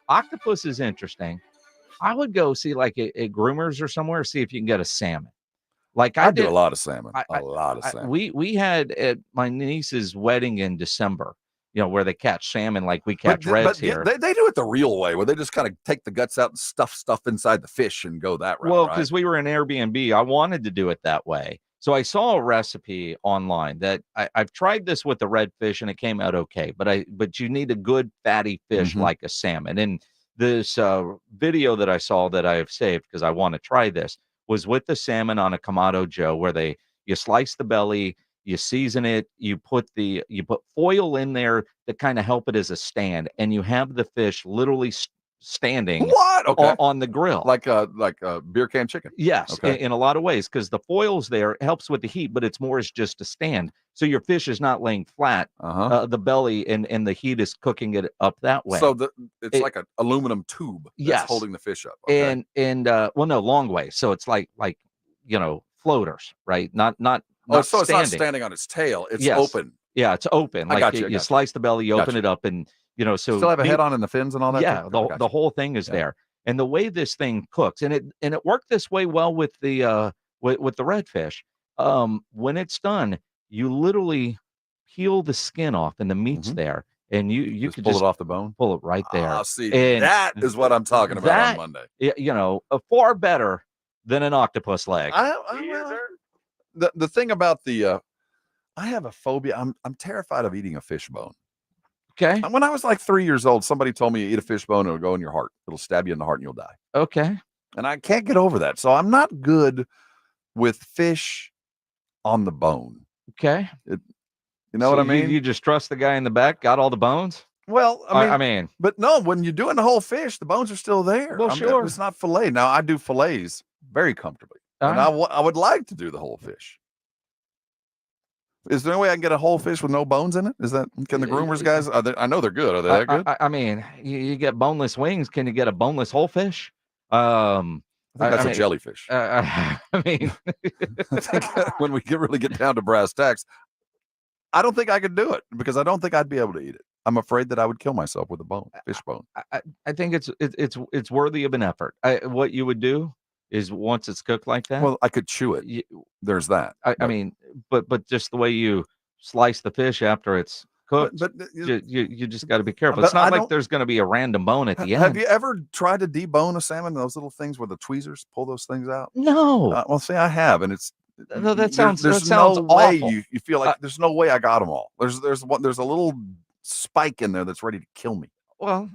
octopus is interesting. I would go see like a groomers or somewhere, see if you can get a salmon. Like I do did a lot of salmon. Salmon. We had at my niece's wedding in December, where they catch salmon like we catch reds here. They do it the real way, where they just kind of take the guts out and stuff inside the fish and go that route. Well, right? because we were in Airbnb, I wanted to do it that way. So I saw a recipe online that I've tried this with the redfish and it came out okay, but you need a good fatty fish like a salmon. And this video that I saw that I have saved because I want to try this was with the salmon on a Kamado Joe, where you slice the belly, you season it, you put foil in there to kind of help it as a stand, and you have the fish literally standing on the grill like a beer can chicken. Yes, okay. in a lot of ways, because the foil's there, it helps with the heat, but it's more as just a stand, so your fish is not laying flat. The belly and the heat is cooking it up that way. So it's like an aluminum tube that's holding the fish up. Okay. And well, no, long way. So it's like floaters, right? Not so standing. It's not standing on its tail. It's open. Yeah, it's open. Like got you. You slice the belly, you open it up, and so still have a head on and the fins and all that. Yeah, the whole thing is there. And the way this thing cooks, and it worked this way well with the with the redfish. When it's done, you literally peel the skin off, and the meat's there, and you just can pull it off the bone, pull it right there. See, and that is what I'm talking about on Monday. Far better than an octopus leg. The thing about I have a phobia. I'm terrified of eating a fish bone. Okay. When I was like 3 years old, somebody told me you eat a fish bone, it'll go in your heart. It'll stab you in the heart and you'll die. Okay. And I can't get over that. So I'm not good with fish on the bone. Okay. You know what I mean? You just trust the guy in the back, got all the bones? Well, I mean, but no, when you're doing the whole fish, the bones are still there. Well, sure. It's not fillet. Now, I do fillets very comfortably. And I would like to do the whole fish. Is there any way I can get a whole fish with no bones in it? Can the groomers guys? I know they're good. Are they that good? I mean, you get boneless wings. Can you get a boneless whole fish? I think that's a jellyfish. I mean, I think when we really get down to brass tacks, I don't think I could do it because I don't think I'd be able to eat it. I'm afraid that I would kill myself with a fish bone. I think it's worthy of an effort. What you would do is once it's cooked like that. Well, I could chew it. There's that. I mean, but just the way you slice the fish after it's cooked, but you just got to be careful. It's not like there's going to be a random bone at the end. Have you ever tried to debone a salmon? Those little things where the tweezers pull those things out? No. Well, see, I have, and it's. No, that sounds no way awful. you feel like there's no way I got them all. There's a little spike in there that's ready to kill me. Well,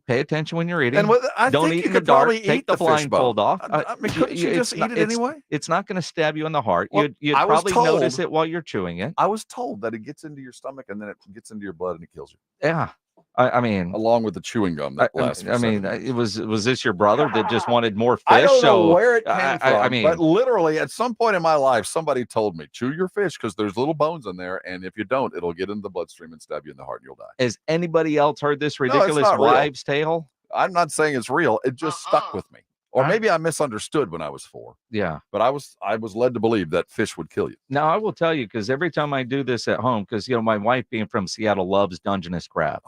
pay attention when you're eating. And don't eat in the dark. Take the blindfold off. I mean, couldn't you just eat it anyway? It's not going to stab you in the heart. Well, you'd probably notice it while you're chewing it. I was told that it gets into your stomach and then it gets into your blood and it kills you. Yeah. I mean, along with the chewing gum that lasts. Was this your brother that just wanted more fish? I don't know where it came from. I mean, but literally at some point in my life, somebody told me, chew your fish because there's little bones in there, and if you don't, it'll get in the bloodstream and stab you in the heart, and you'll die. Has anybody else heard this ridiculous wives' tale? I'm not saying it's real. It just stuck with me. Or maybe I misunderstood when I was 4. Yeah. But I was led to believe that fish would kill you. Now, I will tell you, because every time I do this at home, because, my wife being from Seattle loves Dungeness crab.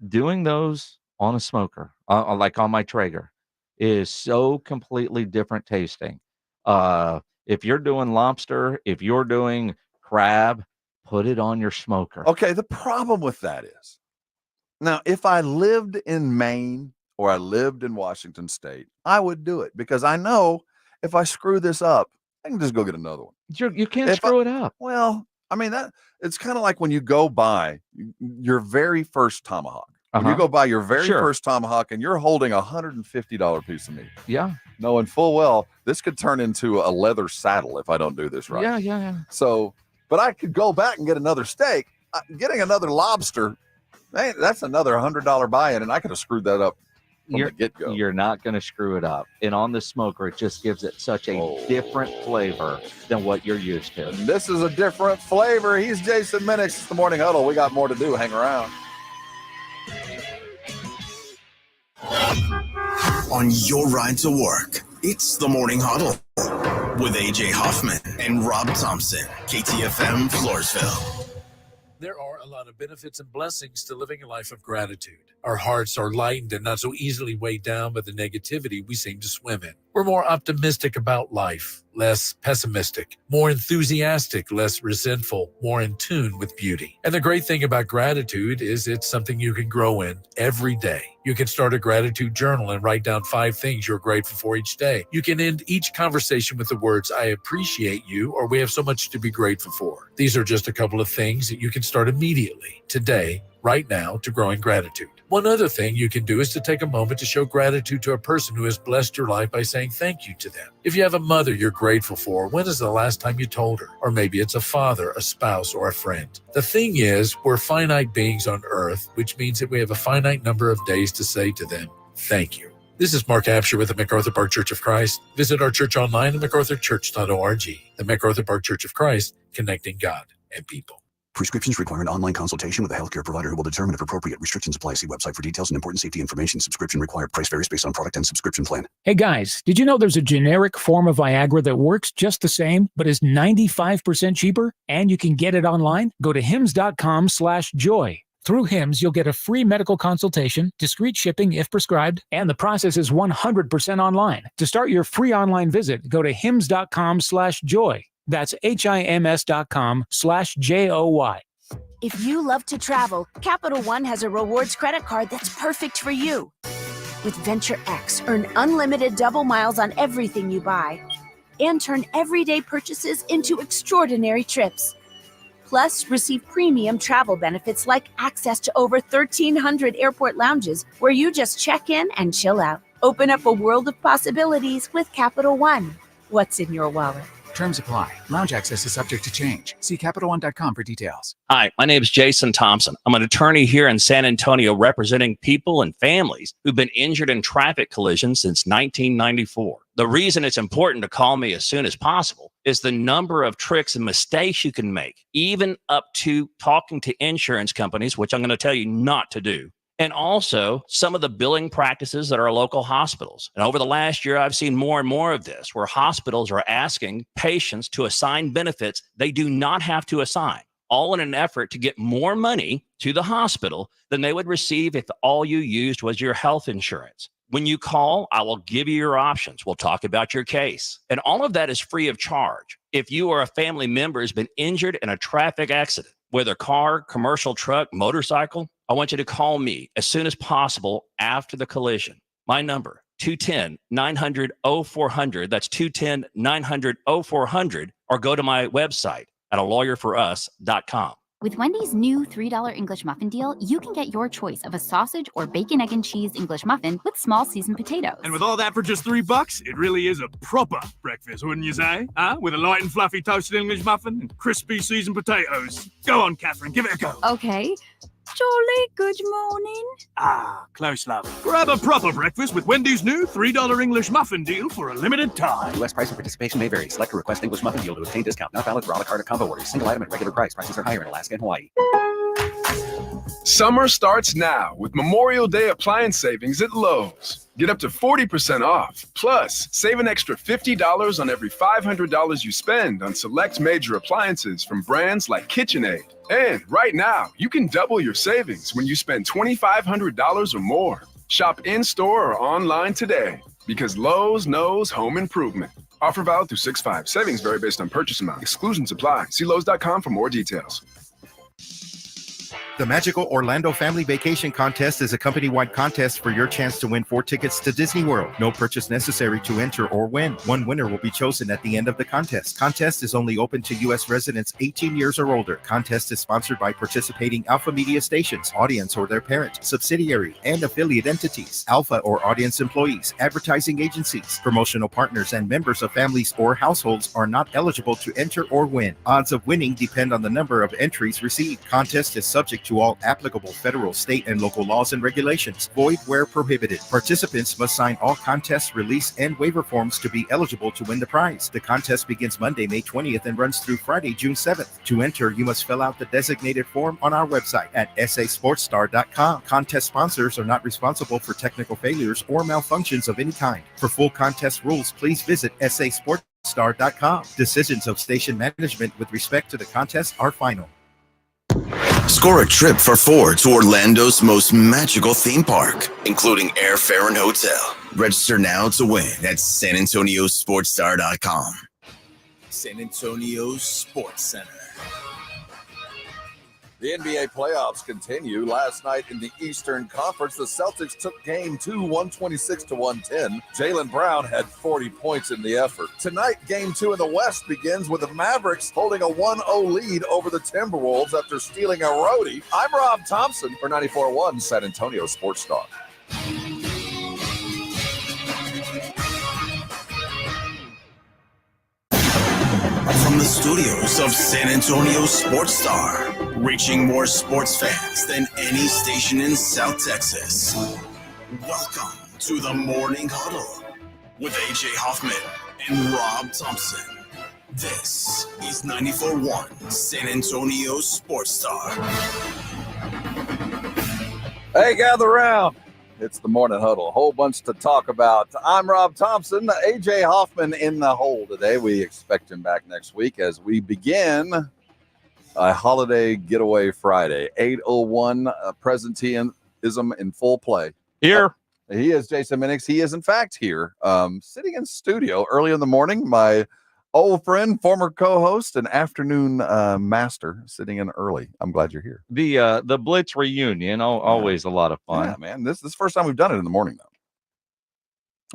Doing those on a smoker, like on my Traeger, is so completely different tasting. If you're doing lobster, if you're doing crab, put it on your smoker. Okay, the problem with that is, now, if I lived in Maine or I lived in Washington State, I would do it because I know if I screw this up, I can just go get another one. You can't screw it up. Well, I mean, that it's kind of like when you go buy your very first tomahawk. When you go buy your very first tomahawk and you're holding $150 piece of meat. Yeah. Knowing full well this could turn into a leather saddle if I don't do this right. Yeah. So, but I could go back and get another steak. Getting another lobster, that's another $100 buy-in, and I could have screwed that up from the get-go. You're not going to screw it up. And on the smoker, it just gives it such a different flavor than what you're used to. And this is a different flavor. He's Jason Minix. It's the Morning Huddle. We got more to do. Hang around. On your ride to work, it's the Morning Huddle with AJ Hoffman and Rob Thompson, KTFM Floresville. There are a lot of benefits and blessings to living a life of gratitude. Our hearts are lightened and not so easily weighed down by the negativity we seem to swim in. We're more optimistic about life, less pessimistic, more enthusiastic, less resentful, more in tune with beauty. And the great thing about gratitude is it's something you can grow in every day. You can start a gratitude journal and write down 5 things you're grateful for each day. You can end each conversation with the words, I appreciate you, or we have so much to be grateful for. These are just a couple of things that you can start immediately, today, right now, to grow in gratitude. One other thing you can do is to take a moment to show gratitude to a person who has blessed your life by saying thank you to them. If you have a mother you're grateful for, when is the last time you told her? Or maybe it's a father, a spouse, or a friend. The thing is, we're finite beings on earth, which means that we have a finite number of days to say to them, thank you. This is Mark Absher with the MacArthur Park Church of Christ. Visit our church online at macarthurchurch.org. The MacArthur Park Church of Christ, connecting God and people. Prescriptions require an online consultation with a healthcare provider who will determine if appropriate. Restrictions apply. See website for details and important safety information. Subscription required. Price varies based on product and subscription plan. Hey guys, did you know there's a generic form of Viagra that works just the same, but is 95% cheaper? And you can get it online? Go to hims.com/joy. Through Hims, you'll get a free medical consultation, discreet shipping if prescribed, and the process is 100% online. To start your free online visit, go to hims.com/joy. That's HIMS.com/JOY. If you love to travel, Capital One has a rewards credit card that's perfect for you. With Venture X, earn unlimited double miles on everything you buy and turn everyday purchases into extraordinary trips. Plus, receive premium travel benefits like access to over 1,300 airport lounges where you just check in and chill out. Open up a world of possibilities with Capital One. What's in your wallet? Terms apply. Lounge access is subject to change. See CapitalOne.com for details. Hi, my name is Jason Thompson. I'm an attorney here in San Antonio representing people and families who've been injured in traffic collisions since 1994. The reason it's important to call me as soon as possible is the number of tricks and mistakes you can make, even up to talking to insurance companies, which I'm going to tell you not to do. And also some of the billing practices at our local hospitals. And over the last year, I've seen more and more of this, where hospitals are asking patients to assign benefits they do not have to assign, all in an effort to get more money to the hospital than they would receive if all you used was your health insurance. When you call, I will give you your options. We'll talk about your case. And all of that is free of charge. If you or a family member has been injured in a traffic accident, whether car, commercial truck, motorcycle, I want you to call me as soon as possible after the collision. My number, 210-900-0400. That's 210-900-0400. Or go to my website at alawyerforus.com. With Wendy's new $3 English muffin deal, you can get your choice of a sausage or bacon, egg, and cheese English muffin with small seasoned potatoes. And with all that for just $3, it really is a proper breakfast, wouldn't you say? Huh? With a light and fluffy toasted English muffin and crispy seasoned potatoes. Go on, Catherine, give it a go. Okay. Jolly good morning. Ah, close love. Grab a proper breakfast with Wendy's new $3 English muffin deal for a limited time. U.S. price and participation may vary. Select a request English muffin deal to obtain discount. Not valid for a la carte or combo orders. Single item at regular price. Prices are higher in Alaska and Hawaii. Summer starts now with Memorial Day appliance savings at Lowe's. Get up to 40% off. Plus, save an extra $50 on every $500 you spend on select major appliances from brands like KitchenAid. And right now, you can double your savings when you spend $2,500 or more. Shop in-store or online today because Lowe's knows home improvement. Offer valid through 6/5. Savings vary based on purchase amount. Exclusions apply. See Lowe's.com for more details. The Magical Orlando Family Vacation Contest is a company-wide contest for your chance to win 4 tickets to Disney World. No purchase necessary to enter or win. One winner will be chosen at the end of the contest. Contest is only open to U.S. residents 18 years or older. Contest is sponsored by participating Alpha Media stations, audience or their parent, subsidiary, and affiliate entities, Alpha or audience employees, advertising agencies, promotional partners, and members of families or households are not eligible to enter or win. Odds of winning depend on the number of entries received. Contest is subject to all applicable federal, state, and local laws and regulations. Void where prohibited. Participants must sign all contest, release, and waiver forms to be eligible to win the prize. The contest begins Monday, May 20th and runs through Friday, June 7th. To enter, you must fill out the designated form on our website at sasportstar.com. Contest sponsors are not responsible for technical failures or malfunctions of any kind. For full contest rules, please visit sasportstar.com. Decisions of station management with respect to the contest are final. Score a trip for 4 to Orlando's most magical theme park, including airfare and hotel. Register now to win at SanAntonioSportsStar.com. San Antonio Sports Center. The NBA playoffs continue. Last night in the Eastern Conference, the Celtics took game 2, 126-110. Jaylen Brown had 40 points in the effort. Tonight, game 2 in the West begins with the Mavericks holding a 1-0 lead over the Timberwolves after stealing a roadie. I'm Rob Thompson for 94.1 San Antonio Sports Star. From the studios of San Antonio Sports Star, reaching more sports fans than any station in South Texas. Welcome to the Morning Huddle with AJ Hoffman and Rob Thompson. This is 94.1 San Antonio Sports Star. Hey, gather around. It's the Morning Huddle. A whole bunch to talk about. I'm Rob Thompson. AJ Hoffman in the hole today. We expect him back next week as we begin a holiday getaway Friday. 8:01 presenteeism in full play. Here. He is Jason Minix. He is, in fact, here, sitting in studio early in the morning. My old friend, former co-host, and afternoon master, sitting in early. I'm glad you're here. The Blitz reunion, always a lot of fun. Yeah, man. This is the first time we've done it in the morning, though.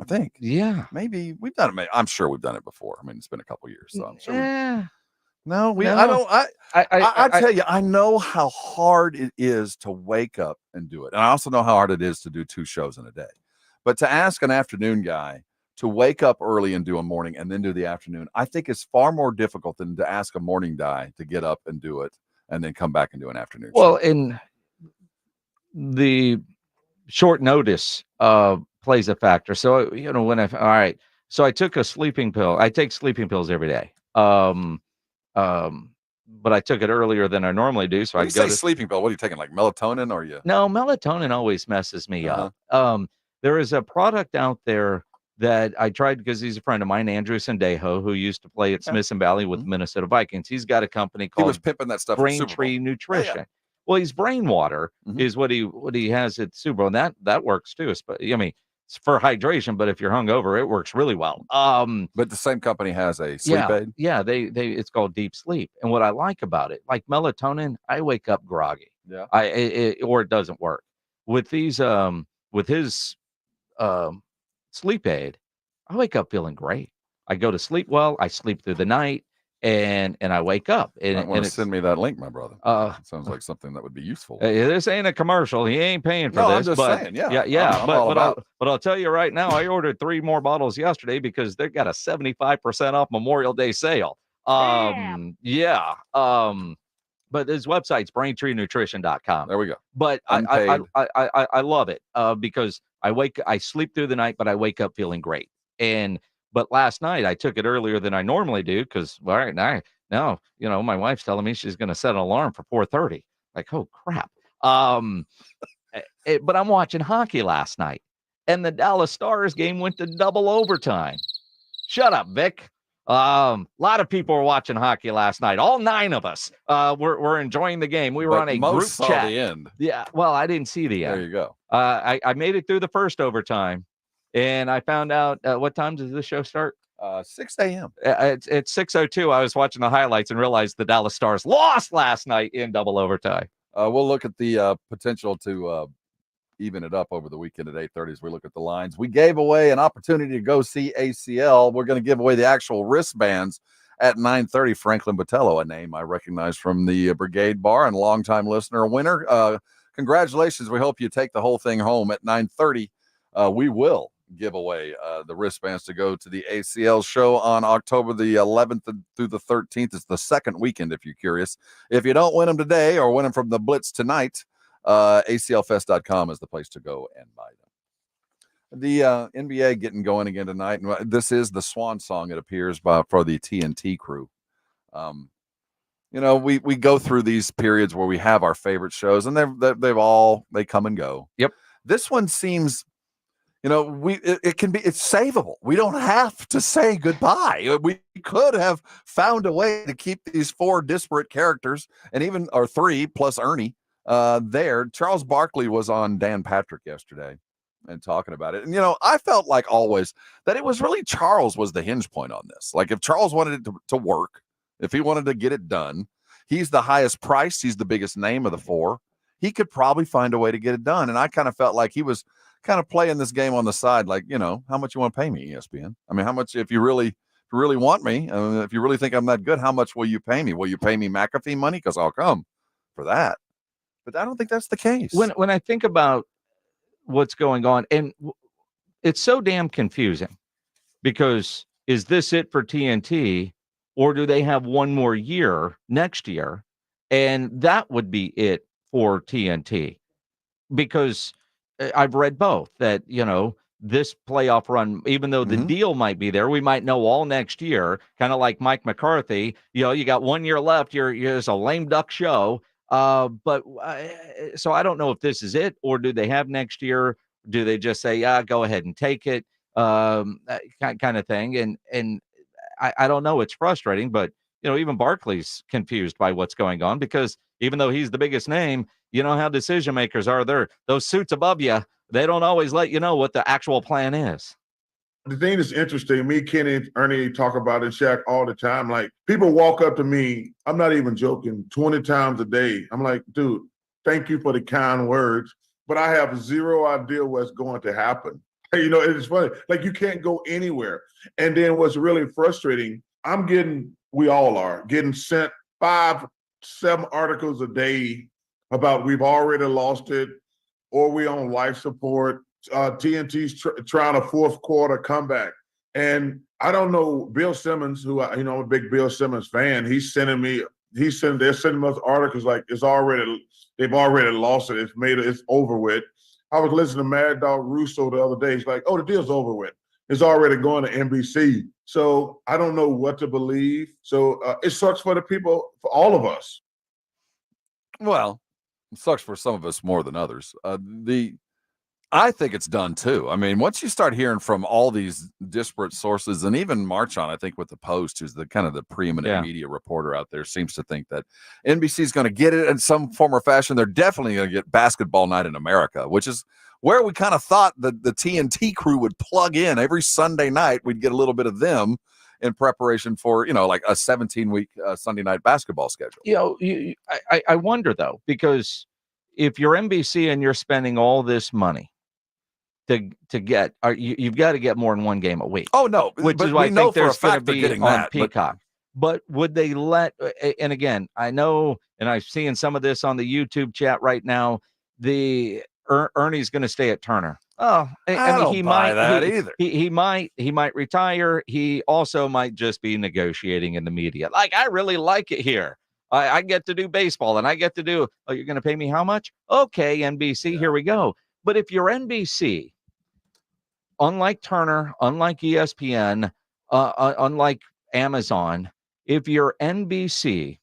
I think. Yeah. Maybe we've done it. I'm sure we've done it before. I mean, it's been a couple years, so I'm sure. No, I tell you, I know how hard it is to wake up and do it. And I also know how hard it is to do 2 shows in a day. But to ask an afternoon guy to wake up early and do a morning and then do the afternoon, I think is far more difficult than to ask a morning guy to get up and do it and then come back and do an afternoon show. Well, in the short notice plays a factor. So, so I took a sleeping pill. I take sleeping pills every day. But I took it earlier than I normally do. So I go to sleeping pill. What are you taking? Like melatonin or you? No, melatonin always messes me up. There is a product out there that I tried because he's a friend of mine, Andrew Sandejo, who used to play at Smithson Valley with Minnesota Vikings. He's got a company called he was pimping that stuff Braintree Nutrition. Yeah. Well, he's brain water is what he has at Super Bowl, and that works too. I mean, it's for hydration, but if you're hungover, it works really well. But the same company has a sleep aid. Yeah, they it's called Deep Sleep, and what I like about it, like melatonin, I wake up groggy. Yeah, or it doesn't work with these. With his sleep aid, I wake up feeling great. I go to sleep well. I sleep through the night, and I wake up. And send me that link, my brother. Sounds like something that would be useful. This ain't a commercial. He ain't paying for this. I'm just saying. Yeah. But I'll tell you right now, I ordered 3 more bottles yesterday because they got a 75% off Memorial Day sale. But his website's BraintreeNutrition.com. There we go. But I love it because I sleep through the night, but I wake up feeling great. But last night I took it earlier than I normally do because now my wife's telling me she's going to set an alarm for 4:30. Like, oh crap. But I'm watching hockey last night, and the Dallas Stars game went to double overtime. Shut up, Vic. A lot of people were watching hockey last night. All 9 of us were enjoying the game. We were on a group saw chat. The end. Yeah, well, I didn't see the end. There you go. I made it through the first overtime, and I found out what time does this show start? 6 a.m. It's 6:02. I was watching the highlights and realized the Dallas Stars lost last night in double overtime. We'll look at the potential to even it up over the weekend at 8:30 as we look at the lines. We gave away an opportunity to go see ACL. We're going to give away the actual wristbands at 9:30. Franklin Botello, a name I recognize from the Brigade Bar and a longtime listener, a winner. Congratulations. We hope you take the whole thing home at 9:30. We will give away the wristbands to go to the ACL show on October the 11th through the 13th. It's the second weekend, if you're curious. If you don't win them today or win them from the Blitz tonight, ACLfest.com is the place to go and buy them. The NBA getting going again tonight, and this is the swan song, it appears, for the TNT crew. We go through these periods where we have our favorite shows, and they come and go. Yep. This one seems, it's savable. We don't have to say goodbye. We could have found a way to keep these 4 disparate characters, or 3 plus Ernie. There, Charles Barkley was on Dan Patrick yesterday and talking about it. And, I felt like always that it was really Charles was the hinge point on this. Like if Charles wanted it to work, if he wanted to get it done, he's the highest price. He's the biggest name of the 4. He could probably find a way to get it done. And I kind of felt like he was kind of playing this game on the side. Like, how much you want to pay me, ESPN? I mean, how much, if you really want me, if you really think I'm that good, how much will you pay me? Will you pay me McAfee money? Because I'll come for that. But I don't think that's the case. When I think about what's going on, and it's so damn confusing because is this it for TNT or do they have one more year next year? And that would be it for TNT because I've read both that, this playoff run, even though the deal might be there, we might know all next year, kind of like Mike McCarthy, you got 1 year left. You're just a lame duck show. So I don't know if this is it or do they have next year? Do they just say, go ahead and take it? Kind of thing. And I don't know. It's frustrating, but even Barkley's confused by what's going on because even though he's the biggest name, how decision makers are there. Those suits above you, they don't always let you know what the actual plan is. The thing that's interesting, me, Kenny, Ernie talk about it, Shaq, all the time. Like, people walk up to me, I'm not even joking, 20 times a day. I'm like, dude, thank you for the kind words, but I have zero idea what's going to happen. It's funny. Like, you can't go anywhere. And then what's really frustrating, we all are, getting sent 5-7 articles a day about we've already lost it or we on life support. TNT's trying a 4th quarter comeback. And I don't know, Bill Simmons, who I'm a big Bill Simmons fan, they're sending us articles like they've already lost it. It's over with. I was listening to Mad Dog Russo the other day. He's like, the deal's over with. It's already going to NBC. So I don't know what to believe. So it sucks for the people, for all of us. Well, it sucks for some of us more than others. I think it's done too. I mean, once you start hearing from all these disparate sources, and even Marchand, I think with the Post, who's the kind of the preeminent media reporter out there, seems to think that NBC is going to get it in some form or fashion. They're definitely going to get Basketball Night in America, which is where we kind of thought that the TNT crew would plug in every Sunday night. We'd get a little bit of them in preparation for, like a 17-week Sunday night basketball schedule. I wonder though, because if you're NBC and you're spending all this money to get, you've got to get more than one game a week. Oh no, which is why I think there's going to be on Peacock. But would they let? And again, I know, and I'm seeing some of this on the YouTube chat right now. Ernie's going to stay at Turner. Oh, I don't buy that either. He might retire. He also might just be negotiating in the media. Like, I really like it here. I get to do baseball and I get to do, oh, you're going to pay me how much? Okay, NBC, here we go. But if you're NBC, unlike Turner, unlike ESPN, unlike Amazon, if you're NBC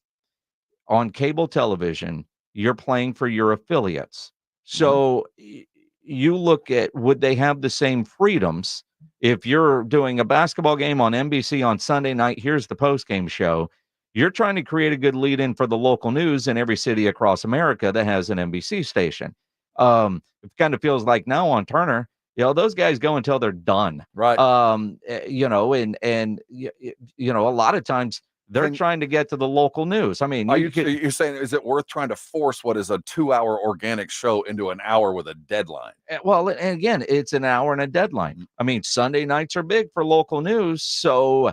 on cable television, you're playing for your affiliates. So you look at, would they have the same freedoms if you're doing a basketball game on NBC on Sunday night? Here's the post-game show. You're trying to create a good lead-in for the local news in every city across America that has an NBC station. It kind of feels like now on Turner, those guys go until they're done. Right. And a lot of times they're trying to get to the local news. I mean, you're saying, is it worth trying to force what is a 2-hour organic show into an hour with a deadline? Well, and again, it's an hour and a deadline. I mean, Sunday nights are big for local news. So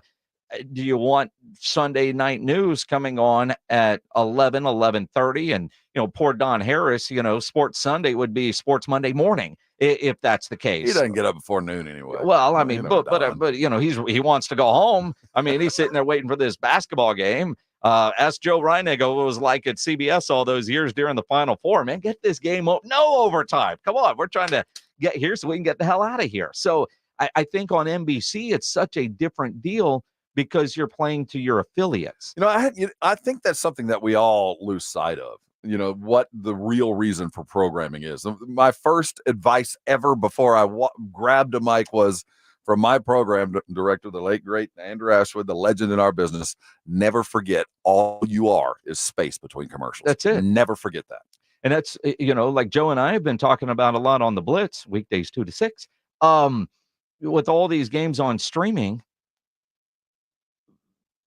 do you want Sunday night news coming on at 11:30? And, poor Don Harris, Sports Sunday would be Sports Monday morning if that's the case. He doesn't get up before noon anyway. Well, I mean, but he wants to go home. I mean, he's sitting there waiting for this basketball game. Ask Joe Reinigo what it was like at CBS all those years during the Final Four. Man, get this game no overtime. Come on, we're trying to get here so we can get the hell out of here. So I think on NBC it's such a different deal because you're playing to your affiliates. I think that's something that we all lose sight of. What the real reason for programming is. My first advice ever before I grabbed a mic was from my program director, the late, great Andrew Ashwood, the legend in our business. Never forget, all you are is space between commercials. That's it. Never forget that. And that's, like Joe and I have been talking about a lot on the Blitz, weekdays 2 to 6. With all these games on streaming,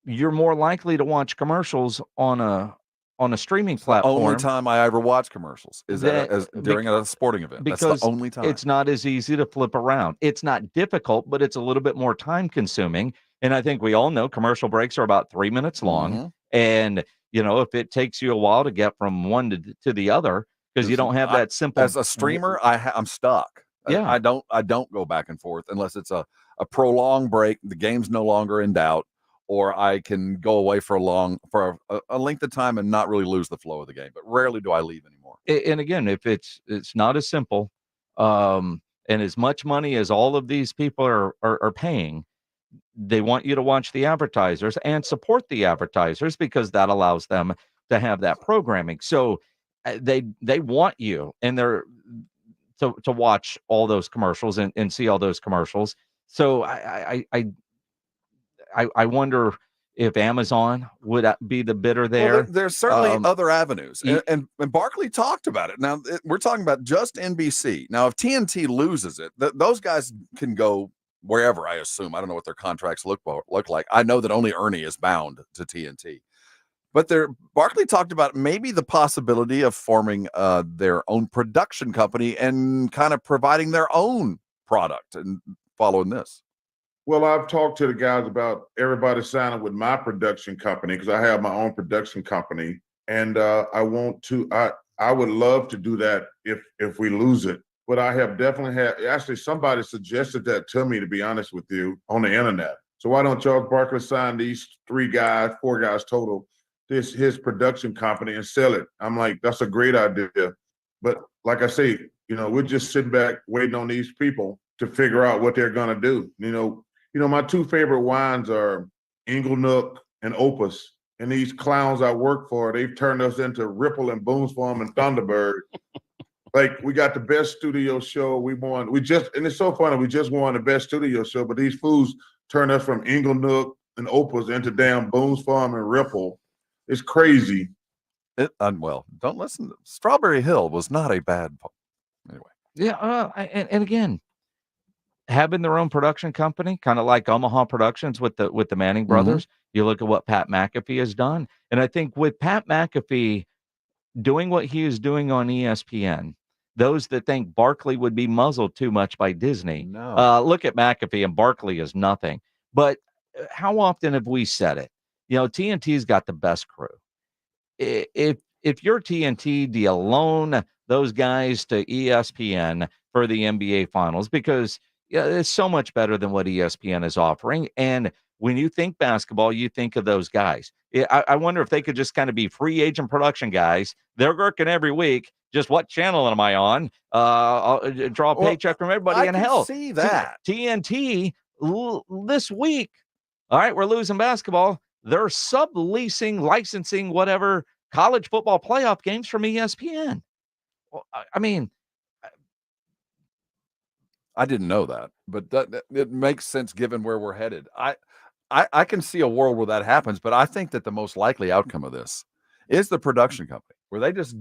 you're more likely to watch commercials on a streaming platform. The only time I ever watch commercials is during a sporting event. Because that's the only time. It's not as easy to flip around. It's not difficult, but it's a little bit more time consuming. And I think we all know commercial breaks are about 3 minutes long. Mm-hmm. And, if it takes you a while to get from one to the other, because you don't have that simple. As a streamer, I'm stuck. Yeah. I don't go back and forth unless it's a prolonged break. The game's no longer in doubt. Or I can go away for a length of time and not really lose the flow of the game. But rarely do I leave anymore. And again, if it's not as simple, and as much money as all of these people are paying, they want you to watch the advertisers and support the advertisers because that allows them to have that programming. So they want you and they're to watch all those commercials and see all those commercials. So I wonder if Amazon would be the bidder there. Well, there's certainly other avenues. And Barkley talked about it. Now, we're talking about just NBC. Now, if TNT loses it, those guys can go wherever, I assume. I don't know what their contracts look like. I know that only Ernie is bound to TNT. But Barkley talked about maybe the possibility of forming their own production company and kind of providing their own product and following this. Well, I've talked to the guys about everybody signing with my production company because I have my own production company, and I would love to do that if we lose it. But I have definitely actually somebody suggested that to me, to be honest with you, on the internet. So why don't Charles Barkley sign these 4 guys total, his production company and sell it? I'm like, that's a great idea. But like I say, we're just sitting back waiting on these people to figure out what they're gonna do. My 2 favorite wines are Inglenook and Opus. And these clowns I work for, they've turned us into Ripple and Boonesfarm and Thunderbird. Like, we got the best studio show. And it's so funny, we just won the best studio show, but these fools turned us from Inglenook and Opus into damn Boonesfarm and Ripple. It's crazy. Well, don't listen. Strawberry Hill was not a bad anyway. Yeah, and again, having their own production company, kind of like Omaha Productions with the Manning brothers. You look at what Pat McAfee has done. And I think with Pat McAfee doing what he is doing on ESPN, those that think Barkley would be muzzled too much by Disney, look at McAfee, and Barkley is nothing. But how often have we said it? TNT's got the best crew. If you're TNT, do you loan those guys to ESPN for the NBA Finals? Because it's so much better than what ESPN is offering. And when you think basketball, you think of those guys. I wonder if they could just kind of be free agent production guys. They're working every week. Just what channel am I on? I'll draw a paycheck from everybody. I And can hell, see that. TNT this week. All right, we're losing basketball. They're subleasing, licensing, whatever college football playoff games from ESPN. Well, I mean, I didn't know that, but that it makes sense given where we're headed. I can see a world where that happens, but I think that the most likely outcome of this is the production company, where they just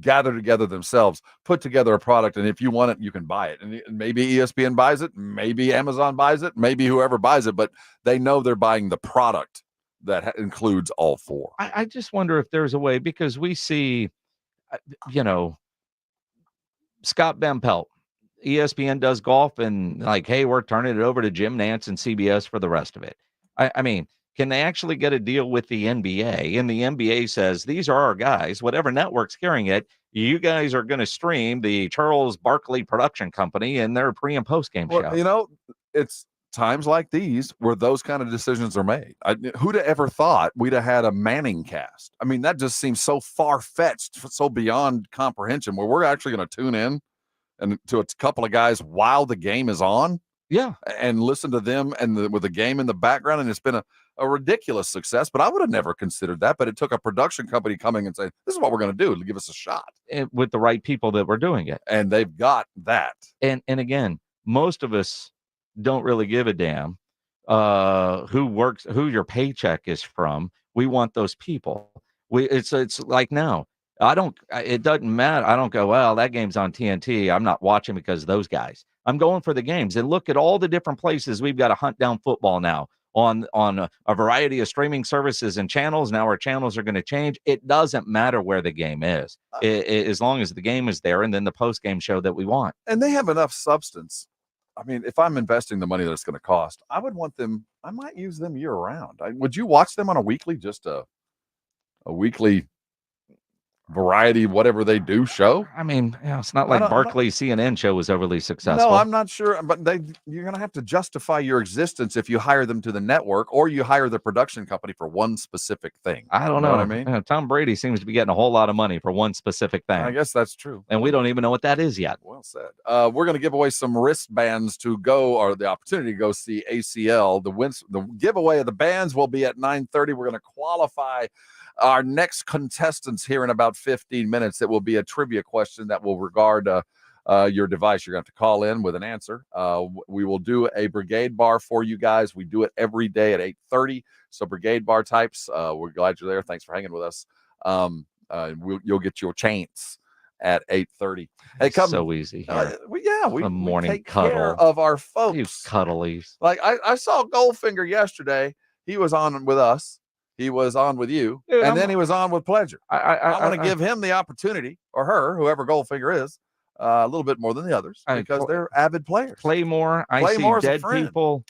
gather together themselves, put together a product, and if you want it, you can buy it. And maybe ESPN buys it, maybe Amazon buys it, maybe whoever buys it, but they know they're buying the product that includes all four. I just wonder if there's a way, because we see, Scott Van Pelt, ESPN does golf, and like, hey, we're turning it over to Jim Nantz and CBS for the rest of it. I mean, can they actually get a deal with the NBA? And the NBA says, these are our guys, whatever network's carrying it, you guys are going to stream the Charles Barkley production company and their pre and post game show. It's times like these where those kind of decisions are made. Who'd have ever thought we'd have had a Manning cast? I mean, that just seems so far-fetched, so beyond comprehension, where we're actually going to tune in and to a couple of guys while the game is on. Yeah. And listen to them and with the game in the background. And it's been a ridiculous success, but I would have never considered that. But it took a production company coming and saying, this is what we're going to do to give us a shot. And with the right people that were doing it. And they've got that. And again, most of us don't really give a damn who your paycheck is from. We want those people. It's like now. It doesn't matter. I don't go, well, that game's on TNT. I'm not watching because of those guys. I'm going for the games. And look at all the different places we've got to hunt down football now on a variety of streaming services and channels. Now our channels are going to change. It doesn't matter where the game is, as long as the game is there, and then the post-game show that we want. And they have enough substance. I mean, if I'm investing the money that it's going to cost, I would want them. I might use them year round. Would you watch them on a weekly, just a weekly variety, whatever they do show? I mean, it's not like Barkley's CNN show was overly successful. No, I'm not sure, but you're going to have to justify your existence if you hire them to the network or you hire the production company for one specific thing. I don't know what I mean. Tom Brady seems to be getting a whole lot of money for one specific thing. I guess that's true, and we don't even know what that is yet. Well said. We're going to give away some wristbands to go, or the opportunity to go see ACL. The giveaway of the bands will be at 9:30. We're going to qualify our next contestants here in about 15 minutes. It will be a trivia question that will regard your device. You're going to have to call in with an answer. We will do a Brigade Bar for you guys. We do it every day at 8:30. So Brigade Bar types, we're glad you're there. Thanks for hanging with us. You'll get your chance at 8:30. Hey, come. So easy. We morning take cuddle care of our folks. You cuddlies. Like I saw Goldfinger yesterday. He was on with us. He was on with you, dude, and then he was on with Pleasure. I want to give him the opportunity, or her, whoever Goldfinger is, a little bit more than the others, because they're avid players. Play more. I see dead people.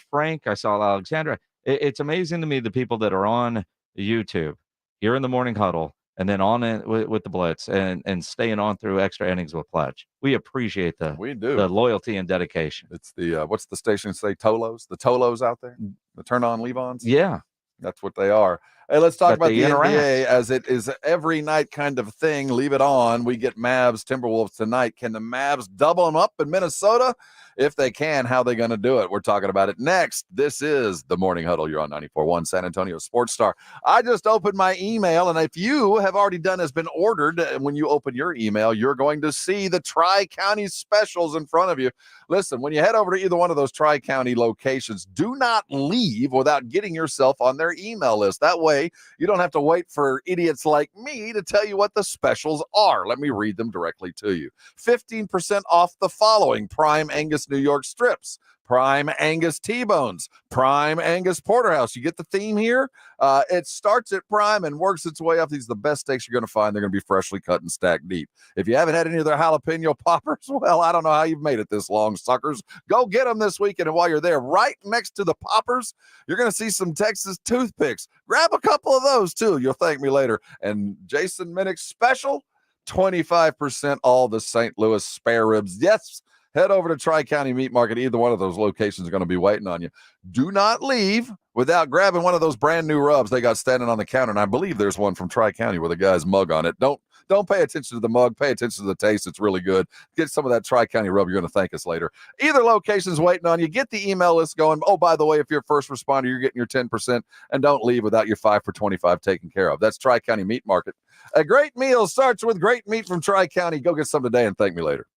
Frank, I saw Alexandra. It's amazing to me the people that are on YouTube here in the Morning Huddle, and then on it with the Blitz, and staying on through extra innings with Pledge. We appreciate the loyalty and dedication. It's the what's the station say? Tolos, the Tolos out there, the turn on leave ons. Yeah. That's what they are. Hey, let's talk about the interact. NBA, as it is every night kind of thing. Leave it on. We get Mavs, Timberwolves tonight. Can the Mavs double them up in Minnesota? If they can, how are they going to do it? We're talking about it next. This is the Morning Huddle. You're on 94.1 San Antonio Sports Star. I just opened my email, and if you have already done has been ordered, when you open your email, you're going to see the Tri-County specials in front of you. Listen, when you head over to either one of those Tri-County locations, do not leave without getting yourself on their email list. That way, you don't have to wait for idiots like me to tell you what the specials are. Let me read them directly to you. 15% off the following: Prime Angus New York strips, Prime Angus T-bones, Prime Angus Porterhouse. You get the theme here? It starts at Prime and works its way up. These are the best steaks you're going to find. They're going to be freshly cut and stacked deep. If you haven't had any of their jalapeno poppers, well, I don't know how you've made it this long, suckers. Go get them this weekend, and while you're there, right next to the poppers, you're going to see some Texas toothpicks. Grab a couple of those, too. You'll thank me later. And Jason Minnick's special, 25% all the St. Louis spare ribs. Yes, head over to Tri-County Meat Market. Either one of those locations are going to be waiting on you. Do not leave without grabbing one of those brand new rubs they got standing on the counter. And I believe there's one from Tri-County with a guy's mug on it. Don't pay attention to the mug. Pay attention to the taste. It's really good. Get some of that Tri-County rub. You're going to thank us later. Either location's waiting on you. Get the email list going. Oh, by the way, if you're a first responder, you're getting your 10%. And don't leave without your 5 for 25 taken care of. That's Tri-County Meat Market. A great meal starts with great meat from Tri-County. Go get some today and thank me later.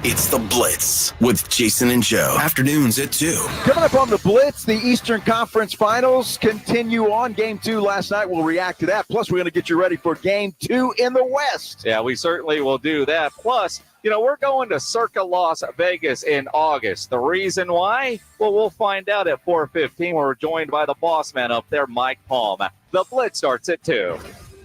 It's The Blitz with Jason and Joe. Afternoons at 2. Coming up on The Blitz, the Eastern Conference Finals continue on. Game 2 last night. We'll react to that. Plus, we're going to get you ready for Game 2 in the West. Yeah, we certainly will do that. Plus, we're going to Circa Las Vegas in August. The reason why? Well, we'll find out at 4:15. We're joined by the boss man up there, Mike Palm. The Blitz starts at 2.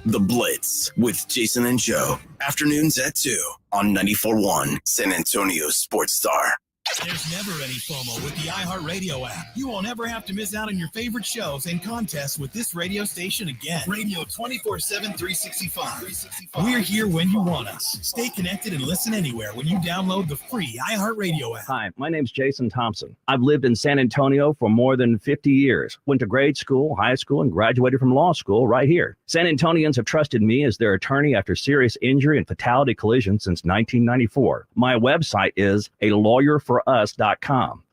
The Blitz with Jason and Joe. Afternoons at 2 on 94.1 San Antonio Sports Star. There's never any FOMO with the iHeartRadio app. You won't ever have to miss out on your favorite shows and contests with this radio station again. Radio 24/7, 365. We're here when you want us. Stay connected and listen anywhere when you download the free iHeartRadio app. Hi, my name's Jason Thompson. I've lived in San Antonio for more than 50 years. Went to grade school, high school, and graduated from law school right here. San Antonians have trusted me as their attorney after serious injury and fatality collision since 1994. My website is alawyer4us.com.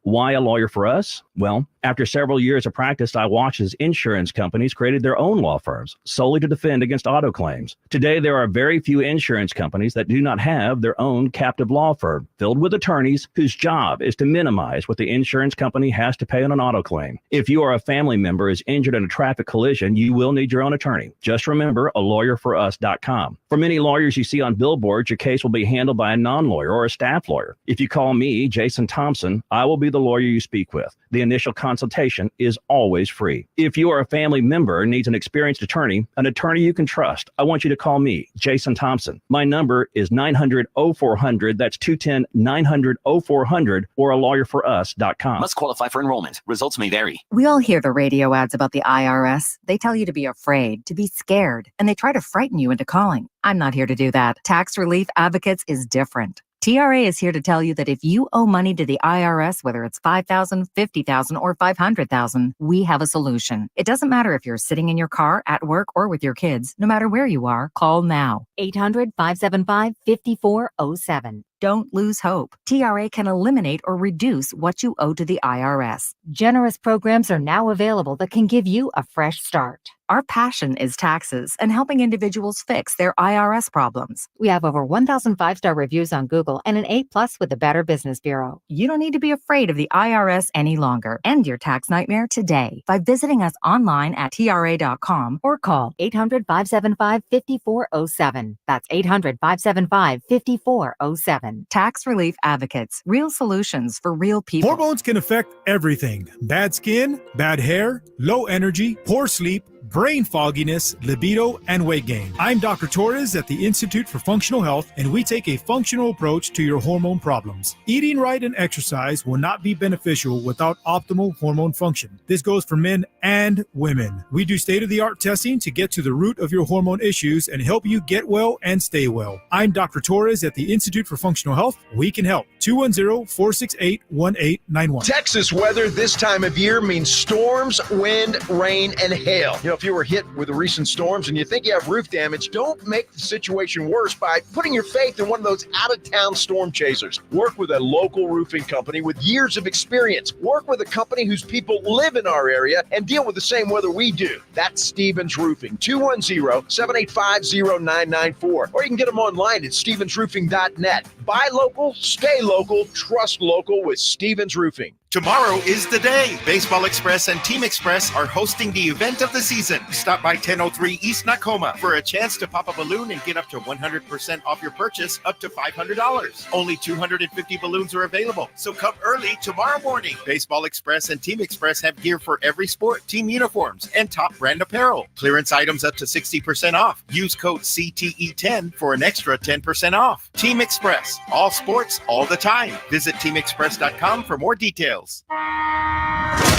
Why a lawyer for us? Well, after several years of practice, I watched as insurance companies created their own law firms solely to defend against auto claims. Today, there are very few insurance companies that do not have their own captive law firm filled with attorneys whose job is to minimize what the insurance company has to pay on an auto claim. If you are a family member is injured in a traffic collision, you will need your own attorney. Just remember alawyer4us.com. For many lawyers you see on billboards, your case will be handled by a non-lawyer or a staff lawyer. If you call me, Jason Thompson, I will be the lawyer you speak with. The initial consultation is always free. If you are a family member and needs an experienced attorney you can trust, I want you to call me, Jason Thompson. My number is 900-0400. That's 210-900-0400 or alawyer4us.com. Must qualify for enrollment. Results may vary. We all hear the radio ads about the IRS. They tell you to be afraid, to be scared, and they try to frighten you into calling. I'm not here to do that. Tax Relief Advocates is different. TRA is here to tell you that if you owe money to the IRS, whether it's $5,000, $50,000, or $500,000, we have a solution. It doesn't matter if you're sitting in your car, at work, or with your kids. No matter where you are, call now. 800-575-5407. Don't lose hope. TRA can eliminate or reduce what you owe to the IRS. Generous programs are now available that can give you a fresh start. Our passion is taxes and helping individuals fix their IRS problems. We have over 1,000 5-star reviews on Google and an A+ with the Better Business Bureau. You don't need to be afraid of the IRS any longer. End your tax nightmare today by visiting us online at TRA.com or call 800-575-5407. That's 800-575-5407. Tax Relief Advocates. Real solutions for real people. Hormones can affect everything. Bad skin, bad hair, low energy, poor sleep, brain fogginess, libido, and weight gain. I'm Dr. Torres at the Institute for Functional Health, and we take a functional approach to your hormone problems. Eating right and exercise will not be beneficial without optimal hormone function. This goes for men and women. We do state-of-the-art testing to get to the root of your hormone issues and help you get well and stay well. I'm Dr. Torres at the Institute for Functional Health. We can help. 210-468-1891. Texas weather this time of year means storms, wind, rain, and hail. If you were hit with the recent storms and you think you have roof damage, don't make the situation worse by putting your faith in one of those out-of-town storm chasers. Work with a local roofing company with years of experience. Work with a company whose people live in our area and deal with the same weather we do. That's Stevens Roofing, 210-785-0994. Or you can get them online at stevensroofing.net. Buy local, stay local, trust local with Stevens Roofing. Tomorrow is the day. Baseball Express and Team Express are hosting the event of the season. Stop by 1003 East Nakoma for a chance to pop a balloon and get up to 100% off your purchase up to $500. Only 250 balloons are available, so come early tomorrow morning. Baseball Express and Team Express have gear for every sport, team uniforms, and top brand apparel. Clearance items up to 60% off. Use code CTE10 for an extra 10% off. Team Express, all sports, all the time. Visit teamexpress.com for more details.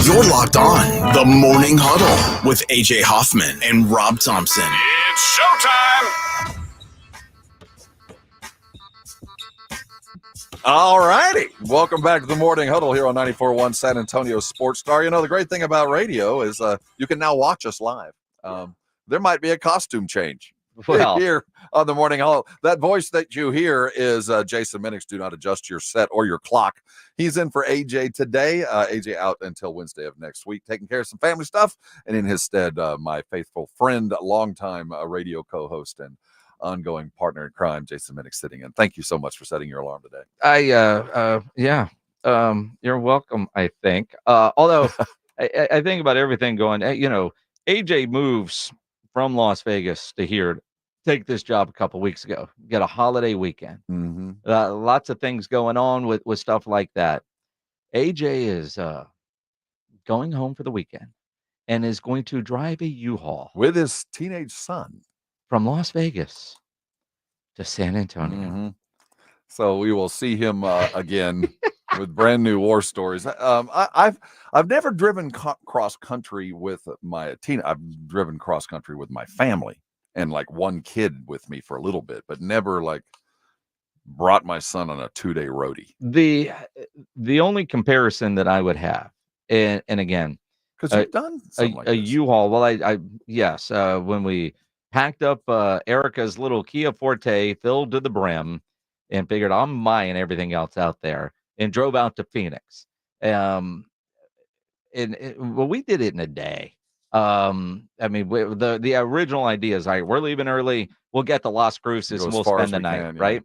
You're locked on the Morning Huddle with AJ Hoffman and Rob Thompson. It's showtime! All righty. Welcome back to the Morning Huddle here on 94.1 San Antonio Sports Star. You know, the great thing about radio is you can now watch us live. There might be a costume change here on the Morning Huddle. That voice that you hear is Jason Minix. Do not adjust your set or your clock. He's in for AJ today. AJ out until Wednesday of next week, taking care of some family stuff. And in his stead, my faithful friend, longtime radio co-host and ongoing partner in crime, Jason Minix, sitting in. Thank you so much for setting your alarm today. You're welcome, I think. Although I think about everything going, AJ moves from Las Vegas to here, take this job a couple weeks ago, get a holiday weekend. Mm-hmm. Lots of things going on with stuff like that. AJ is going home for the weekend and is going to drive a U-Haul with his teenage son from Las Vegas to San Antonio. Mm-hmm. So we will see him again with brand new war stories. I've never driven cross country with my teen. I've driven cross country with my family and like one kid with me for a little bit, but never like brought my son on a 2-day roadie. The only comparison that I would have, and again, because you've done a U-Haul. Well, yes, when we packed up Erica's little Kia Forte filled to the brim and figured I'm buying everything else out there and drove out to Phoenix. Well, we did it in a day. The original idea is, all right, we're leaving early. We'll get to Las Cruces and we'll spend the night, right?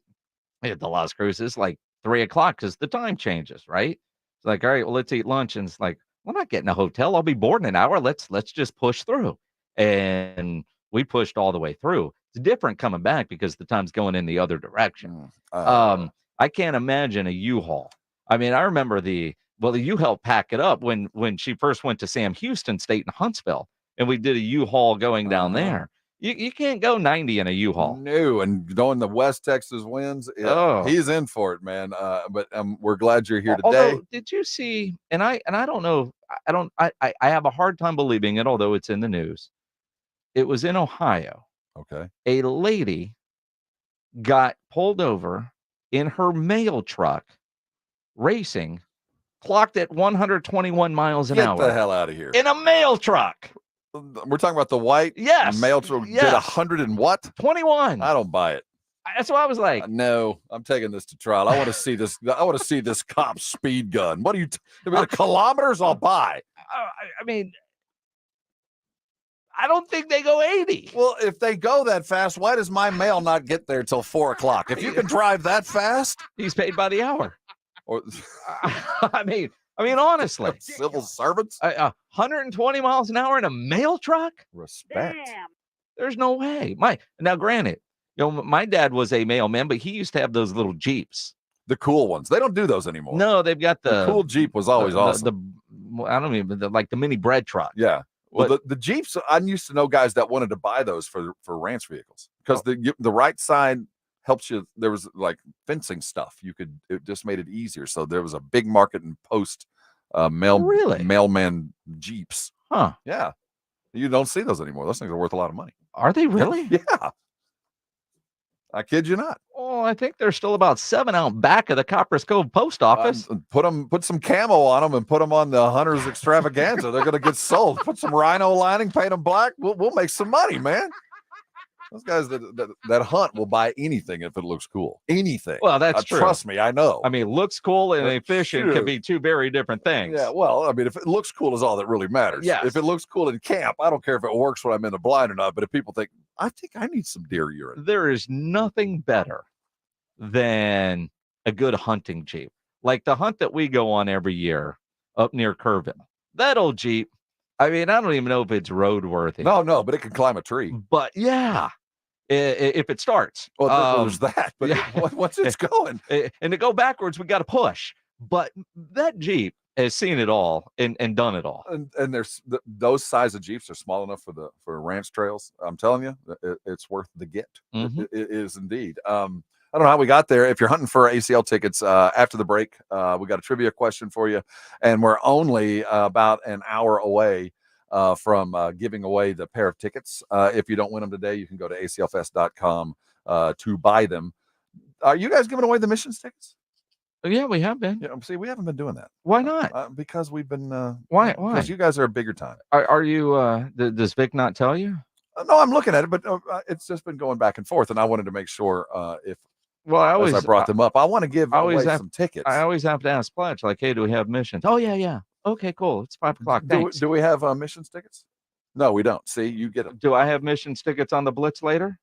At the Las Cruces, like 3:00 because the time changes, right? It's like, all right, well, let's eat lunch. And it's like, we're not getting a hotel. I'll be bored in an hour. Let's just push through. And we pushed all the way through. It's different coming back because the time's going in the other direction. I can't imagine a U-Haul. I mean, I remember you helped pack it up when she first went to Sam Houston State in Huntsville, and we did a U-Haul going down there. You can't go 90 in a U-Haul. No, and going the West Texas winds, he's in for it, man. But we're glad you're here today. Although, did you see? And I don't know. I have a hard time believing it, although it's in the news. It was in Ohio. Okay. A lady got pulled over in her mail truck racing, clocked at 121 miles an hour. Get the hell out of here. In a mail truck. We're talking about the white mail truck. Yes. Did 100 and what? 21. I don't buy it. That's what I was like. No, I'm taking this to trial. I want to see this. I want to see this cop's speed gun. What are you? The kilometers I'll buy. I mean, I don't think they go 80. Well, if they go that fast, why does my mail not get there till 4:00? If you can drive that fast, he's paid by the hour. Or, I mean, honestly, civil servants, 120 miles an hour in a mail truck. Respect. Damn. There's no way. Now, granted, my dad was a mailman, but he used to have those little Jeeps, the cool ones. They don't do those anymore. No, they've got the cool Jeep was always awesome. I don't even like the mini bread truck. Yeah. Well, the Jeeps, I used to know guys that wanted to buy those for ranch vehicles because the right side helps you. There was like fencing stuff. It just made it easier. So there was a big market in post mailman Jeeps. Huh. Yeah. You don't see those anymore. Those things are worth a lot of money. Are they really? Yeah. I kid you not. Oh, I think there's still about 7 out back of the Copper's Cove post office. Put some camo on them and put them on the Hunter's Extravaganza. They're going to get sold. Put some rhino lining, paint them black. We'll make some money, man. Those guys that hunt will buy anything if it looks cool. Anything. Well, that's true. Trust me, I know. I mean, looks cool and efficient can be two very different things. Yeah, well, I mean, if it looks cool is all that really matters. Yes. If it looks cool in camp, I don't care if it works when I'm in the blind or not. But if people think I need some deer urine. There is nothing better than a good hunting Jeep. Like the hunt that we go on every year up near Kerrville. That old Jeep, I mean, I don't even know if it's roadworthy. No, but it can climb a tree. But yeah. If it starts. Well, there's that. But once it's going. And to go backwards, we got to push. But that Jeep has seen it all and done it all. And there's those size of Jeeps are small enough for ranch trails. I'm telling you, it's worth the get. Mm-hmm. It is indeed. I don't know how we got there. If you're hunting for ACL tickets after the break, we got a trivia question for you. And we're only about an hour away from giving away the pair of tickets. If you don't win them today, you can go to aclfest.com to buy them. Are you guys giving away the missions tickets? Yeah, we have been. Yeah, see, we haven't been doing that. Why not? Because we've been. Why? Because you guys are a bigger time. Are you? Does Vic not tell you? No, I'm looking at it, but it's just been going back and forth, and I wanted to make sure if. Well, as I brought them up, I want to give away some tickets. I always have to ask Pledge, like, hey, do we have missions? Oh, yeah. Okay, cool. It's 5 o'clock. Thanks. Do we have missions tickets? No, we don't. See, you get them. Do I have missions tickets on the Blitz later?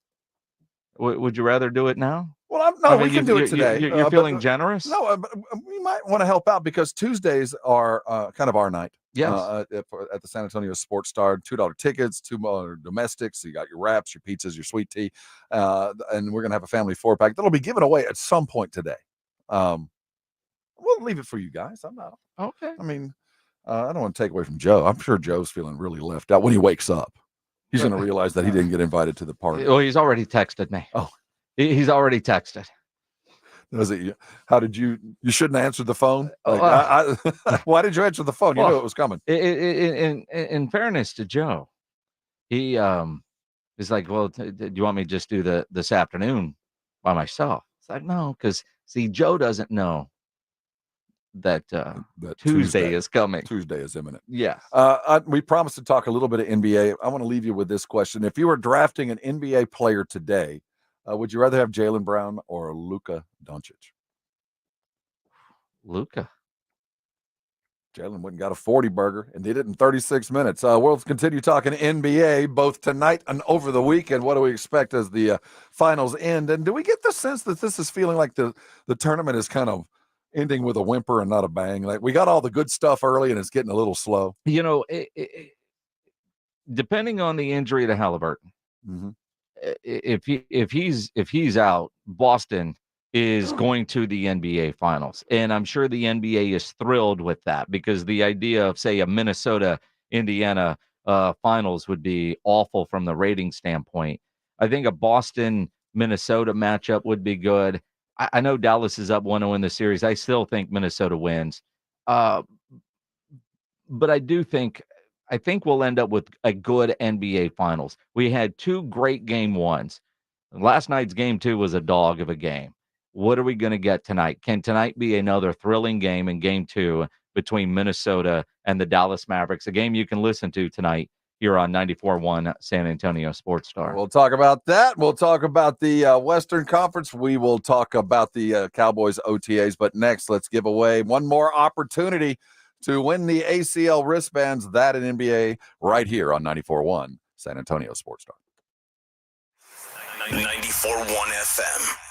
Would you rather do it now? Well, we can do it today. You're feeling generous? No, but we might want to help out because Tuesdays are kind of our night. Yes. At the San Antonio Sports Star, $2 tickets, $2 domestics. You got your wraps, your pizzas, your sweet tea, and we're gonna have a family 4-pack that'll be given away at some point today. We'll leave it for you guys. I'm not okay. I mean, I don't want to take away from Joe. I'm sure Joe's feeling really left out when he wakes up. He's gonna realize that he didn't get invited to the party. Well, he's already texted me. Oh, he's already texted. Was it? How did you? You shouldn't answer the phone. Like, why did you answer the phone? You knew it was coming. In fairness to Joe, he is like, well, do you want me to just do this afternoon by myself? It's like, no, because see, Joe doesn't know that Tuesday is coming. Tuesday is imminent. Yeah. We promised to talk a little bit of NBA. I want to leave you with this question: if you were drafting an NBA player today, would you rather have Jaylen Brown or Luka Doncic? Luka. Jaylen went and got a 40 burger and did it in 36 minutes. We'll continue talking NBA both tonight and over the weekend. What do we expect as the finals end? And do we get the sense that this is feeling like the tournament is kind of ending with a whimper and not a bang? Like we got all the good stuff early and it's getting a little slow. You know, depending on the injury to Halliburton, mm-hmm. if he's out, Boston is going to the NBA Finals, and I'm sure the NBA is thrilled with that because the idea of, say, a Minnesota-Indiana Finals would be awful from the rating standpoint. I think a Boston-Minnesota matchup would be good. I know Dallas is up 1-0 in the series. I still think Minnesota wins, but I think we'll end up with a good NBA Finals. We had 2 great game ones. Last night's game 2 was a dog of a game. What are we going to get tonight? Can tonight be another thrilling game in game 2 between Minnesota and the Dallas Mavericks? A game you can listen to tonight here on 94.1 San Antonio Sports Star. We'll talk about that. We'll talk about the Western Conference. We will talk about the Cowboys OTAs. But next, let's give away one more opportunity to win the ACL wristbands, that in NBA, right here on 94.1 San Antonio Sports Star. 94.1 FM.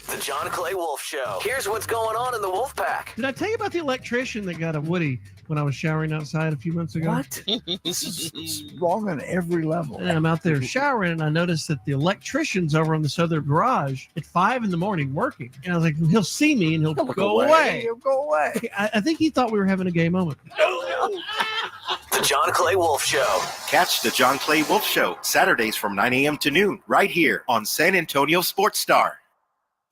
The John Clay Wolf Show. Here's what's going on in the Wolf Pack. Did I tell you about the electrician that got a Woody when I was showering outside a few months ago? What? This is wrong on every level. And I'm out there showering, and I noticed that the electrician's over on this other garage at 5 a.m. working. And I was like, he'll see me, and he'll go away. He'll go away. I think he thought we were having a gay moment. The John Clay Wolf Show. Catch the John Clay Wolf Show Saturdays from 9 a.m. to noon right here on San Antonio Sports Star.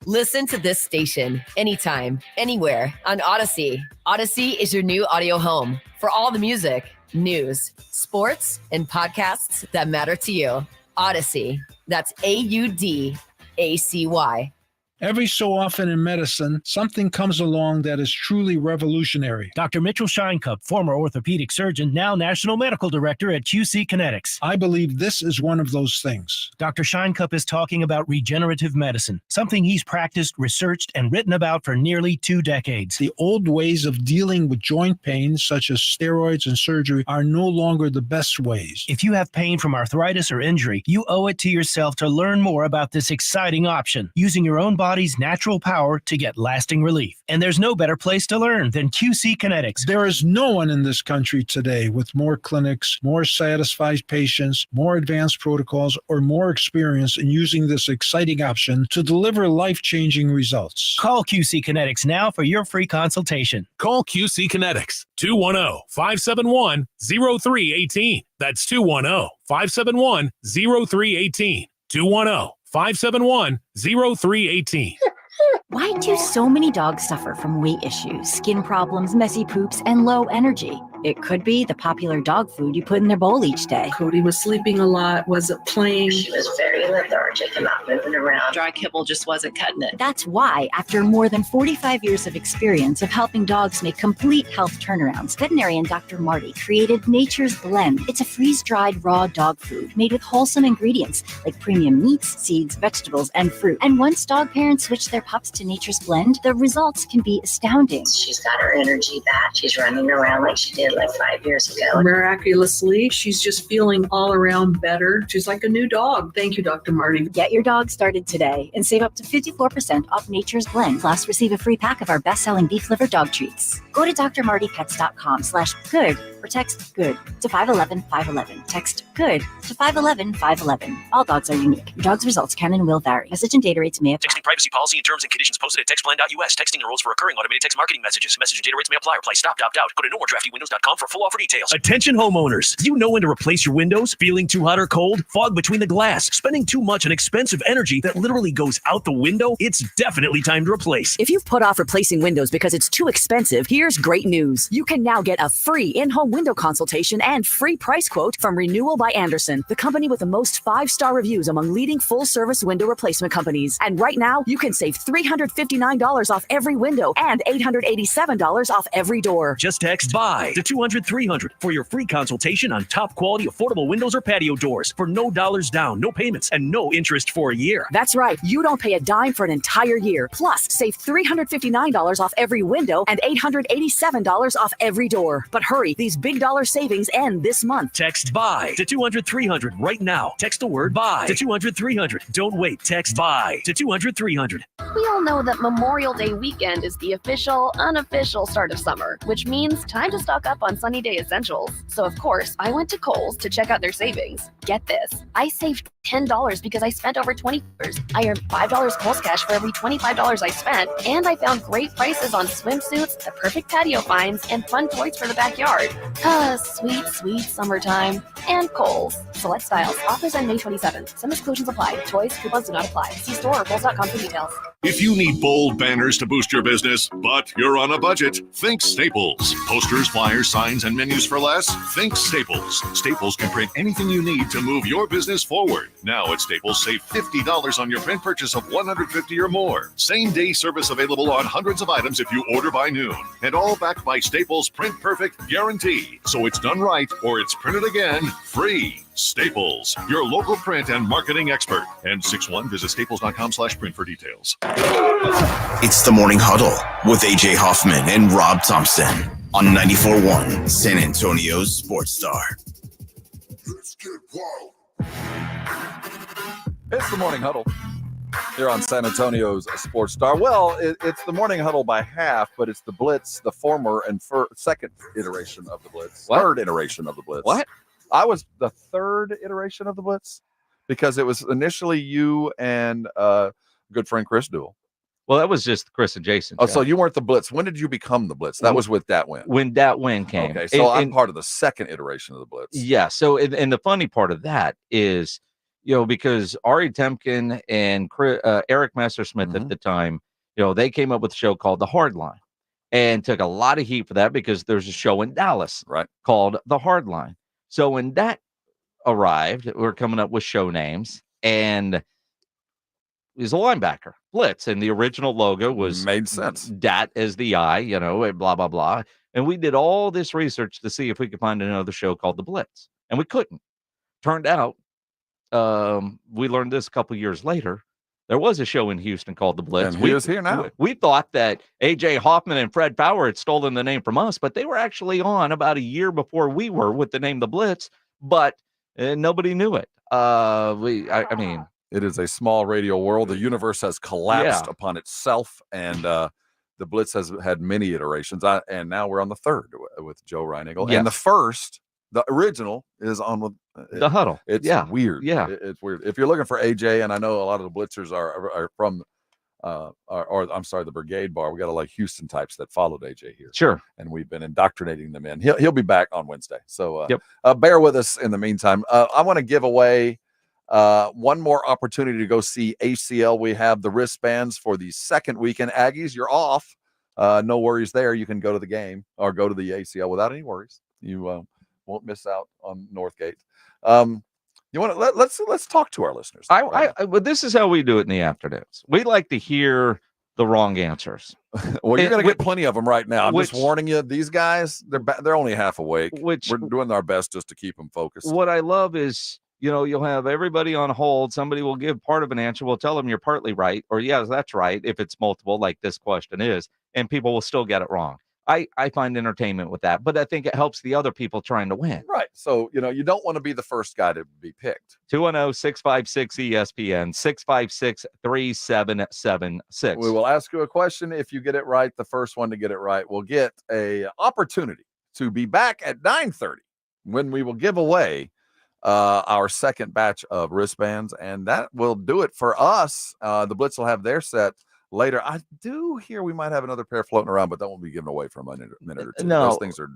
Listen to this station anytime, anywhere on Odyssey. Odyssey is your new audio home for all the music, news, sports, and podcasts that matter to you. Odyssey. That's AUDACY. Every so often in medicine, something comes along that is truly revolutionary. Dr. Mitchell Scheinkup, former orthopedic surgeon, now National Medical Director at QC Kinetics. I believe this is one of those things. Dr. Scheinkup is talking about regenerative medicine, something he's practiced, researched, and written about for nearly 2 decades. The old ways of dealing with joint pain, such as steroids and surgery, are no longer the best ways. If you have pain from arthritis or injury, you owe it to yourself to learn more about this exciting option, using your own body's natural power to get lasting relief. And there's no better place to learn than QC Kinetics. There is no one in this country today with more clinics, more satisfied patients, more advanced protocols, or more experience in using this exciting option to deliver life-changing results. Call QC Kinetics now for your free consultation. Call QC Kinetics, 210-571-0318. That's 210-571-0318. 210-571-0318. Why do so many dogs suffer from weight issues, skin problems, messy poops, and low energy? It could be the popular dog food you put in their bowl each day. Cody was sleeping a lot, wasn't playing. She was very lethargic and not moving around. Dry kibble just wasn't cutting it. That's why, after more than 45 years of experience of helping dogs make complete health turnarounds, veterinarian Dr. Marty created Nature's Blend. It's a freeze-dried raw dog food made with wholesome ingredients like premium meats, seeds, vegetables, and fruit. And once dog parents switch their pups to Nature's Blend, the results can be astounding. She's got her energy back. She's running around like she did like 5 years ago. Miraculously, she's just feeling all around better. She's like a new dog. Thank you, Dr. Marty. Get your dog started today and save up to 54% off Nature's Blend. Plus, receive a free pack of our best-selling beef liver dog treats. Go to drmartypets.com/good or text GOOD to 511-511. Text GOOD to 511-511. All dogs are unique. Your dog's results can and will vary. Message and data rates may apply. Texting privacy policy and terms and conditions posted at textplan.us. Texting enrolls for recurring automated text marketing messages. Message and data rates may apply. Reply stop, opt out. Go to nomoredraftywindows.com for full offer details. Attention homeowners. Do you know when to replace your windows? Feeling too hot or cold? Fog between the glass? Spending too much on expensive energy that literally goes out the window? It's definitely time to replace. If you've put off replacing windows because it's too expensive, here's great news. You can now get a free in-home window consultation and free price quote from Renewal by Andersen, the company with the most 5-star reviews among leading full-service window replacement companies. And right now, you can save $359 off every window and $887 off every door. Just text BUY to 200-300 for your free consultation on top quality affordable windows or patio doors for no dollars down, no payments, and no interest for a year. That's right. You don't pay a dime for an entire year. Plus, save $359 off every window and $887 off every door. But hurry, these big dollar savings end this month. Text BUY to 200-300 right now. Text the word BUY to 200-300. Don't wait. Text BUY to 200-300. We all know that Memorial Day weekend is the official, unofficial start of summer, which means time to stock up on sunny day essentials. So of course, I went to Kohl's to check out their savings. Get this, I saved $10 because I spent over $20. I earned $5 Kohl's cash for every $25 I spent, and I found great prices on swimsuits, the perfect patio finds, and fun toys for the backyard. Sweet, sweet summertime. And Kohl's. Select styles. Offers end May 27th. Some exclusions apply. Toys, coupons do not apply. See store or Kohl's.com for details. If you need bold banners to boost your business, but you're on a budget, think Staples. Posters, flyers, signs, and menus for less? Think Staples. Staples can print anything you need to move your business forward. Now at Staples, save $50 on your print purchase of $150 or more. Same-day service available on hundreds of items if you order by noon. And all backed by Staples' Print Perfect guarantee. So it's done right or it's printed again free. Staples, your local print and marketing expert. And 61, visit staples.com/print for details. It's the Morning Huddle with AJ Hoffman and Rob Thompson on 94.1 San Antonio's Sports Star. It's the Morning Huddle here on San Antonio's Sports Star. Well, it's the Morning Huddle by half, but it's the Blitz, the former and second iteration of the Blitz. What? Third iteration of the Blitz. What? I was the third iteration of the Blitz because it was initially you and good friend Chris Duell. Well, that was just Chris and Jason. Oh, so you weren't the Blitz. When did you become the Blitz? That was with Dat Win. When Dat Win came. Okay, so I'm part of the second iteration of the Blitz. Yeah. So, and the funny part of that is, because Ari Temkin and Eric Messersmith at the time, they came up with a show called The Hard Line and took a lot of heat for that because there's a show in Dallas called The Hard Line. So when that arrived, we're coming up with show names, and he's a linebacker, Blitz, and the original logo was made sense. Dat as the I, and blah blah blah. And we did all this research to see if we could find another show called The Blitz, and we couldn't. Turned out, we learned this a couple years later. There was a show in Houston called The Blitz. And he is here now. We thought that AJ Hoffman and Fred Power had stolen the name from us, but they were actually on about a year before we were with the name The Blitz, but nobody knew it. I mean, it is a small radio world. The universe has collapsed upon itself, and the Blitz has had many iterations. And now we're on the third with Joe Reinigle. Yes. And the first, the original, is on with The Huddle. It's weird. Yeah, it's weird. If you're looking for AJ, and I know a lot of the Blitzers are from, I'm sorry, the Brigade Bar. We got a lot of Houston types that followed AJ here. Sure. And we've been indoctrinating them in. He'll be back on Wednesday. So bear with us in the meantime. I want to give away one more opportunity to go see ACL. We have the wristbands for the second weekend. Aggies, you're off. No worries there. You can go to the game or go to the ACL without any worries. You won't miss out on Northgate. You want to let's talk to our listeners. Well, this is how we do it in the afternoons. We like to hear the wrong answers. Well, you're going to get plenty of them right now. I'm just warning you. These guys, they're only half awake. We're doing our best just to keep them focused. What I love is, you'll have everybody on hold. Somebody will give part of an answer. We'll tell them you're partly right, or yes, that's right, if it's multiple, like this question is, and people will still get it wrong. I find entertainment with that, but I think it helps the other people trying to win. Right. So, you don't want to be the first guy to be picked. 210-656-ESPN, 656-3776. We will ask you a question. If you get it right, the first one to get it right will get a opportunity to be back at 9:30 when we will give away our second batch of wristbands, and that will do it for us. The Blitz will have their set later. I do hear we might have another pair floating around, but that won't be given away for a minute or two. No. Those things are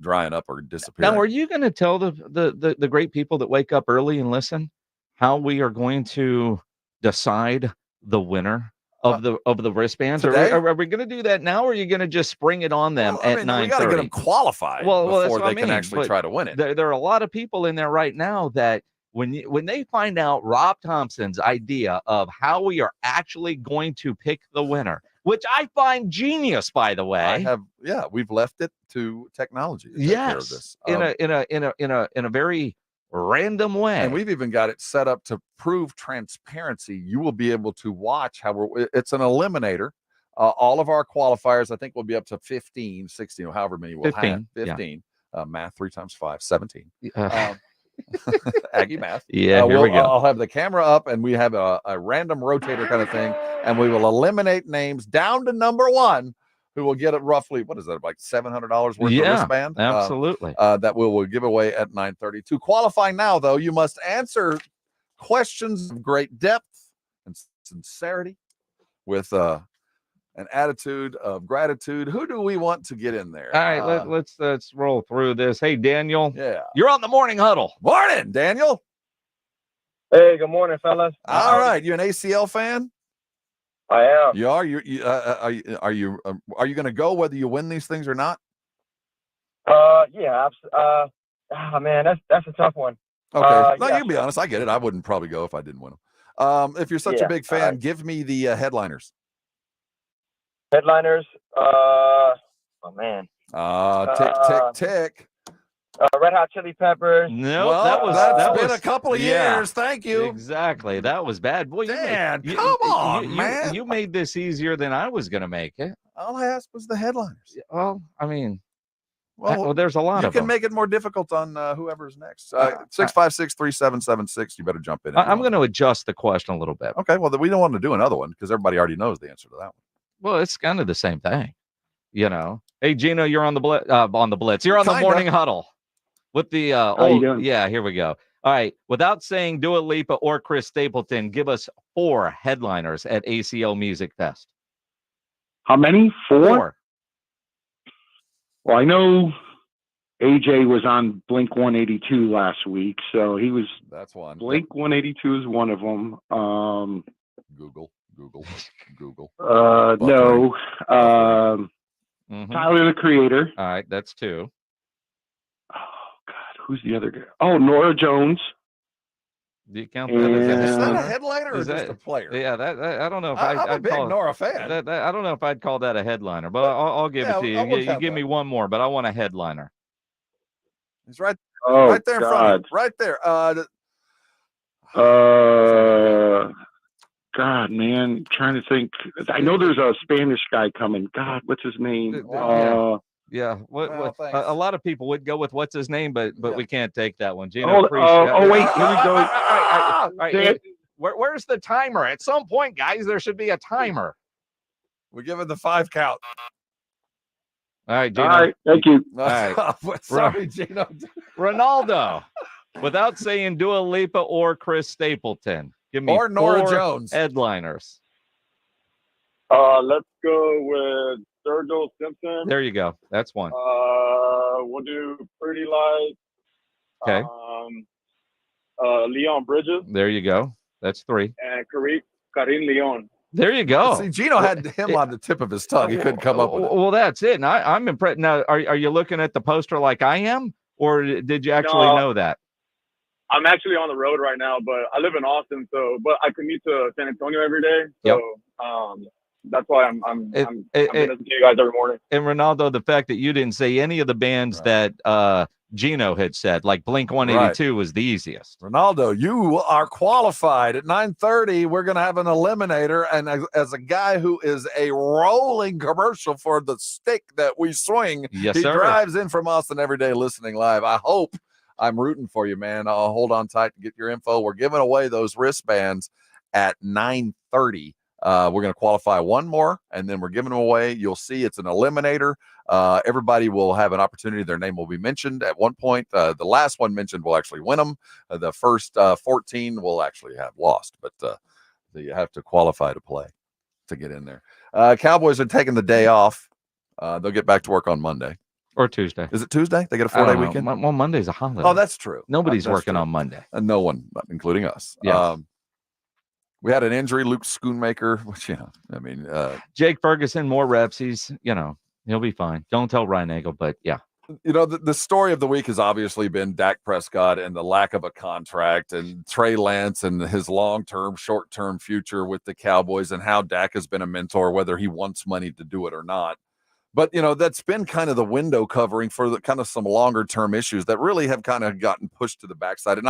drying up or disappearing. Now, are you going to tell the great people that wake up early and listen how we are going to decide the winner of the wristbands? Are we going to do that now, or are you going to just spring it on them at 9:30? We got to get them qualified before they can actually try to win it. There are a lot of people in there right now that when they find out Rob Thompson's idea of how we are actually going to pick the winner, which I find genius, by the way. We've left it to technology to take care of this. In a very random way. And we've even got it set up to prove transparency. You will be able to watch it's an eliminator. All of our qualifiers, I think, will be up to 15, 16, or however many we'll 15, have. 15. Yeah. Math 3 times 5, 17. Aggie math. Yeah, here we go. I'll have the camera up, and we have a random rotator kind of thing, and we will eliminate names down to number 1, who will get it roughly, what is that, like $700 worth of wristband? Absolutely. That we'll give away at 9:30. To qualify now, though, you must answer questions of great depth and sincerity with an attitude of gratitude. Who do we want to get in there? All right, let's roll through this. Hey, Daniel. Yeah. You're on the Morning Huddle. Morning, Daniel. Hey, good morning, fellas. All right, you an ACL fan? I am. You are. Are you going to go whether you win these things or not? Yeah. Man, that's a tough one. Okay. No, you can be honest. I get it. I wouldn't probably go if I didn't win them. If you're such a big fan, give me the headliners. Headliners. Oh man. Tick. Red Hot Chili Peppers. No, well, that's been a couple of years. Thank you. Exactly. That was bad. Boy, Dan, come on, man. You made this easier than I was going to make it. All I asked was the headliners. Well, I mean, there's a lot of them. You can make it more difficult on whoever's next. 656-3776. You better jump in. I'm going to adjust the question a little bit. Okay. Well, we don't want to do another one because everybody already knows the answer to that one. Well, it's kind of the same thing, Hey, Gino, you're on the Blitz. You're on the Morning Huddle with the How you doing? Yeah, here we go. All right. Without saying Dua Lipa or Chris Stapleton, give us 4 headliners at ACL Music Fest. How many? 4? 4. Well, I know AJ was on Blink 182 last week, so he was. That's one. Blink 182 is one of them. Google. No. Tyler, the Creator. All right, that's 2. Oh God, who's the other guy? Oh, Nora Jones. Do you count that as a headliner? Is that a headliner or just a player? Yeah, that I don't know if I'm a I'd big call Nora fan. I don't know if I'd call that a headliner, but I'll give it to you. You give me one more, but I want a headliner. He's right Oh, there in front of you. Right there. God, man, trying to think. I know there's a Spanish guy coming. God, what's his name? Yeah. Well, a lot of people would go with what's his name, but we can't take that one. Gino, wait, here we go. All right. Where's the timer? At some point, guys, there should be a timer. We give it the 5 count. All right, Gino. All right, thank you. All right. Sorry, Gino. Ronaldo, without saying Dua Lipa or Chris Stapleton. Give me or Nora 4 Jones. Headliners. Let's go with Sturgill Simpson. There you go. That's one. We'll do Pretty Lights. Okay. Leon Bridges. There you go. That's 3. And Karim Leon. There you go. See, Gino had him on the tip of his tongue. He couldn't come up with it. Well, that's it. And I'm impressed. Now, are you looking at the poster like I am, or did you actually know that? I'm actually on the road right now, but I live in Austin, but I commute to San Antonio every day. So that's why I'm listening to you guys every morning. And Ronaldo, the fact that you didn't say any of the bands that Gino had said, like Blink-182 was the easiest. Ronaldo, you are qualified. At 9:30, we're going to have an eliminator. And as a guy who is a rolling commercial for the stick that we swing, Yes, he sir. drives in from Austin every day listening live. I hope I'm rooting for you, man. I'll hold on tight and get your info. We're giving away those wristbands at 9:30. We're going to qualify one more, and then we're giving them away. You'll see it's an eliminator. Everybody will have an opportunity. Their name will be mentioned at one point. The last one mentioned will actually win them. The first 14 will actually have lost, but you have to qualify to play to get in there. Cowboys are taking the day off. They'll get back to work on Monday. Or Tuesday. Is it Tuesday? They get a 4-day weekend? Well, Monday's a holiday. Oh, that's true. Nobody's That's working true. on Monday. No one, including us. Yeah. We had an injury, Luke Schoonmaker, which, Jake Ferguson, more reps. He'll be fine. Don't tell Ryan Nagel, but yeah. The story of the week has obviously been Dak Prescott and the lack of a contract, and Trey Lance and his long-term, short-term future with the Cowboys, and how Dak has been a mentor, whether he wants money to do it or not. But, that's been kind of the window covering for the kind of some longer term issues that really have kind of gotten pushed to the backside. And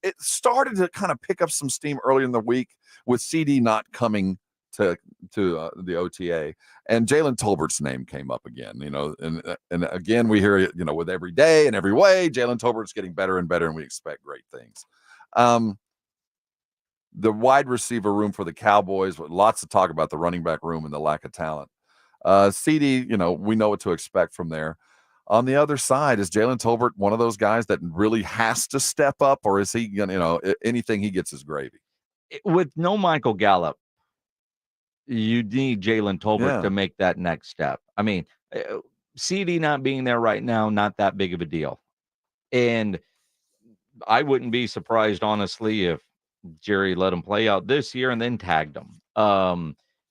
it started to kind of pick up some steam earlier in the week with CD not coming to the OTA, and Jalen Tolbert's name came up again, and again, we hear it, with every day and every way, Jalen Tolbert's getting better and better, and we expect great things. The wide receiver room for the Cowboys, lots of talk about the running back room and the lack of talent. CD, we know what to expect from there. On the other side, is Jalen Tolbert one of those guys that really has to step up, or is he gonna, anything he gets is gravy? With no Michael Gallup, you need Jalen Tolbert to make that next step. I mean, CD not being there right now, not that big of a deal. And I wouldn't be surprised, honestly, if Jerry let him play out this year and then tagged him.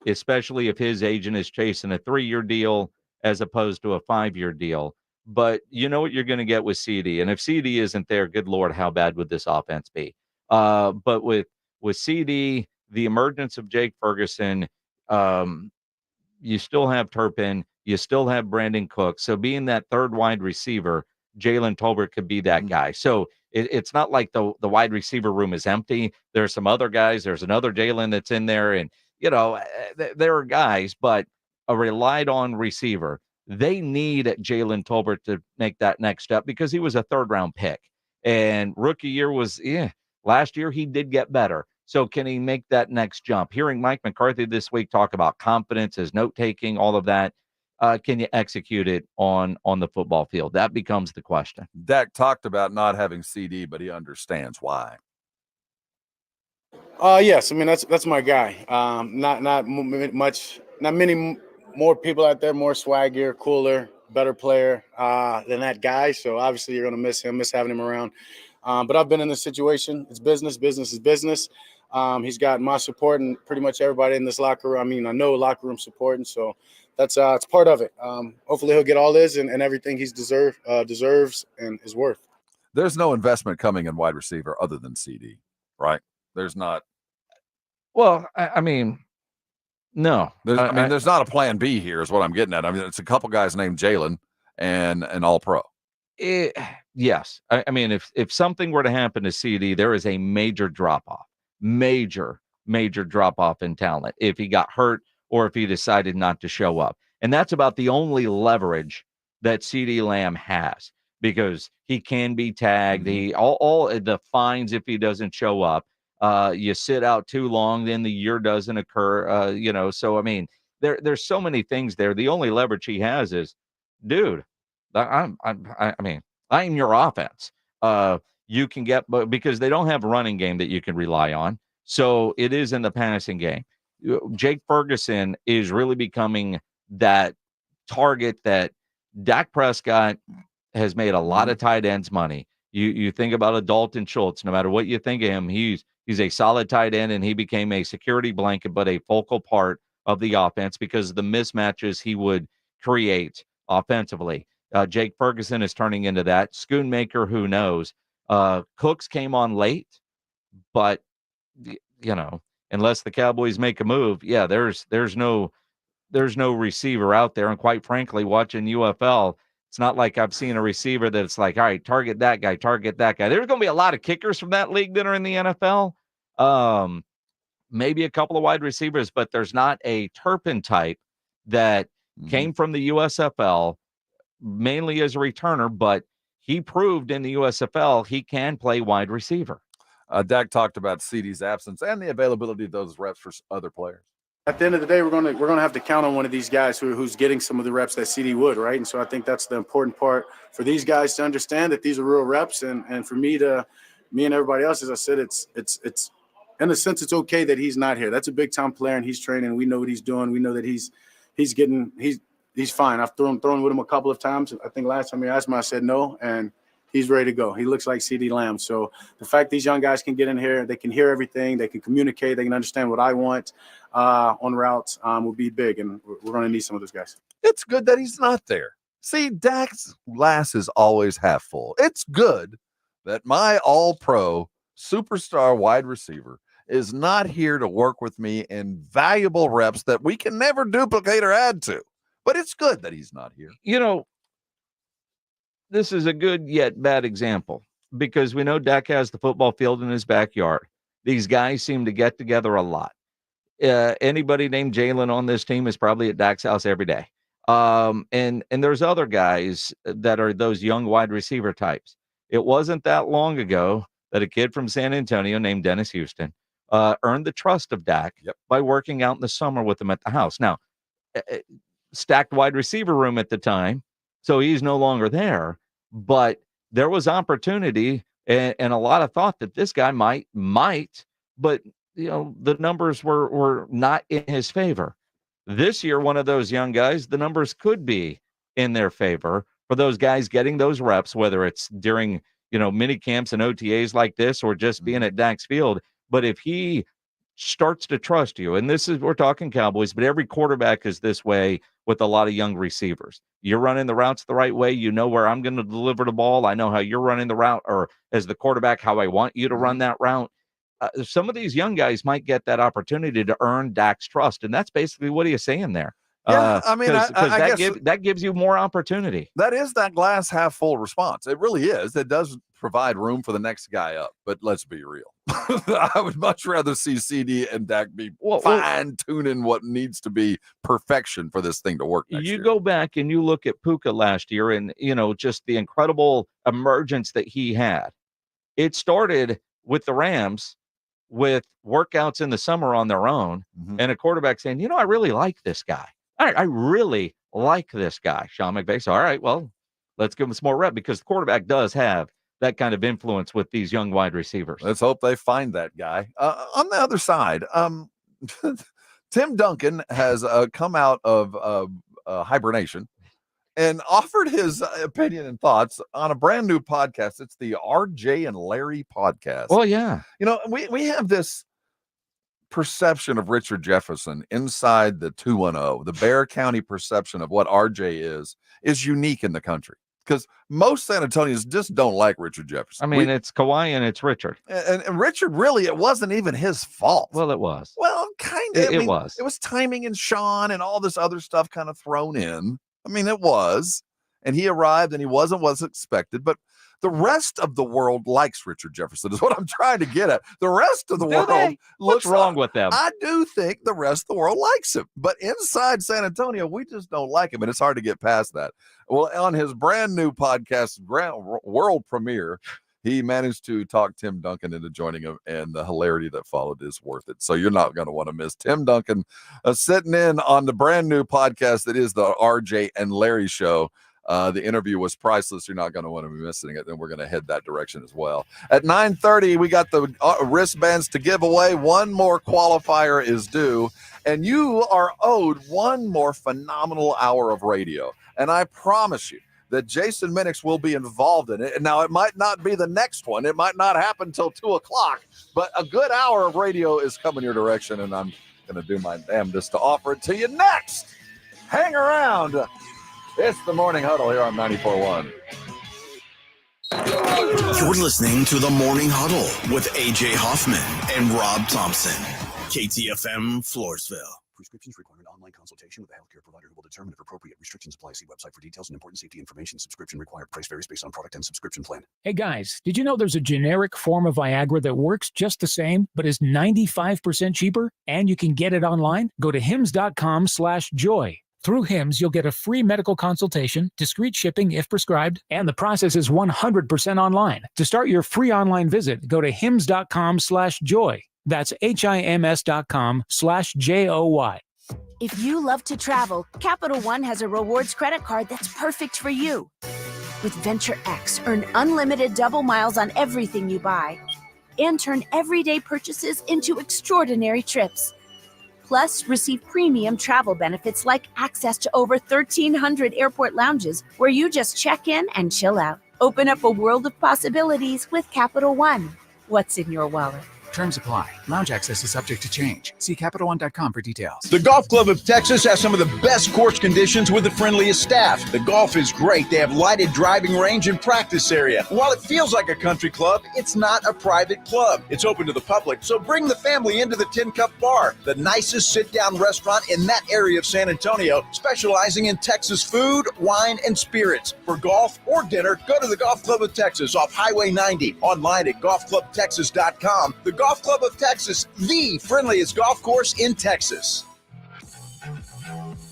Especially if his agent is chasing a 3-year deal as opposed to a 5-year deal. But you know what you're going to get with CD. And if CD isn't there, good Lord, how bad would this offense be? But with CD, the emergence of Jake Ferguson, you still have Turpin, you still have Brandon Cook. So being that third wide receiver, Jalen Tolbert could be that guy. So it's not like the wide receiver room is empty. There's some other guys. There's another Jalen that's in there. And there are guys, but a relied on receiver. They need Jalen Tolbert to make that next step because he was a 3rd-round pick. And rookie year was, last year he did get better. So can he make that next jump? Hearing Mike McCarthy this week talk about confidence, his note-taking, all of that, can you execute it on the football field? That becomes the question. Dak talked about not having CD, but he understands why. Yes, I mean that's my guy. Not many more people out there, more swaggier, cooler, better player than that guy. So obviously you're gonna miss him, miss having him around. But I've been in this situation. It's business. Business is business. He's got my support and pretty much everybody in this locker room. I mean, I know locker room support, and so that's it's part of it. Hopefully he'll get all this and everything he's deserves and is worth. There's no investment coming in wide receiver other than CD, right? There's not. Well, I mean, no. There's not a plan B here is what I'm getting at. I mean, it's a couple guys named Jalen and an all-pro. Yes. I mean, if something were to happen to CD, there is a major drop-off. Major drop-off in talent if he got hurt or if he decided not to show up. And that's about the only leverage that CeeDee Lamb has because he can be tagged. He all the fines if he doesn't show up. You sit out too long, then the year doesn't occur. So I mean, there's so many things there. The only leverage he has is, dude, I am your offense. You can get, but because they don't have a running game that you can rely on, so it is in the passing game. Jake Ferguson is really becoming that target that Dak Prescott has made a lot of tight ends money. You think about a Dalton Schultz. No matter what you think of him, he's a solid tight end, and he became a security blanket, but a focal part of the offense because of the mismatches he would create offensively. Jake Ferguson is turning into that. Schoonmaker, who knows? Cooks came on late, but unless the Cowboys make a move, yeah, there's no receiver out there. And quite frankly, watching UFL, it's not like I've seen a receiver that's like, all right, target that guy, target that guy. There's going to be a lot of kickers from that league that are in the NFL. Maybe a couple of wide receivers, but there's not a Turpin type that came from the USFL mainly as a returner, but he proved in the USFL he can play wide receiver. Dak talked about CeeDee's absence and the availability of those reps for other players. At the end of the day, we're gonna have to count on one of these guys who's getting some of the reps that CeeDee would, right? And so I think that's the important part for these guys to understand that these are real reps, and for me and everybody else, as I said, it's in a sense it's okay that he's not here. That's a big time player, and he's training. We know what he's doing. We know that he's fine. I've thrown with him a couple of times. I think last time he asked me, I said no, and he's ready to go. He looks like CeeDee Lamb. So the fact these young guys can get in here, they can hear everything, they can communicate, they can understand what I want on routes will be big, and we're going to need some of those guys. It's good that he's not there. See, Dak's glass is always half full. It's good that my all-pro superstar wide receiver is not here to work with me in valuable reps that we can never duplicate or add to. But it's good that he's not here. This is a good yet bad example because we know Dak has the football field in his backyard. These guys seem to get together a lot. Anybody named Jalen on this team is probably at Dak's house every day. And there's other guys that are those young wide receiver types. It wasn't that long ago that a kid from San Antonio named Dennis Houston earned the trust of Dak by working out in the summer with him at the house. Now, stacked wide receiver room at the time, so he's no longer there. But there was opportunity and a lot of thought that this guy might, but the numbers were not in his favor. This year, one of those young guys, the numbers could be in their favor for those guys getting those reps, whether it's during mini camps and OTAs like this or just being at Dak's Field. But if he starts to trust you, and we're talking Cowboys, but every quarterback is this way with a lot of young receivers. You're running the routes the right way. You know where I'm going to deliver the ball. I know how you're running the route, or as the quarterback, how I want you to run that route. Some of these young guys might get that opportunity to earn Dak's trust, and that's basically what he is saying there. Yeah, I mean, I guess that gives you more opportunity. That is that glass half full response. It really is. It does provide room for the next guy up. But let's be real. I would much rather see CeeDee and Dak be fine-tuning what needs to be perfection for this thing to work next year. You go back and you look at Puka last year and, just the incredible emergence that he had. It started with the Rams with workouts in the summer on their own and a quarterback saying, I really like this guy. I really like this guy. Sean McVay said, all right, well, let's give him some more rep because the quarterback does have that kind of influence with these young wide receivers. Let's hope they find that guy. On the other side, Tim Duncan has come out of hibernation and offered his opinion and thoughts on a brand new podcast. It's the RJ and Larry podcast. Well, yeah. We have this perception of Richard Jefferson inside the 210, the Bexar County perception of what RJ is unique in the country because most San Antonians just don't like Richard Jefferson. I mean, it's Kawhi and it's Richard. And Richard, really, it wasn't even his fault. Well, it was. Well, kind of. It was. It was timing and Sean and all this other stuff kind of thrown in. I mean, it was. And he arrived and he wasn't what's expected. But the rest of the world likes Richard Jefferson is what I'm trying to get at. The rest of the world What's wrong with them? I do think the rest of the world likes him. But inside San Antonio, we just don't like him. And it's hard to get past that. Well, on his brand new podcast, world premiere, he managed to talk Tim Duncan into joining him, and the hilarity that followed is worth it. So you're not going to want to miss Tim Duncan sitting in on the brand new podcast that is the RJ and Larry Show. The interview was priceless. You're not going to want to be missing it. Then we're going to head that direction as well. At 9:30, we got the wristbands to give away. One more qualifier is due, and you are owed one more phenomenal hour of radio. And I promise you, that Jason Minix will be involved in it. And now it might not be the next one. It might not happen until 2 o'clock, but a good hour of radio is coming your direction, and I'm going to do my damnedest to offer it to you next. Hang around. It's the Morning Huddle here on 94.1. You're listening to the Morning Huddle with AJ Hoffman and Rob Thompson. KTFM, Floresville. Prescriptions require an online consultation with a healthcare provider who will determine if appropriate. Restrictions apply. See website for details and important safety information. Subscription required. Price varies based on product and subscription plan. Hey guys, did you know there's a generic form of Viagra that works just the same, but is 95% cheaper? And you can get it online? Go to hims.com/joy. Through HIMS, you'll get a free medical consultation, discreet shipping if prescribed, and the process is 100% online. To start your free online visit, go to hims.com/joy. That's HIMS.com/JOY. If you love to travel, Capital One has a rewards credit card that's perfect for you. With Venture X, earn unlimited double miles on everything you buy and turn everyday purchases into extraordinary trips. Plus, receive premium travel benefits like access to over 1,300 airport lounges where you just check in and chill out. Open up a world of possibilities with Capital One. What's in your wallet? Terms apply. Lounge access is subject to change. See CapitalOne.com for details. The Golf Club of Texas has some of the best course conditions with the friendliest staff. The golf is great. They have lighted driving range and practice area. While it feels like a country club, it's not a private club. It's open to the public, so bring the family into the Tin Cup Bar, the nicest sit-down restaurant in that area of San Antonio, specializing in Texas food, wine, and spirits. For golf or dinner, go to the Golf Club of Texas off Highway 90. Online at golfclubtexas.com. The Golf Club of Texas, the friendliest golf course in Texas.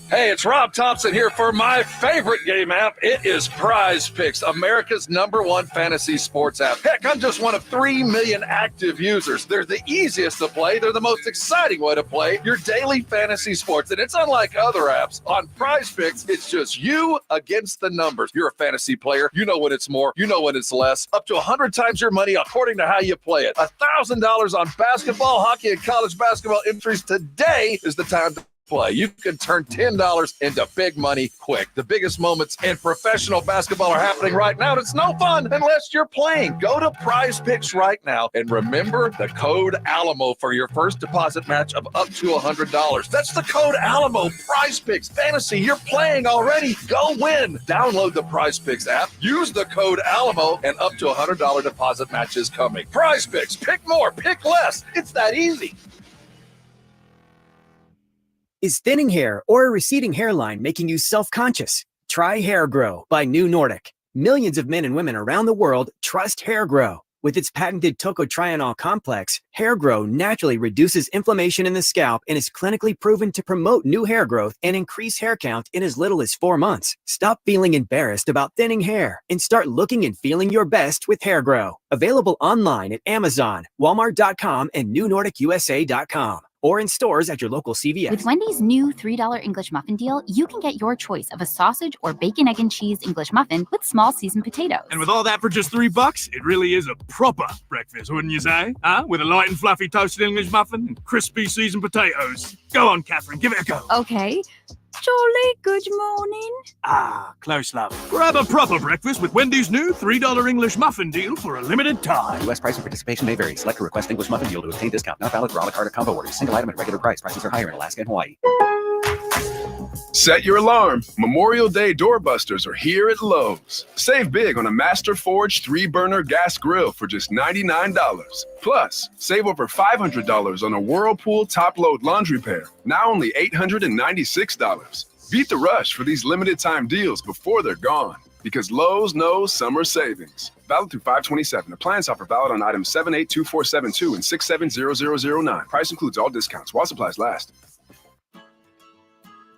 Hey, it's Rob Thompson here for my favorite game app. It is Prize Picks, America's #1 fantasy sports app. Heck, I'm just one of 3 million active users. They're the easiest to play. They're the most exciting way to play your daily fantasy sports. And it's unlike other apps. On Prize Picks, it's just you against the numbers. You're a fantasy player. You know when it's more. You know when it's less. Up to 100 times your money according to how you play it. $1,000 on basketball, hockey, and college basketball entries. Today is the time to play. You can turn $10 into big money quick. The biggest moments in professional basketball are happening right now, and it's no fun unless you're playing. Go to Prize Picks right now and remember the code ALAMO for your first deposit match of up to $100. That's the code ALAMO. Prize Picks fantasy. You're playing already. Go win. Download the Prize Picks app. Use the code ALAMO, and up to $100 deposit match is coming. Prize Picks. Pick more. Pick less. It's that easy. Is thinning hair or a receding hairline making you self-conscious? Try Hair Grow by New Nordic. Millions of men and women around the world trust Hair Grow. With its patented tocotrienol complex, Hair Grow naturally reduces inflammation in the scalp and is clinically proven to promote new hair growth and increase hair count in as little as 4 months. Stop feeling embarrassed about thinning hair and start looking and feeling your best with Hair Grow. Available online at Amazon, Walmart.com, and NewNordicUSA.com. Or in stores at your local CVS. With Wendy's new $3 English muffin deal, you can get your choice of a sausage or bacon, egg, and cheese English muffin with small seasoned potatoes. And with all that for just $3, it really is a proper breakfast, wouldn't you say? Huh? With a light and fluffy toasted English muffin and crispy seasoned potatoes. Go on, Catherine, give it a go. Okay. Jolly good morning. Ah, close love. Grab a proper breakfast with Wendy's new $3 English muffin deal for a limited time. U.S. price and participation may vary. Select a request English muffin deal to obtain discount. Not valid for a la carte or combo orders. Single item at regular price. Prices are higher in Alaska and Hawaii. Set your alarm. Memorial Day doorbusters are here at Lowe's. Save big on a Master Forge 3-burner gas grill for just $99. Plus, save over $500 on a Whirlpool top-load laundry pair, now only $896. Beat the rush for these limited-time deals before they're gone. Because Lowe's knows summer savings. Valid through 5/27. Appliance offer valid on items 782472 and 670009. Price includes all discounts while supplies last.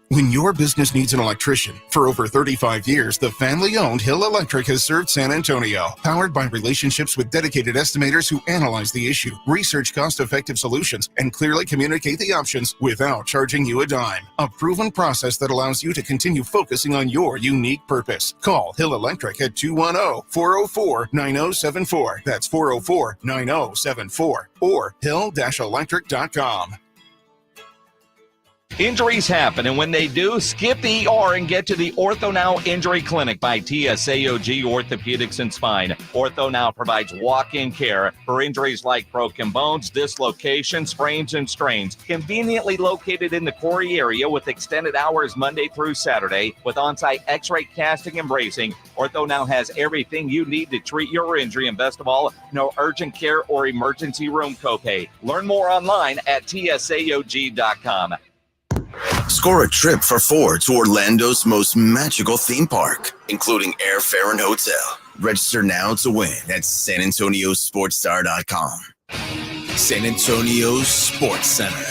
When your business needs an electrician, for over 35 years, the family-owned Hill Electric has served San Antonio. Powered by relationships with dedicated estimators who analyze the issue, research cost-effective solutions, and clearly communicate the options without charging you a dime. A proven process that allows you to continue focusing on your unique purpose. Call Hill Electric at 210-404-9074. That's 404-9074. Or hill-electric.com. Injuries happen, and when they do, skip the ER and get to the Ortho Now Injury Clinic by TSAOG Orthopedics and Spine. Ortho Now provides walk-in care for injuries like broken bones, dislocations, sprains, and strains. Conveniently located in the Corey area with extended hours Monday through Saturday with on-site x-ray casting and bracing, Ortho Now has everything you need to treat your injury, and best of all, no urgent care or emergency room copay. Learn more online at tsaog.com. Score a trip for four to Orlando's most magical theme park, including airfare and hotel. Register now to win at SanAntonioSportsStar.com. San Antonio Sports Center.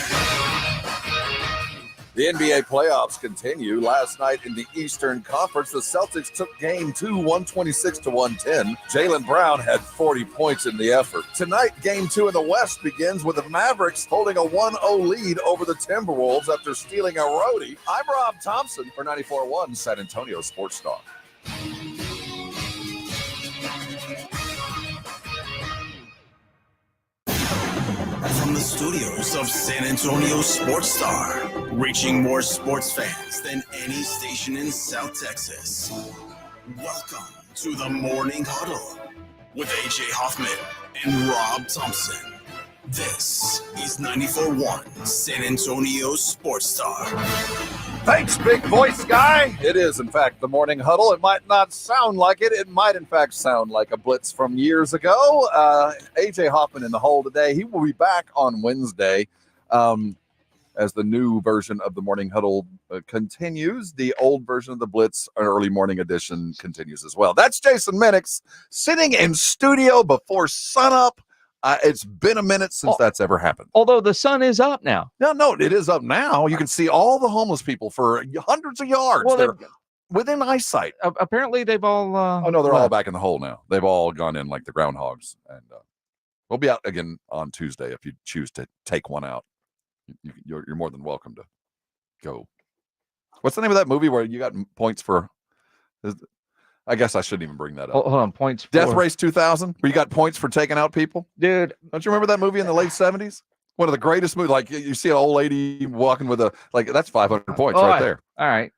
The NBA playoffs continue. Last night in the Eastern Conference, the Celtics took Game 2, 126-110. Jaylen Brown had 40 points in the effort. Tonight, Game 2 in the West begins with the Mavericks holding a 1-0 lead over the Timberwolves after stealing a roadie. I'm Rob Thompson for 94.1 San Antonio Sports Star. From the studios of San Antonio Sports Star, reaching more sports fans than any station in South Texas. Welcome to the Morning Huddle with AJ Hoffman and Rob Thompson. This is 94.1 San Antonio Sports Star. Thanks, big voice guy. It is, in fact, the Morning Huddle. It might not sound like it. It might, in fact, sound like a blitz from years ago. AJ Hoffman in the hole today. He will be back on Wednesday as the new version of the Morning Huddle continues. The old version of the Blitz, an early morning edition, continues as well. That's Jason Minix sitting in studio before sunup. It's been a minute since that's ever happened. Although the sun is up now. No, it is up now. You can see all the homeless people for hundreds of yards. Well, they're within eyesight. Apparently, they've all. Oh no, they're all back in the hole now. They've all gone in like the groundhogs, and we'll be out again on Tuesday if you choose to take one out. You're more than welcome to go. What's the name of that movie where you got points for? I guess I shouldn't even bring that up. Hold on, points. Death Race 2000, where you got points for taking out people. Dude, don't you remember that movie in the late 70s? One of the greatest movies. Like you see an old lady walking with that's 500 points right there. All right.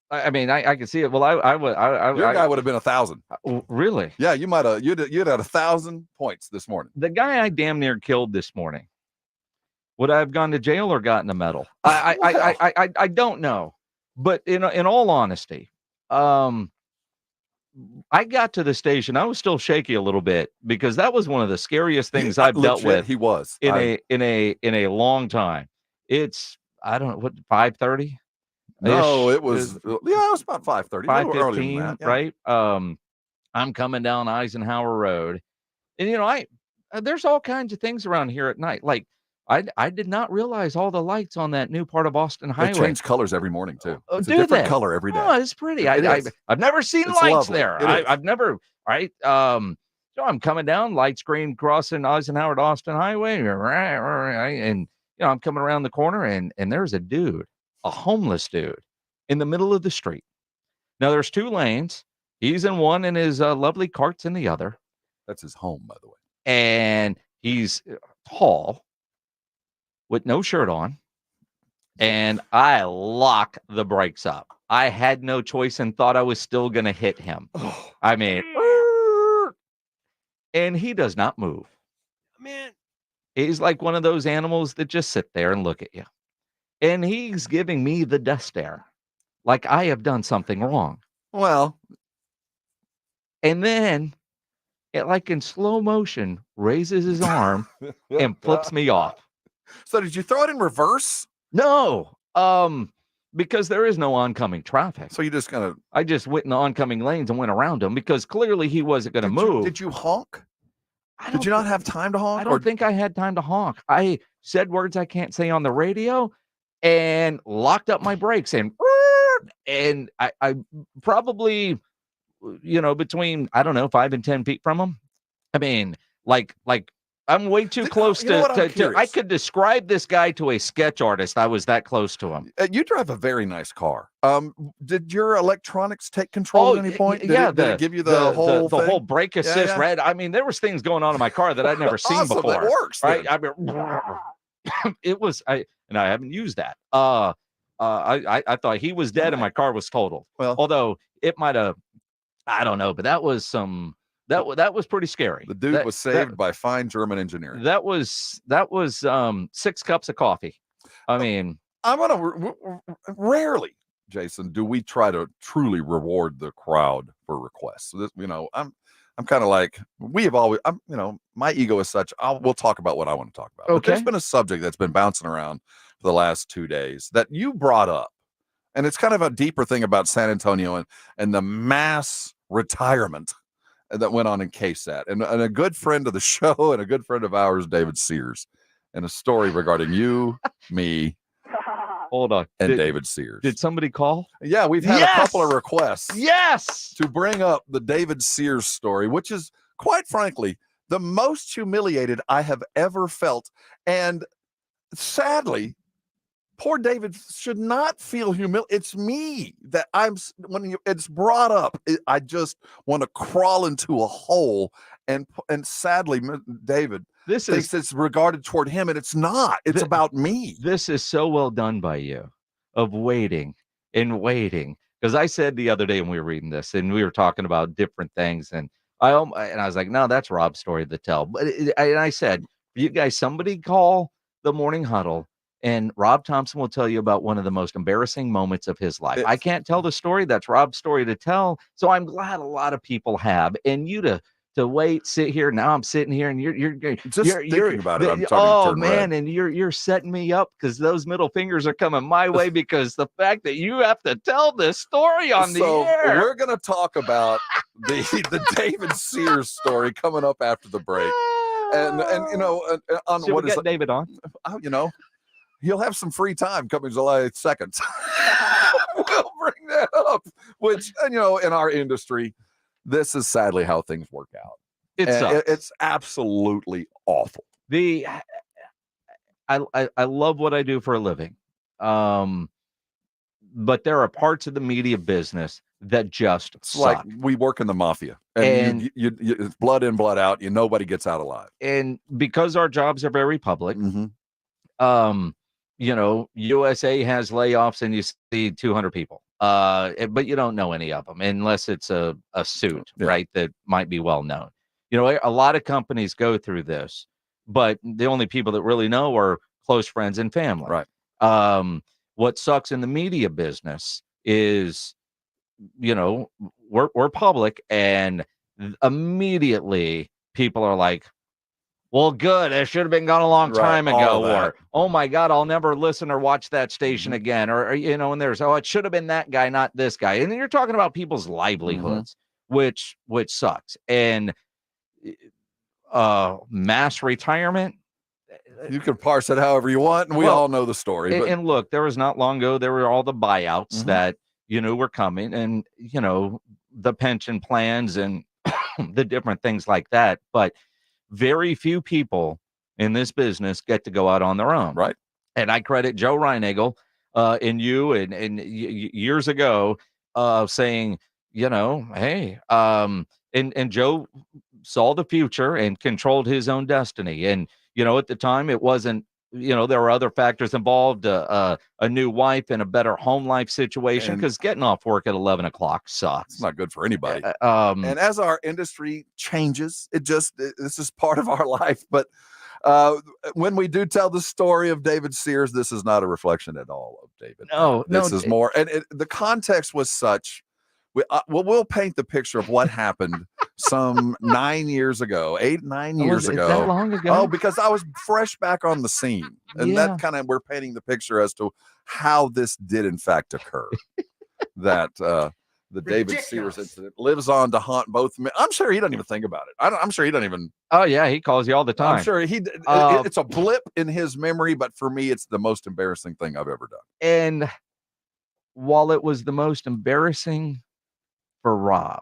I mean, I can see it. Well, your guy would have been 1,000. Really? Yeah, you'd had 1,000 points this morning. The guy I damn near killed this morning. Would I have gone to jail or gotten a medal? I don't know. But in all honesty, I got to the station. I was still shaky a little bit because that was one of the scariest things I've dealt with. He was in a long time. It's I don't know what 5:30. No, it was it was about 5:30. 5:15, right? I'm coming down Eisenhower Road, and there's all kinds of things around here at night. Like I did not realize all the lights on that new part of Austin Highway. They change colors every morning too. It's a Do different they? color every day. Oh, it's pretty. I've never seen lights lovely. there. I've never. Right. So I'm coming down, light screen crossing Eisenhower to Austin Highway, and I'm coming around the corner, and there's a homeless dude, in the middle of the street. Now there's two lanes. He's in one, and his lovely cart's in the other. That's his home, by the way. And he's tall, with no shirt on, and I lock the brakes up. I had no choice and thought I was still going to hit him. I mean, and he does not move. Man, he's like one of those animals that just sit there and look at you. And he's giving me the death stare, like I have done something wrong. Well, and then it, like in slow motion, raises his arm and flips me off. So did you throw it in reverse? No, because there is no oncoming traffic. So you just I just went in the oncoming lanes and went around him because clearly he wasn't going to move. Did you honk? Did you not have time to honk? I don't think I had time to honk. I said words I can't say on the radio and locked up my brakes and I probably, between, I don't know, 5 and 10 feet from him. I mean, like I'm way too close to I could describe this guy to a sketch artist. I was that close to him. You drive a very nice car. Did your electronics take control at any point? Did it give you the whole brake assist red? I mean, there was things going on in my car that I'd never seen before. It works, right? then. I mean, it was I haven't used that. I thought he was dead and my car was totaled. Well, although it might have, I don't know, but that was that was pretty scary. The dude was saved by fine German engineering. That was 6 cups of coffee. I mean, I'm gonna rarely, Jason, do we try to truly reward the crowd for requests. So this, I'm kind of like, we have always, my ego is such, we'll talk about what I want to talk about. Okay. But there's been a subject that's been bouncing around for the last 2 days that you brought up. And it's kind of a deeper thing about San Antonio and the mass retirement that went on in KSAT. And a good friend of the show and a good friend of ours, David Sears, and a story regarding you, me, hold on, and David Sears. Did somebody call? Yeah, we've had a couple of requests. Yes, to bring up the David Sears story, which is, quite frankly, the most humiliated I have ever felt. And sadly, poor David should not feel humiliated. It's me that it's brought up, I just want to crawl into a hole. And sadly, David thinks it's regarded toward him, and it's not. It's about me. This is so well done by you, of waiting and waiting. Because I said the other day when we were reading this, and we were talking about different things, and I was like, no, that's Rob's story to tell. But I said, you guys, somebody call the Morning Huddle, and Rob Thompson will tell you about one of the most embarrassing moments of his life. I can't tell the story. That's Rob's story to tell. So I'm glad a lot of people have. And you to wait, sit here. Now I'm sitting here, and you're thinking about it. I'm starting oh to turn man, red. and you're setting me up because those middle fingers are coming my way because the fact that you have to tell this story on the air. We're gonna talk about the David Sears story coming up after the break, and on Should what we is get David on? He'll have some free time coming July 2nd. We'll bring that up, which, in our industry, this is sadly how things work out. It's absolutely awful. I love what I do for a living. But there are parts of the media business that just suck. Like we work in the mafia, and you it's blood in, blood out. Nobody gets out alive. And because our jobs are very public, USA has layoffs, and you see 200 people, but you don't know any of them unless it's a suit, right? That might be well known. A lot of companies go through this, but the only people that really know are close friends and family. Right. What sucks in the media business is, we're public, and immediately people are like, well, good. It should have been gone a long time ago. Or, oh my God, I'll never listen or watch that station again. Or, and there's, it should have been that guy, not this guy. And then you're talking about people's livelihoods, which sucks. And mass retirement. You can parse it however you want, and we all know the story. But and look, there was not long ago, there were all the buyouts that, were coming, and, the pension plans and the different things like that. But very few people in this business get to go out on their own. Right. And I credit Joe Reinagle and you and years ago saying, hey, and Joe saw the future and controlled his own destiny. And, at the time it wasn't, there were other factors involved, a new wife and a better home life situation, because getting off work at 11 o'clock sucks. It's not good for anybody. And as our industry changes, this is part of our life. But when we do tell the story of David Sears, this is not a reflection at all of David. This is more. And the context was such. We'll paint the picture of what happened some 9 years ago, 9 years ago. That long ago? Oh, because I was fresh back on the scene. And that kind of, we're painting the picture as to how this did in fact occur. That the David Sears incident lives on to haunt both men. I'm sure he doesn't even think about it. I'm sure he doesn't even. Oh yeah, he calls you all the time. I'm sure it's a blip in his memory, but for me, it's the most embarrassing thing I've ever done. And while it was the most embarrassing for Rob,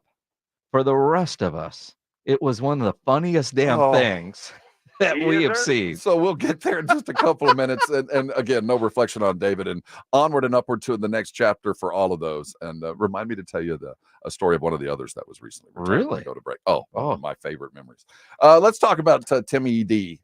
for the rest of us, it was one of the funniest damn things that we have seen. So we'll get there in just a couple of minutes. And again, no reflection on David, and onward and upward to the next chapter for all of those. And remind me to tell you a story of one of the others that was recently retired. Really? Go to break. Oh, my favorite memories. Let's talk about Timmy D.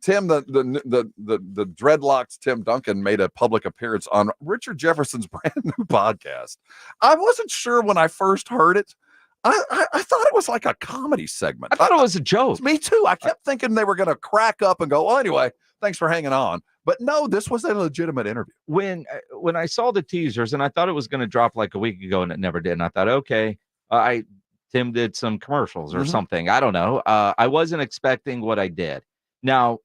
Tim, the dreadlocks Tim Duncan made a public appearance on Richard Jefferson's brand new podcast. I wasn't sure when I first heard it. I thought it was like a comedy segment. I thought it was a joke. Me too. I kept thinking they were going to crack up and go, well, anyway, thanks for hanging on. But no, this was a legitimate interview. When I saw the teasers, and I thought it was going to drop like a week ago, and it never did. And I thought, okay, Tim did some commercials or something. I don't know. I wasn't expecting what I did. Now,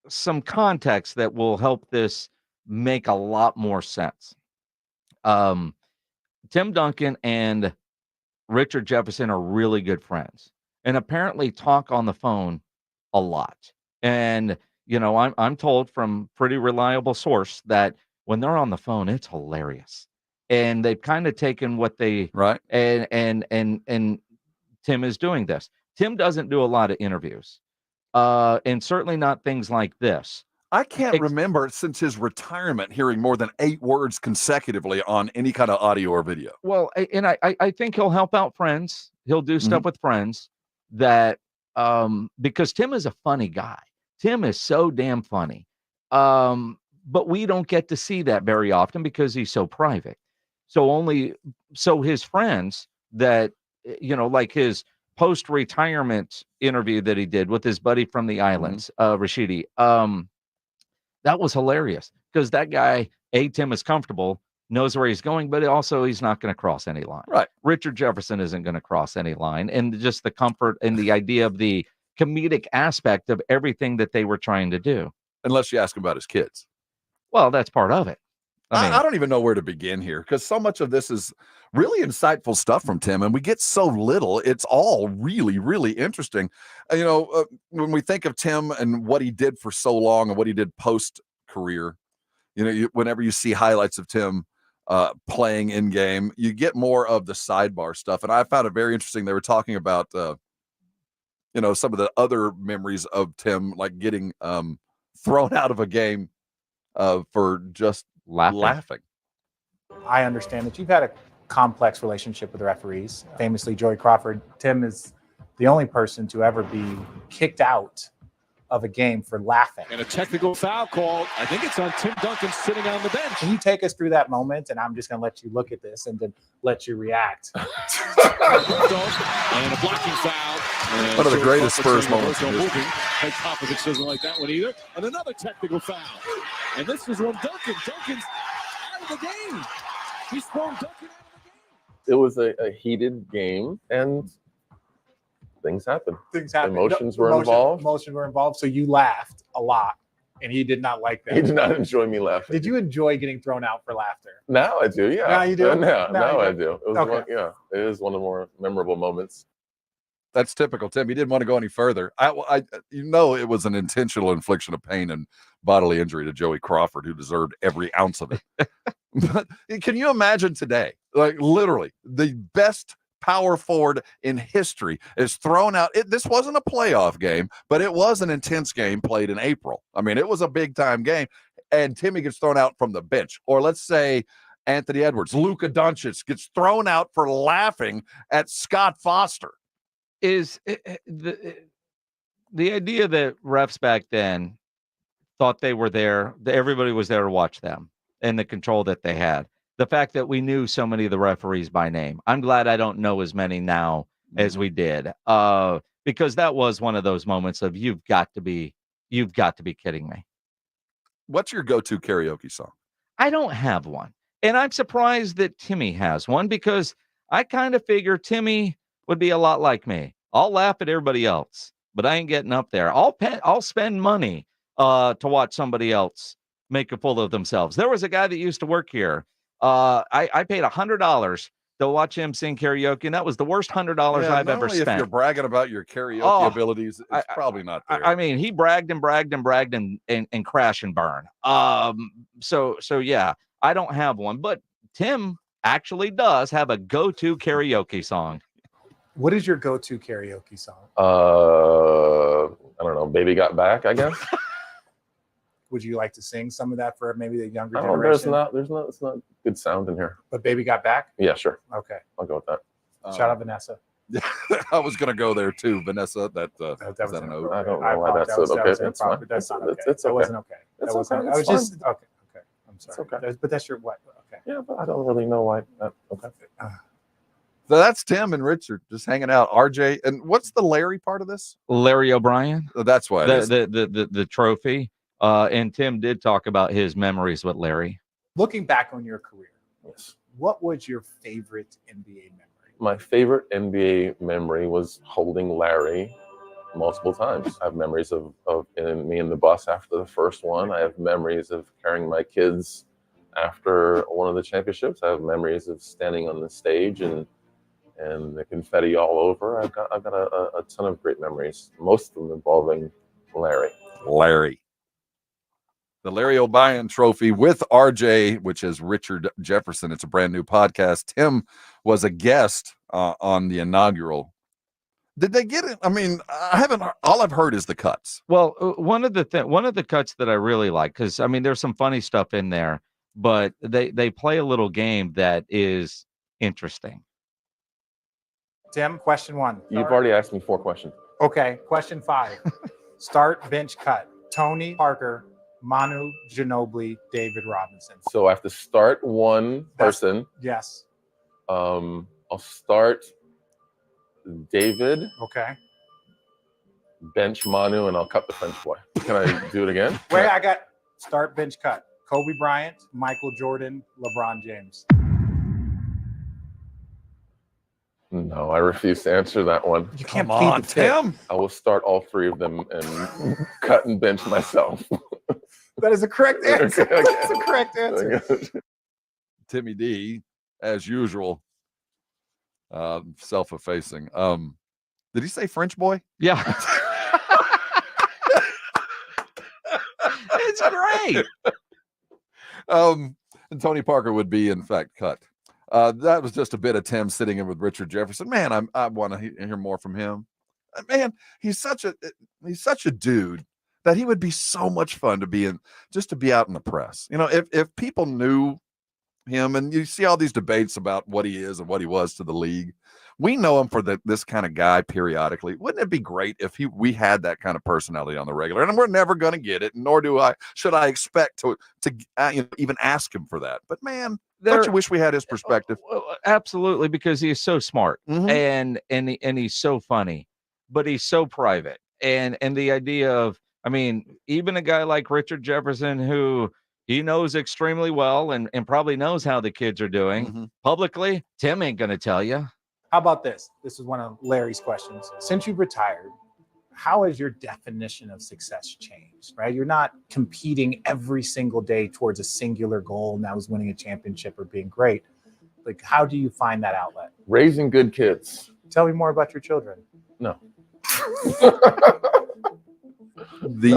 some context that will help this make a lot more sense. Tim Duncan and Richard Jefferson are really good friends and apparently talk on the phone a lot. And, you know, I'm told from pretty reliable source that when they're on the phone, it's hilarious. And they've kind of taken what they right. And Tim is doing this. Tim doesn't do a lot of interviews. And certainly not things like this. I can't remember since his retirement hearing more than 8 words consecutively on any kind of audio or video. Well, and I think he'll help out friends. He'll do stuff with friends that because Tim is a funny guy. Tim is so damn funny. But we don't get to see that very often because he's so private. So his friends that, you know, like his post-retirement interview that he did with his buddy from the islands, Rashidi, that was hilarious because that guy, Tim is comfortable, knows where he's going, but also he's not going to cross any line. Right. Richard Jefferson isn't going to cross any line. And just the comfort and the idea of the comedic aspect of everything that they were trying to do. Unless you ask him about his kids. Well, that's part of it. I don't even know where to begin here because so much of this is really insightful stuff from Tim, and we get so little. It's all really, really interesting. You know, when we think of Tim and what he did for so long and what he did post-career, you know, whenever you see highlights of Tim playing in game, you get more of the sidebar stuff. And I found it very interesting. They were talking about, you know, some of the other memories of Tim, like getting thrown out of a game for just laughing. I understand that you've had a complex relationship with referees. Famously, Joey Crawford. Tim is the only person to ever be kicked out of a game for laughing. And a technical foul call. I think it's on Tim Duncan sitting on the bench. Can you take us through that moment? And I'm just going to let you look at this and then let you react. And a blocking foul. And one of the greatest Spurs moments. Head Popovich doesn't like that one either. And another technical foul. And this is when Duncan's out of the game. He's thrown Duncan out of the game. It was a heated game, and things happened. Emotions were involved. Emotions were involved. So you laughed a lot, and he did not like that. He did not enjoy me laughing. Did you enjoy getting thrown out for laughter? Now I do, yeah. Now you do? Now I do. It was Okay. it is one of the more memorable moments. That's typical Tim. He didn't want to go any further. You know, it was an intentional infliction of pain and bodily injury to Joey Crawford, who deserved every ounce of it. But can you imagine today, like literally the best power forward in history is thrown out? This wasn't a playoff game, but it was an intense game played in April. I mean, it was a big time game, and Timmy gets thrown out from the bench. Or let's say Anthony Edwards, Luka Doncic gets thrown out for laughing at Scott Foster. Is the idea that refs back then thought they were there, that everybody was there to watch them and the control that they had. The fact that we knew so many of the referees by name. I'm glad I don't know as many now as we did, because that was one of those moments of you've got to be kidding me. What's your go-to karaoke song? I don't have one, and I'm surprised that Timmy has one because I kind of figure Timmy would be a lot like me. I'll laugh at everybody else, but I ain't getting up there. I'll spend money to watch somebody else make a fool of themselves. There was a guy that used to work here. I paid $100 to watch him sing karaoke, and that was the worst $100 I've ever spent. If you're bragging about your karaoke abilities, it's probably not there. I mean, he bragged and crash and burn. So yeah, I don't have one, but Tim actually does have a go-to karaoke song. What is your go-to karaoke song? I don't know. Baby Got Back, I guess. Would you like to sing some of that for maybe the younger generation? It's not good sound in here. But Baby Got Back? Yeah, sure. Okay. I'll go with that. Shout out Vanessa. I was going to go there too, Vanessa. That was an oath. I don't know why that's okay. That's fine. That's not okay. It's That okay. wasn't okay. It's That wasn't. okay. I was It's just fine. okay. Okay. I'm sorry. okay. But that's your what? Okay. Yeah, but I don't really know why. Okay. So that's Tim and Richard just hanging out. RJ, and what's the Larry part of this? Larry O'Brien. Oh, that's why it is. The trophy. And Tim did talk about his memories with Larry. Looking back on your career, yes, what was your favorite NBA memory? My favorite NBA memory was holding Larry multiple times. I have memories of me in the bus after the first one. I have memories of carrying my kids after one of the championships. I have memories of standing on the stage and the confetti all over. I've got a ton of great memories, most of them involving Larry. The Larry O'Brien Trophy with RJ, which is Richard Jefferson. It's a brand new podcast. Tim was a guest on the inaugural. Did they get it? I mean, I haven't. All I've heard is the cuts. Well, one of the cuts that I really like, because I mean, there's some funny stuff in there, but they play a little game that is interesting. Tim, question 1. You've already asked me 4 questions. Okay, question 5. Start, bench, cut. Tony Parker, Manu Ginobili, David Robinson. So I have to start one person. Yes. I'll start David. Okay. Bench Manu, and I'll cut the French boy. Can I do it again? Wait, I got start, bench, cut. Kobe Bryant, Michael Jordan, LeBron James. No, I refuse to answer that one. You can't plead the fifth. Tim. I will start all 3 of them and cut and bench myself. That is a correct answer. Okay. That's a correct answer. Timmy D, as usual, self-effacing. Did he say French boy? Yeah. It's great. And Tony Parker would be, in fact, cut. That was just a bit of Tim sitting in with Richard Jefferson. Man, I want to hear more from him. Man, he's such a dude that he would be so much fun to be in, just to be out in the press. You know, if people knew him, and you see all these debates about what he is and what he was to the league. We know him for this kind of guy periodically. Wouldn't it be great if we had that kind of personality on the regular? And we're never going to get it, nor should I expect to even ask him for that. But man, don't you wish we had his perspective? Absolutely, because he is so smart Mhm. and he's so funny, but he's so private. And the idea of, I mean, even a guy like Richard Jefferson, who he knows extremely well and probably knows how the kids are doing publicly, Tim ain't going to tell you. How about this? This is one of Larry's questions. Since you've retired, how has your definition of success changed, right? You're not competing every single day towards a singular goal, and that was winning a championship or being great. Like, how do you find that outlet? Raising good kids. Tell me more about your children. No.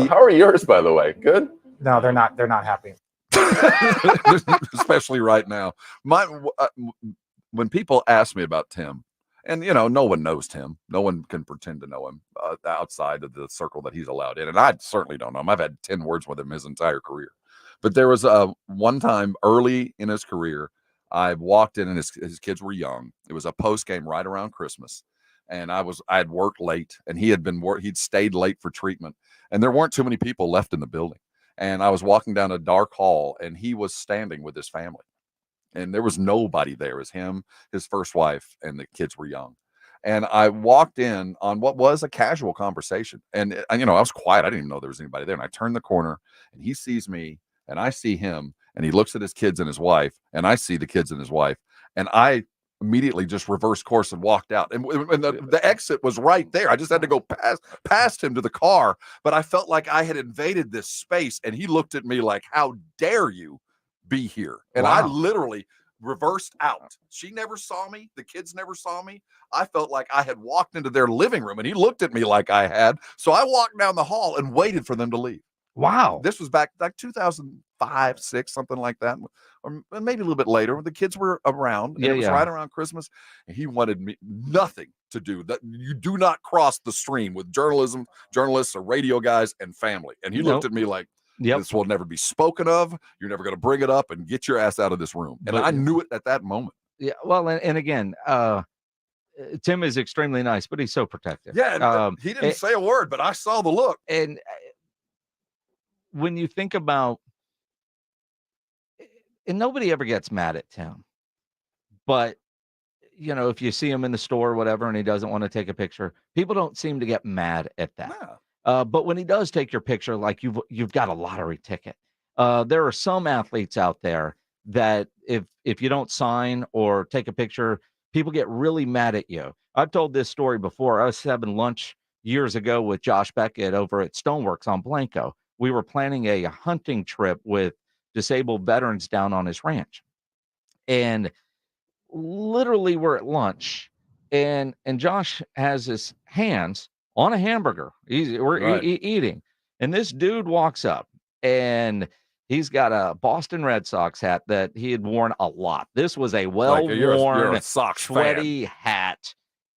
How are yours, by the way? Good? No, they're not happy. Especially right now. When people ask me about Tim, and no one knows Tim, no one can pretend to know him outside of the circle that he's allowed in, and I certainly don't know him. I've had 10 words with him his entire career, but there was one time early in his career, I walked in and his kids were young. It was a post game right around Christmas, and I had worked late, and he'd stayed late for treatment, and there weren't too many people left in the building, and I was walking down a dark hall, and he was standing with his family. And there was nobody there. It was him, his first wife, and the kids were young. And I walked in on what was a casual conversation. And, I was quiet. I didn't even know there was anybody there. And I turned the corner, and he sees me, and I see him, and he looks at his kids and his wife, and I see the kids and his wife. And I immediately just reversed course and walked out. And the exit was right there. I just had to go past him to the car. But I felt like I had invaded this space, and he looked at me like, how dare you be here? And I literally reversed out. She never saw me. The kids never saw me. I felt like I had walked into their living room, and he looked at me like I had. So I walked down the hall and waited for them to leave. Wow. This was back like 2005, 6, something like that, or maybe a little bit later. The kids were around, and it was right around Christmas, and he wanted me nothing to do that. You do not cross the stream with journalists or radio guys and family. And he looked at me like, this will never be spoken of. You're never going to bring it up, and get your ass out of this room. And I knew it at that moment. Yeah. Well, and again, Tim is extremely nice, but he's so protective. Yeah, he didn't say a word, but I saw the look. And when you think about, and nobody ever gets mad at Tim, but if you see him in the store or whatever, and he doesn't want to take a picture, people don't seem to get mad at that. But when he does take your picture, like you've got a lottery ticket. There are some athletes out there that if you don't sign or take a picture, people get really mad at you. I've told this story before. I was having lunch years ago with Josh Beckett over at Stoneworks on Blanco. We were planning a hunting trip with disabled veterans down on his ranch. And literally we're at lunch and Josh has his hands on a hamburger. We're eating. And this dude walks up and he's got a Boston Red Sox hat that he had worn a lot. This was a well-worn, you're a Sox sweaty hat.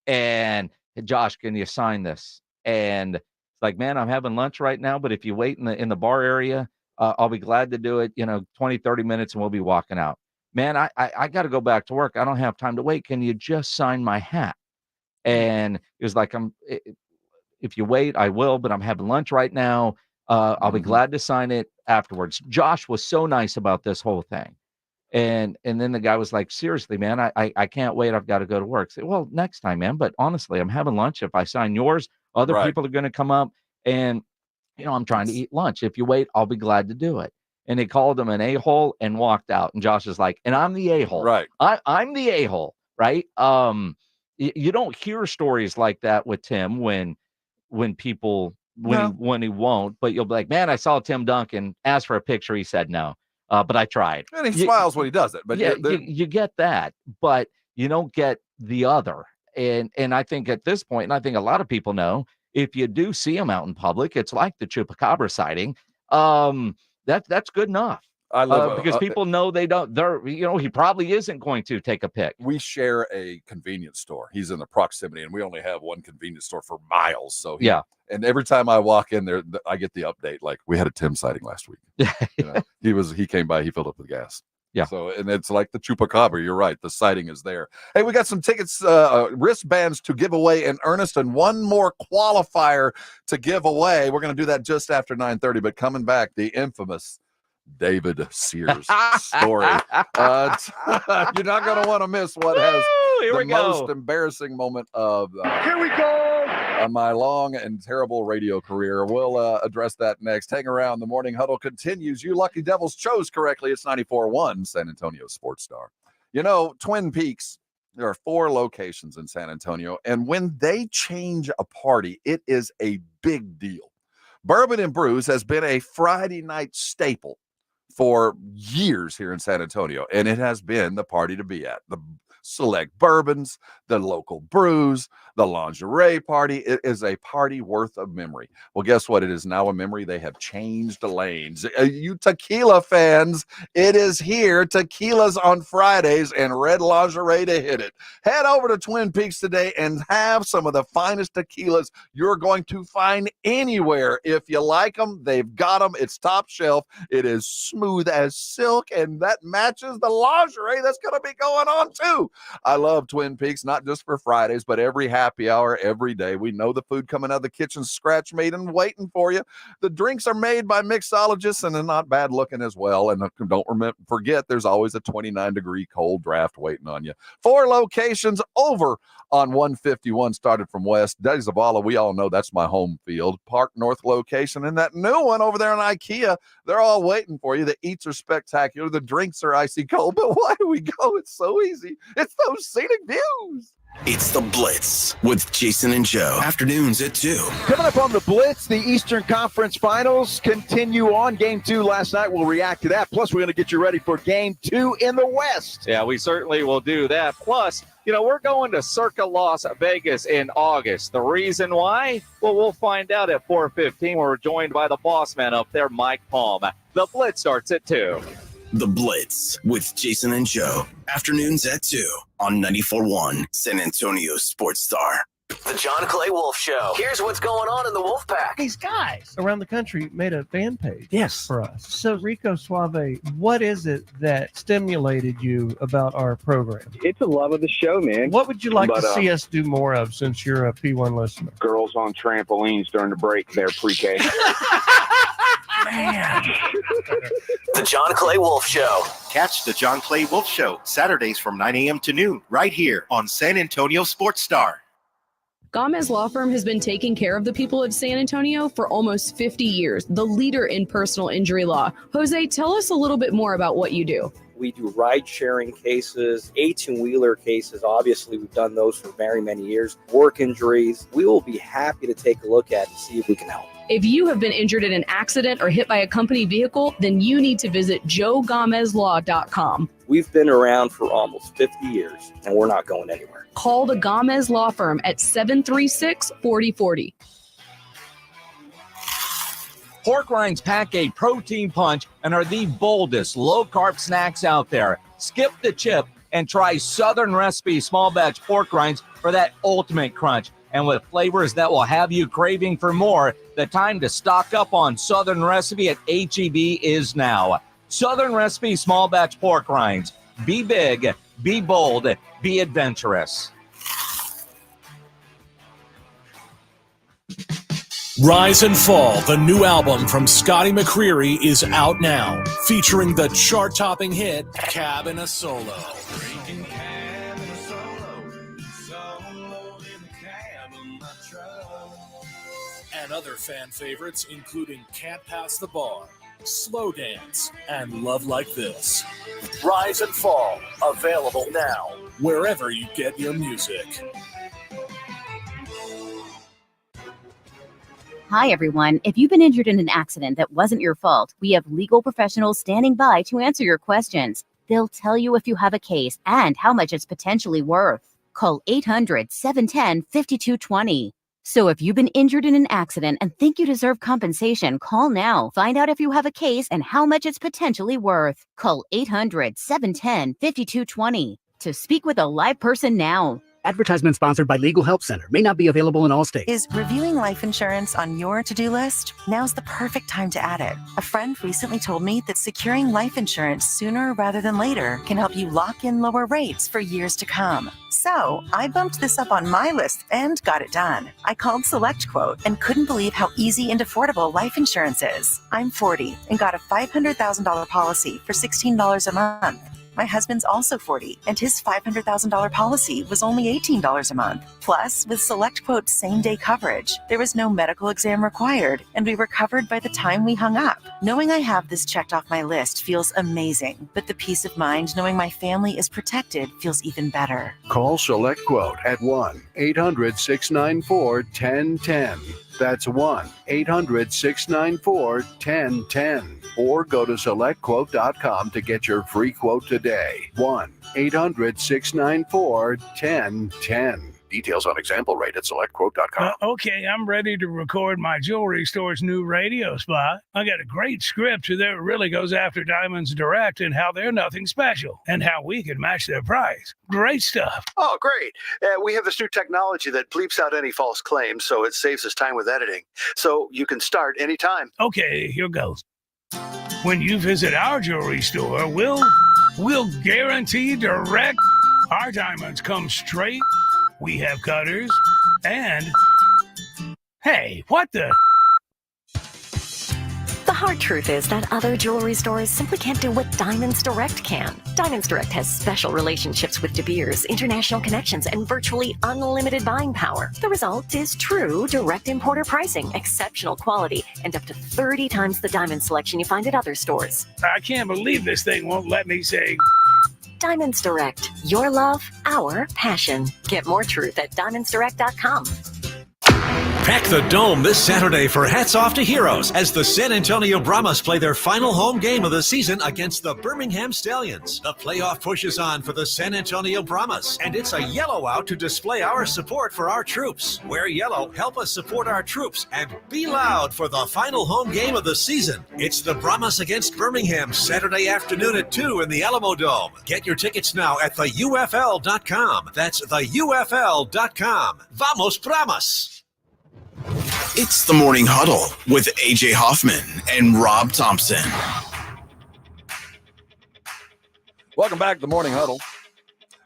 And Josh, can you sign this? And it's like, man, I'm having lunch right now, but if you wait in the bar area, I'll be glad to do it, 20, 30 minutes and we'll be walking out. Man, I got to go back to work. I don't have time to wait. Can you just sign my hat? And it was like, if you wait, I will, but I'm having lunch right now. I'll be glad to sign it afterwards. Josh was so nice about this whole thing. And then the guy was like, seriously, man, I can't wait. I've got to go to work. I said, well, next time, man. But honestly, I'm having lunch. If I sign yours, other people are going to come up and, I'm trying to eat lunch. If you wait, I'll be glad to do it. And he called him an a-hole and walked out. And Josh is like, and I'm the a-hole. Right. I'm the a-hole. Right. You don't hear stories like that with Tim when people, when he won't, but you'll be like, man, I saw Tim Duncan ask for a picture. He said no, but I tried. And he smiles when he does it. But yeah, you get that, but you don't get the other. And I think at this point, and I think a lot of people know, if you do see him out in public, it's like the Chupacabra sighting. That's good enough. I love because people know he probably isn't going to take a pic. We share a convenience store. He's in the proximity, and we only have one convenience store for miles. So and every time I walk in there, I get the update. Like, we had a Tim sighting last week. He came by, he filled up with gas. Yeah. So, and it's like the Chupacabra. You're right. The sighting is there. Hey, we got some tickets, wristbands to give away in earnest, and one more qualifier to give away. We're going to do that just after 9:30. But coming back, the infamous David Sears story. You're not going to want to miss what has the most embarrassing moment of here we go. My long and terrible radio career. We'll address that next. Hang around. The Morning Huddle continues. You lucky devils chose correctly. It's 94.1 San Antonio Sports Star. Twin Peaks, there are 4 locations in San Antonio, and when they change a party, it is a big deal. Bourbon and Brews has been a Friday night staple for years here in San Antonio, and it has been the party to be at. The select bourbons, the local brews, the lingerie party. It is a party worth of memory. Well, guess what? It is now a memory. They have changed the lanes. You tequila fans, it is here. Tequilas on Fridays and red lingerie to hit it. Head over to Twin Peaks today and have some of the finest tequilas you're going to find anywhere. If you like them, they've got them. It's top shelf. It is smooth as silk, and that matches the lingerie that's going to be going on too. I love Twin Peaks, not just for Fridays, but every happy hour, every day. We know the food coming out of the kitchen, scratch made and waiting for you. The drinks are made by mixologists, and they're not bad looking as well. And don't forget, there's always a 29-degree cold draft waiting on you. 4 locations over on 151, started from west. Daddy Zavala, we all know that's my home field. Park North location, and that new one over there in IKEA, they're all waiting for you. The eats are spectacular. The drinks are icy cold, but why do we go? It's so easy. It's those scenic views. It's the Blitz with Jason and Joe. Afternoons at 2. Coming up on the Blitz, the Eastern Conference Finals continue on. Game 2 last night. We'll react to that. Plus, we're going to get you ready for Game 2 in the West. Yeah, we certainly will do that. Plus, we're going to Circa Las Vegas in August. The reason why? Well, we'll find out at 4:15. We're joined by the boss man up there, Mike Palm. The Blitz starts at 2. The Blitz with Jason and Joe. Afternoons at 2 on 94.1 San Antonio Sports Star. The John Clay Wolf Show. Here's what's going on in the Wolf Pack. These guys around the country made a fan page Yes. for us. So, Rico Suave, what is it that stimulated you about our program? It's a love of the show, man. What would you like to see us do more of since you're a P1 listener? Girls on trampolines during the break there, pre-K. Man. The John Clay Wolf Show. Catch the John Clay Wolf Show Saturdays from 9 a.m. to noon right here on San Antonio Sports Star. Gomez Law Firm has been taking care of the people of San Antonio for almost 50 years, the leader in personal injury law. Jose, tell us a little bit more about what you do. We do ride-sharing cases, 18-wheeler cases. Obviously, we've done those for very many years. Work injuries. We will be happy to take a look at and see if we can help. If you have been injured in an accident or hit by a company vehicle, then you need to visit joegomezlaw.com. We've been around for almost 50 years, and we're not going anywhere. Call the Gomez Law Firm at 736-4040. Pork rinds pack a protein punch and are the boldest low-carb snacks out there. Skip the chip and try Southern Recipe small batch pork rinds for that ultimate crunch. And with flavors that will have you craving for more, the time to stock up on Southern Recipe at H-E-B is now. Southern Recipe small batch pork rinds. Be big, be bold, be adventurous. Rise and Fall, the new album from Scotty McCreery, is out now, featuring the chart-topping hit, Cab in a Solo. And other fan favorites, including Can't Pass the Bar, Slow Dance, and Love Like This. Rise and Fall, available now, wherever you get your music. Hi, everyone. If you've been injured in an accident that wasn't your fault, we have legal professionals standing by to answer your questions. They'll tell you if you have a case and how much it's potentially worth. Call 800-710-5220. So if you've been injured in an accident and think you deserve compensation, call now. Find out if you have a case and how much it's potentially worth. Call 800-710-5220 to speak with a live person now. Advertisement sponsored by Legal Help Center. May not be available in all states. Is reviewing life insurance on your to-do list? Now's the perfect time to add it. A friend recently told me that securing life insurance sooner rather than later can help you lock in lower rates for years to come. So I bumped this up on my list and got it done. I called SelectQuote and couldn't believe how easy and affordable life insurance is. I'm 40 and got a $500,000 policy for $16 a month. My husband's also 40, and his $500,000 policy was only $18 a month. Plus, with SelectQuote's same-day coverage, there was no medical exam required, and we were covered by the time we hung up. Knowing I have this checked off my list feels amazing, but the peace of mind knowing my family is protected feels even better. Call SelectQuote at 1-800-694-1010. That's 1-800-694-1010. Or go to SelectQuote.com to get your free quote today. 1-800-694-1010. Details on example rate at SelectQuote.com. Okay, I'm ready to record my jewelry store's new radio spot. I got a great script that really goes after Diamonds Direct and how they're nothing special and how we can match their price. Great stuff. Oh, great. We have this new technology that bleeps out any false claims, so it saves us time with editing. So you can start anytime. Okay, here goes. When you visit our jewelry store, we'll guarantee direct. Our diamonds come straight. We have cutters, and hey, what the? The hard truth is that other jewelry stores simply can't do what Diamonds Direct can. Diamonds Direct has special relationships with De Beers, international connections, and virtually unlimited buying power. The result is true direct importer pricing, exceptional quality, and up to 30 times the diamond selection you find at other stores. I can't believe this thing won't let me say. Diamonds Direct. Your love, our passion. Get more truth at diamondsdirect.com. Pack the Dome this Saturday for Hats Off to Heroes as the San Antonio Brahmas play their final home game of the season against the Birmingham Stallions. The playoff push is on for the San Antonio Brahmas, and it's a yellow out to display our support for our troops. Wear yellow, help us support our troops, and be loud for the final home game of the season. It's the Brahmas against Birmingham Saturday afternoon at 2 in the Alamo Dome. Get your tickets now at theufl.com. That's theufl.com. Vamos Brahmas! It's the Morning Huddle with AJ Hoffman and Rob Thompson. Welcome back to the Morning Huddle.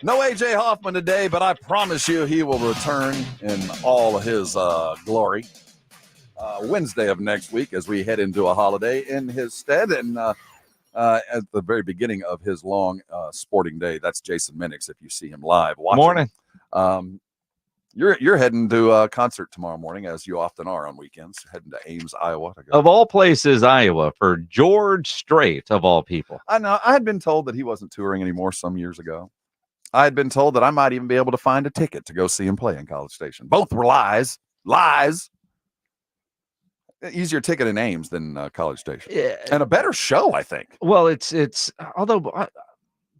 No AJ Hoffman today, but I promise you he will return in all of his glory Wednesday of next week as we head into a holiday in his stead. And at the very beginning of his long sporting day, that's Jason Minix if you see him live. Watching. Morning. You're heading to a concert tomorrow morning, as you often are on weekends, heading to Ames, Iowa. Of all places, Iowa, for George Strait, of all people. I know. I had been told that he wasn't touring anymore some years ago. I had been told that I might even be able to find a ticket to go see him play in College Station. Both were lies. Lies. Easier ticket in Ames than College Station. Yeah. And a better show, I think. Well, it's although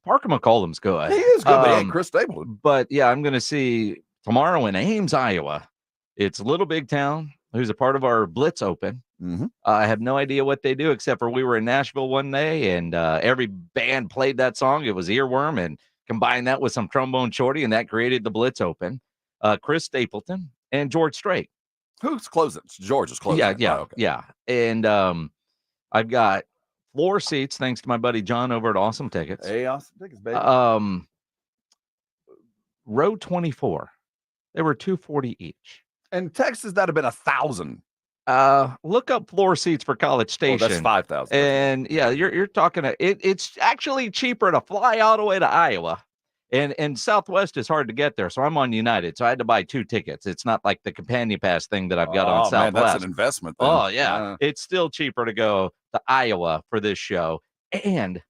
Parker McCollum's good. He is good, but he ain't Chris Stapleton. But yeah, I'm going to see tomorrow in Ames, Iowa. It's Little Big Town, who's a part of our Blitz Open. Mm-hmm. I have no idea what they do, except for we were in Nashville one day, and every band played that song. It was Earworm, and combined that with some Trombone Shorty, and that created the Blitz Open. Chris Stapleton and George Strait. Who's closing? George is closing. Yeah. And I've got floor seats, thanks to my buddy John over at Awesome Tickets. Hey, Awesome Tickets, baby. Row 24. They were $240 each. In Texas, that'd have been $1,000. Look up floor seats for College Station. Oh, that's $5,000. And yeah, you're talking. It's actually cheaper to fly all the way to Iowa, and Southwest is hard to get there. So I'm on United, so I had to buy 2 tickets. It's not like the Companion Pass thing that I've got on Southwest. Man, that's an investment. Then. Oh yeah, it's still cheaper to go to Iowa for this show, and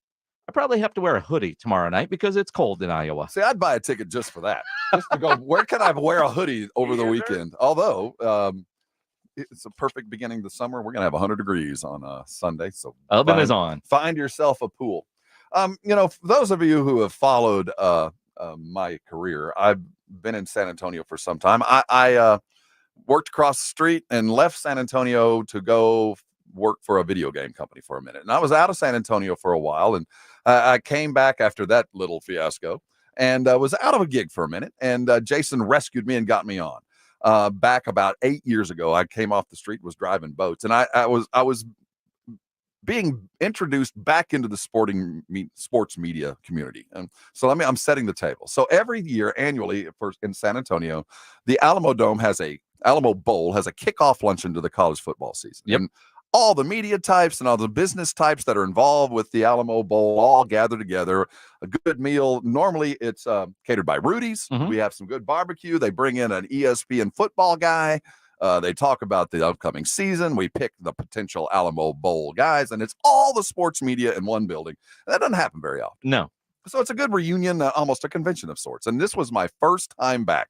I probably have to wear a hoodie tomorrow night because it's cold in Iowa. See, I'd buy a ticket just for that. Just to go, where can I wear a hoodie over the weekend? Although it's a perfect beginning of the summer. We're going to have 100 degrees on Sunday. So oven is on. Find yourself a pool. For those of you who have followed my career, I've been in San Antonio for some time. I worked across the street and left San Antonio to go work for a video game company for a minute. And I was out of San Antonio for a while, and I came back after that little fiasco and was out of a gig for a minute. And Jason rescued me and got me on. Back about 8 years ago, I came off the street, was driving boats, and I was being introduced back into the sports media community. And so I'm setting the table. So every year, annually, in San Antonio, the Alamo Bowl has a kickoff luncheon to the college football season. Yep. And all the media types and all the business types that are involved with the Alamo Bowl all gather together. A good meal. Normally, it's catered by Rudy's. Mm-hmm. We have some good barbecue. They bring in an ESPN football guy. They talk about the upcoming season. We pick the potential Alamo Bowl guys, and it's all the sports media in one building. And that doesn't happen very often. No. So it's a good reunion, almost a convention of sorts. And this was my first time back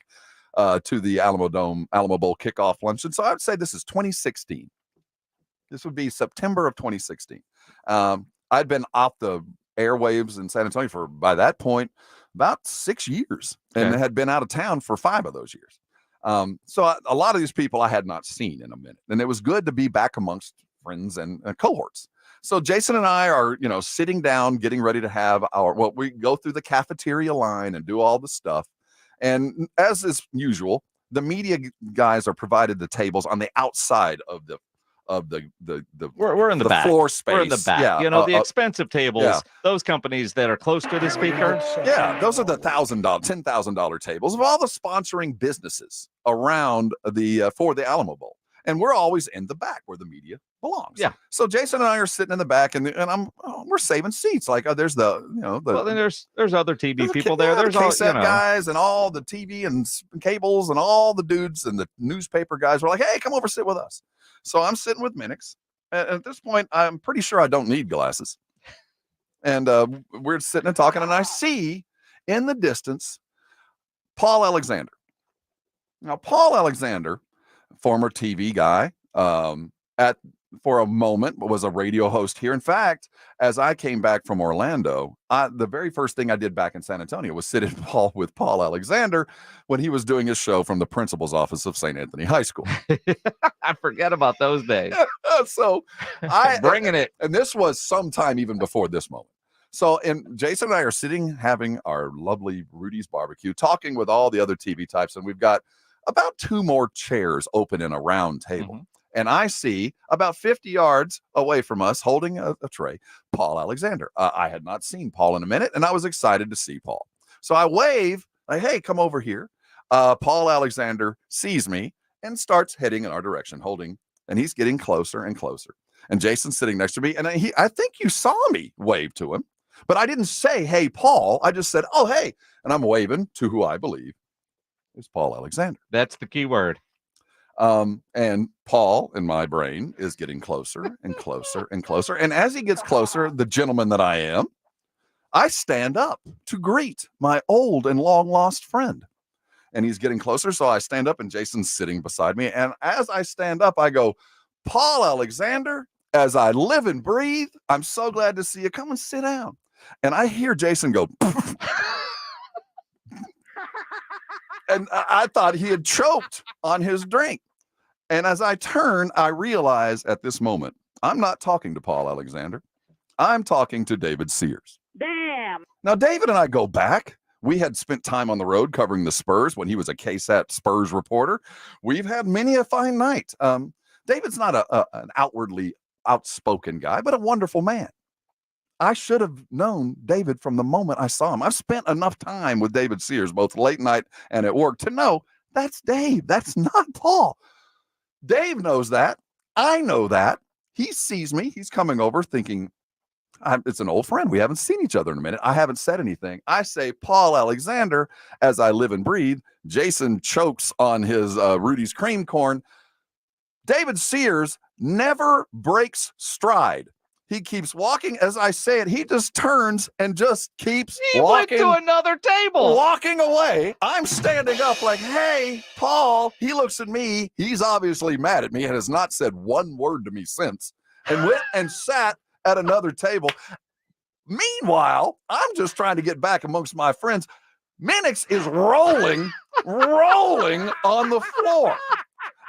to the Alamo Bowl kickoff luncheon. So I would say this is 2016. This would be September of 2016. I'd been off the airwaves in San Antonio for, by that point, about 6 years, and had been out of town for 5 of those years. So a lot of these people I had not seen in a minute, and it was good to be back amongst friends and cohorts. So Jason and I are, sitting down, getting ready to have we go through the cafeteria line and do all the stuff. And as is usual, the media guys are provided the tables on the outside of the we're in the back. Floor space. We're in the back. Yeah, the expensive tables, those companies that are close to the speaker. Yeah, those are the $1,000, $10,000 tables of all the sponsoring businesses around for the Alamo Bowl. And we're always in the back where the media belongs. Yeah. So Jason and I are sitting in the back, and we're saving seats. Like there's well, then there's other TV people there. There's the all guys and all the TV and cables and all the dudes and the newspaper guys were like, hey, come over, sit with us. So I'm sitting with Minix. And at this point, I'm pretty sure I don't need glasses. And we're sitting and talking, and I see in the distance Paul Alexander. Now, Paul Alexander former TV guy. For a moment was a radio host here. In fact, as I came back from Orlando, the very first thing I did back in San Antonio was sit in with Paul Alexander when he was doing his show from the principal's office of St. Anthony High School. I forget about those days. So bringing it. And this was sometime even before this moment. So, and Jason and I are sitting having our lovely Rudy's barbecue, talking with all the other TV types, and we've got about 2 more chairs open in a round table. Mm-hmm. And I see about 50 yards away from us, holding a tray, Paul Alexander. I had not seen Paul in a minute, and I was excited to see Paul. So I wave, like, hey, come over here. Paul Alexander sees me and starts heading in our direction, and he's getting closer and closer. And Jason's sitting next to me, and I think you saw me wave to him, but I didn't say, hey, Paul. I just said, oh, hey. And I'm waving to who I believe is Paul Alexander. That's the key word. And Paul in my brain is getting closer and closer and closer. And as he gets closer, the gentleman that I am, I stand up to greet my old and long lost friend. And he's getting closer. So I stand up and Jason's sitting beside me. And as I stand up, I go, Paul Alexander, as I live and breathe, I'm so glad to see you. Come and sit down. And I hear Jason go, and I thought he had choked on his drink. And as I turn, I realize at this moment, I'm not talking to Paul Alexander. I'm talking to David Sears. Damn. Now, David and I go back. We had spent time on the road covering the Spurs when he was a KSAT Spurs reporter. We've had many a fine night. David's not an outwardly outspoken guy, but a wonderful man. I should have known David from the moment I saw him. I've spent enough time with David Sears, both late night and at work, to know that's Dave. That's not Paul. Dave knows that. I know that. He sees me. He's coming over thinking, it's an old friend. We haven't seen each other in a minute. I haven't said anything. I say, Paul Alexander, as I live and breathe. Jason chokes on his Rudy's cream corn. David Sears never breaks stride. He keeps walking. As I say it, he just turns and just keeps walking. He went to another table. Walking away. I'm standing up like, hey, Paul. He looks at me. He's obviously mad at me and has not said one word to me since. And went and sat at another table. Meanwhile, I'm just trying to get back amongst my friends. Minix is rolling on the floor.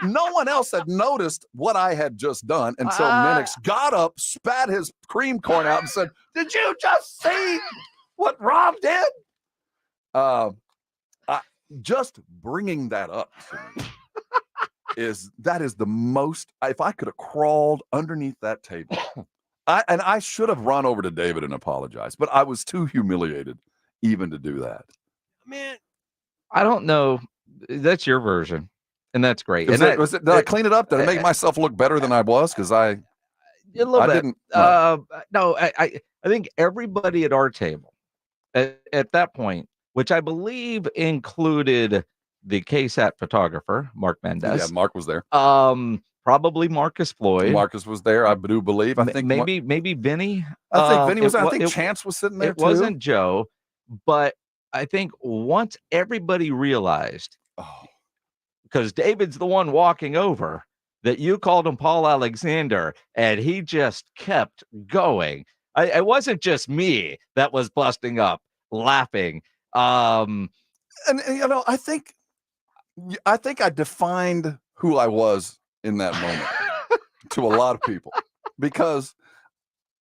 No one else had noticed what I had just done until Minix got up, spat his cream corn out, and said, "Did you just see what Rob did?" Just bringing that up to me is the most. If I could have crawled underneath that table, I should have run over to David and apologized, but I was too humiliated even to do that. Man, I don't know. That's your version. And that's great. Did I clean it up? Did I make myself look better than I was? Because I didn't. No, I think everybody at our table at that point, which I believe included the KSAT photographer, Mark Mendez. Yeah, Mark was there. Probably Marcus Floyd. Marcus was there. I do believe. I think maybe Vinny. I think Vinny was. I think Chance was sitting there too. It wasn't Joe, but I think once everybody realized. Because David's the one walking over, that you called him Paul Alexander, and he just kept going. It wasn't just me that was busting up, laughing. And you know, I think I defined who I was in that moment to a lot of people, because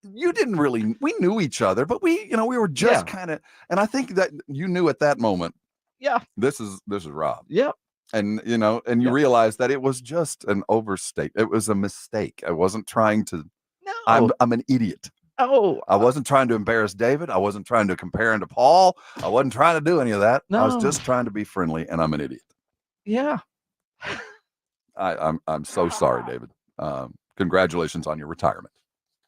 you didn't really. We knew each other, but we were just kind of. And I think that you knew at that moment. Yeah, this is Rob. Yep. And you realize that it was just an overstate. It was a mistake. I wasn't trying to. No, I'm an idiot. Oh, I wasn't trying to embarrass David. I wasn't trying to compare him to Paul. I wasn't trying to do any of that. No. I was just trying to be friendly, and I'm an idiot. Yeah. I'm so sorry, David. Congratulations on your retirement.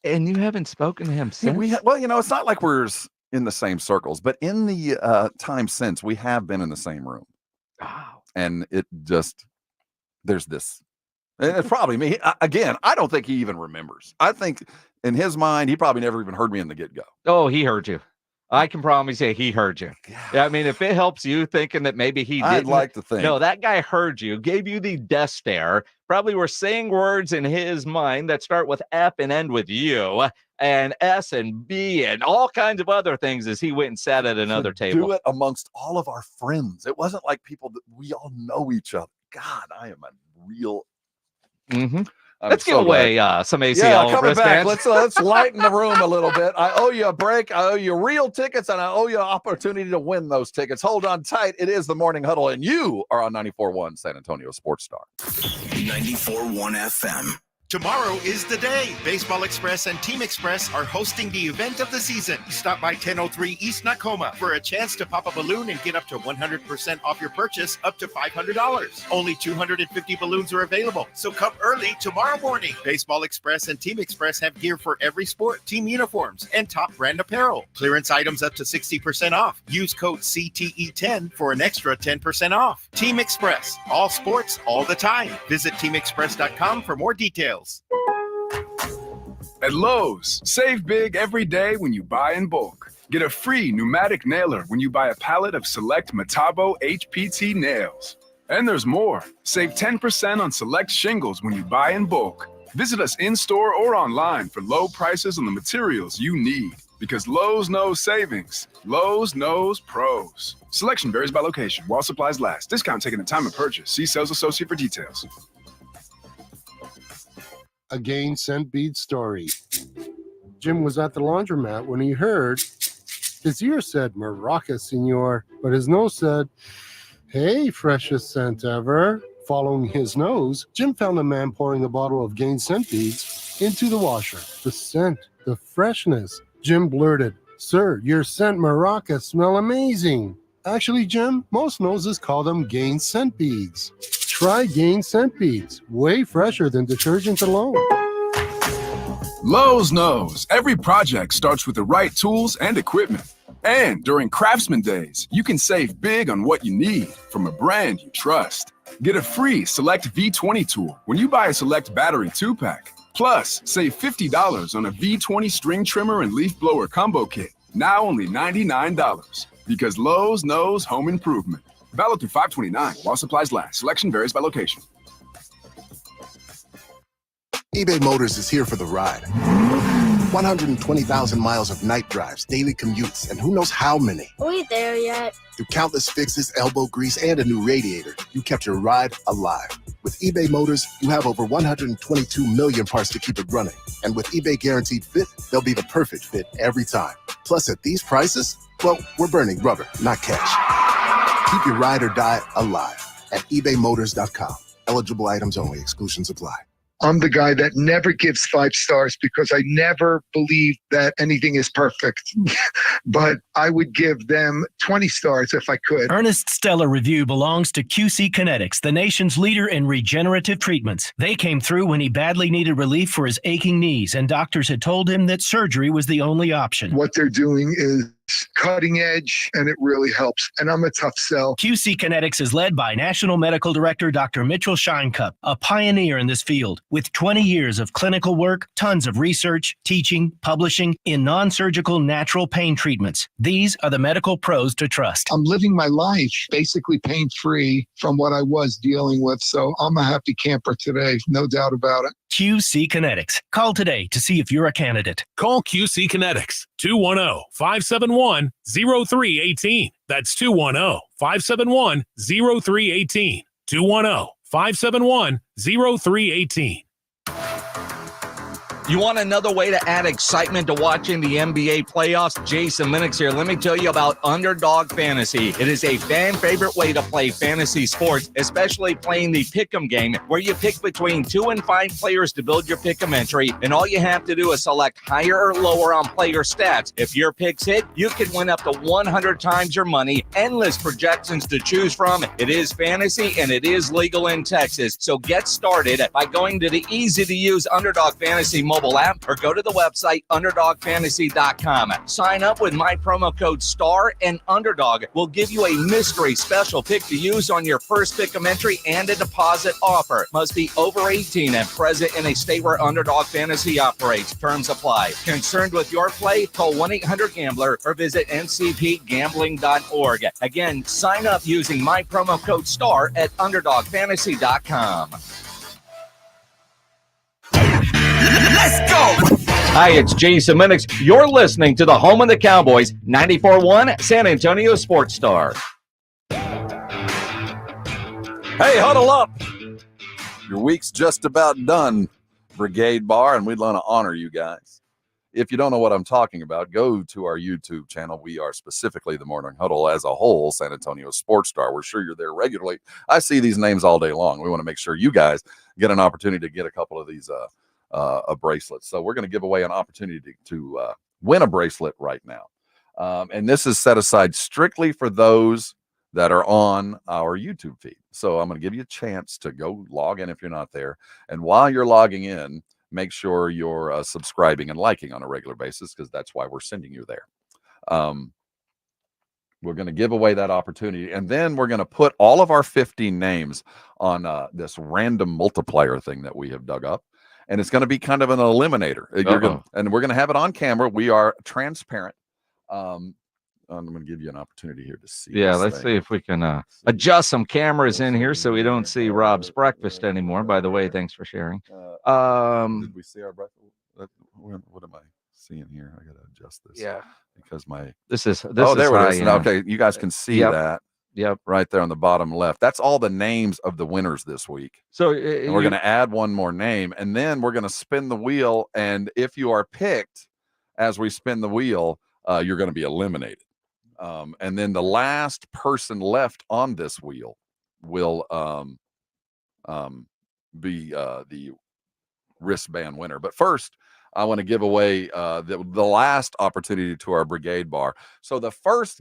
And you haven't spoken to him since. Well, it's not like we're in the same circles, but in the time since, we have been in the same room. Wow. And it just, there's this, and it's probably me. Again, I don't think he even remembers. I think in his mind, he probably never even heard me in the get-go. Oh, he heard you. I can promise you he heard you. Yeah, I mean, if it helps you thinking that maybe he didn't. I'd like to think. No, that guy heard you, gave you the death stare, probably were saying words in his mind that start with F and end with U, and S and B and all kinds of other things as he went and sat at another table. Do it amongst all of our friends. It wasn't like people that we all know each other. God, I am a real... Mm-hmm. Let's give away some ACL coming back. wristbands. Let's lighten the room a little bit. I owe you a break. I owe you real tickets, and I owe you an opportunity to win those tickets. Hold on tight. It is the Morning Huddle, and you are on 94.1 San Antonio Sports Star. 94.1 FM. Tomorrow is the day. Baseball Express and Team Express are hosting the event of the season. Stop by 1003 East Nakoma for a chance to pop a balloon and get up to 100% off your purchase, up to $500. Only 250 balloons are available, so come early tomorrow morning. Baseball Express and Team Express have gear for every sport, team uniforms, and top brand apparel. Clearance items up to 60% off. Use code CTE10 for an extra 10% off. Team Express, all sports, all the time. Visit teamexpress.com for more details. At Lowe's, save big every day when you buy in bulk. Get a free pneumatic nailer when you buy a pallet of select Metabo HPT nails. And there's more. Save 10% on select shingles when you buy in bulk. Visit us in-store or online for low prices on the materials you need. Because Lowe's knows savings. Lowe's knows pros. Selection varies by location while supplies last. Discount taken at time of purchase. See sales associate for details. A Gain Scent Bead story. Jim was at the laundromat when he heard his ear said, "Maraca, senor," but his nose said, "Hey, freshest scent ever." Following his nose, Jim found a man pouring a bottle of Gain Scent Beads into the washer. The scent, the freshness. Jim blurted, "Sir, your scent Maraca smell amazing." Actually, Jim, most noses call them Gain Scent Beads. Try Gain Scent Beads, way fresher than detergent alone. Lowe's knows every project starts with the right tools and equipment. And during Craftsman Days, you can save big on what you need from a brand you trust. Get a free Select V20 tool when you buy a Select Battery 2-pack. Plus, save $50 on a V20 string trimmer and leaf blower combo kit. Now only $99. Because Lowe's knows home improvement. Valid through 5/29 while supplies last. Selection varies by location. eBay Motors is here for the ride. 120,000 miles of night drives, daily commutes, and who knows how many. Are we there yet? Through countless fixes, elbow grease, and a new radiator, you kept your ride alive. With eBay Motors, you have over 122 million parts to keep it running. And with eBay Guaranteed Fit, they'll be the perfect fit every time. Plus, at these prices, well, we're burning rubber, not cash. Keep your ride or die alive at ebaymotors.com. Eligible items only. Exclusions apply. I'm the guy that never gives 5 stars because I never believe that anything is perfect. But I would give them 20 stars if I could. Ernest Stella Review belongs to QC Kinetics, the nation's leader in regenerative treatments. They came through when he badly needed relief for his aching knees, and doctors had told him that surgery was the only option. What they're doing is cutting edge, and it really helps. And I'm a tough sell. QC Kinetics is led by National Medical Director Dr. Mitchell Scheinkup, a pioneer in this field. With 20 years of clinical work, tons of research, teaching, publishing in non-surgical natural pain treatments. These are the medical pros to trust. I'm living my life basically pain-free from what I was dealing with. So I'm a happy camper today, no doubt about it. QC Kinetics. Call today to see if you're a candidate. Call QC Kinetics, 210-571-0318. That's 210-571-0318. 210-571-0318. You want another way to add excitement to watching the NBA playoffs? Jason Lennox here. Let me tell you about Underdog Fantasy. It is a fan favorite way to play fantasy sports, especially playing the pick'em game, where you pick between 2 and 5 players to build your pick'em entry, and all you have to do is select higher or lower on player stats. If your picks hit, you can win up to 100 times your money. Endless projections to choose from. It is fantasy and it is legal in Texas. So get started by going to the easy-to-use Underdog Fantasy mobile mobile app or go to the website underdogfantasy.com. Sign up with my promo code STAR and Underdog will give you a mystery special pick to use on your first pick of entry and a deposit offer. Must be over 18 and present in a state where Underdog Fantasy operates. Terms apply. Concerned with your play? Call 1-800-GAMBLER or visit ncpgambling.org. Again, sign up using my promo code STAR at underdogfantasy.com. Let's go! Hi, it's Jason Minix. You're listening to the home of the Cowboys, 94.1 San Antonio Sports Star. Hey, huddle up. Your week's just about done, Brigade Bar, and we'd want to honor you guys. If you don't know what I'm talking about, go to our YouTube channel. We are specifically the Morning Huddle as a whole, San Antonio Sports Star. We're sure you're there regularly. I see these names all day long. We want to make sure you guys get an opportunity to get a couple of these bracelets. So we're going to give away an opportunity to win a bracelet right now. And this is set aside strictly for those that are on our YouTube feed. So I'm going to give you a chance to go log in if you're not there. And while you're logging in, make sure you're subscribing and liking on a regular basis, because that's why we're sending you there. We're going to give away that opportunity. And then we're going to put all of our 15 names on this random multiplier thing that we have dug up. And it's going to be kind of an eliminator. And we're going to have it on camera. We are transparent. I'm going to give you an opportunity here to see. Yeah, let's see if we can adjust some cameras in here so we don't see Rob's breakfast anymore. By the way, thanks for sharing. Did we see our breakfast? What am I seeing here? I got to adjust this. Yeah, because this is there it is. Okay, you guys can see that. Yep, right there on the bottom left. That's all the names of the winners this week. So and we're going to add one more name, and then we're going to spin the wheel. And if you are picked as we spin the wheel, you're going to be eliminated. And then the last person left on this wheel will be the wristband winner. But first, I want to give away the last opportunity to our Brigade Bar. So the first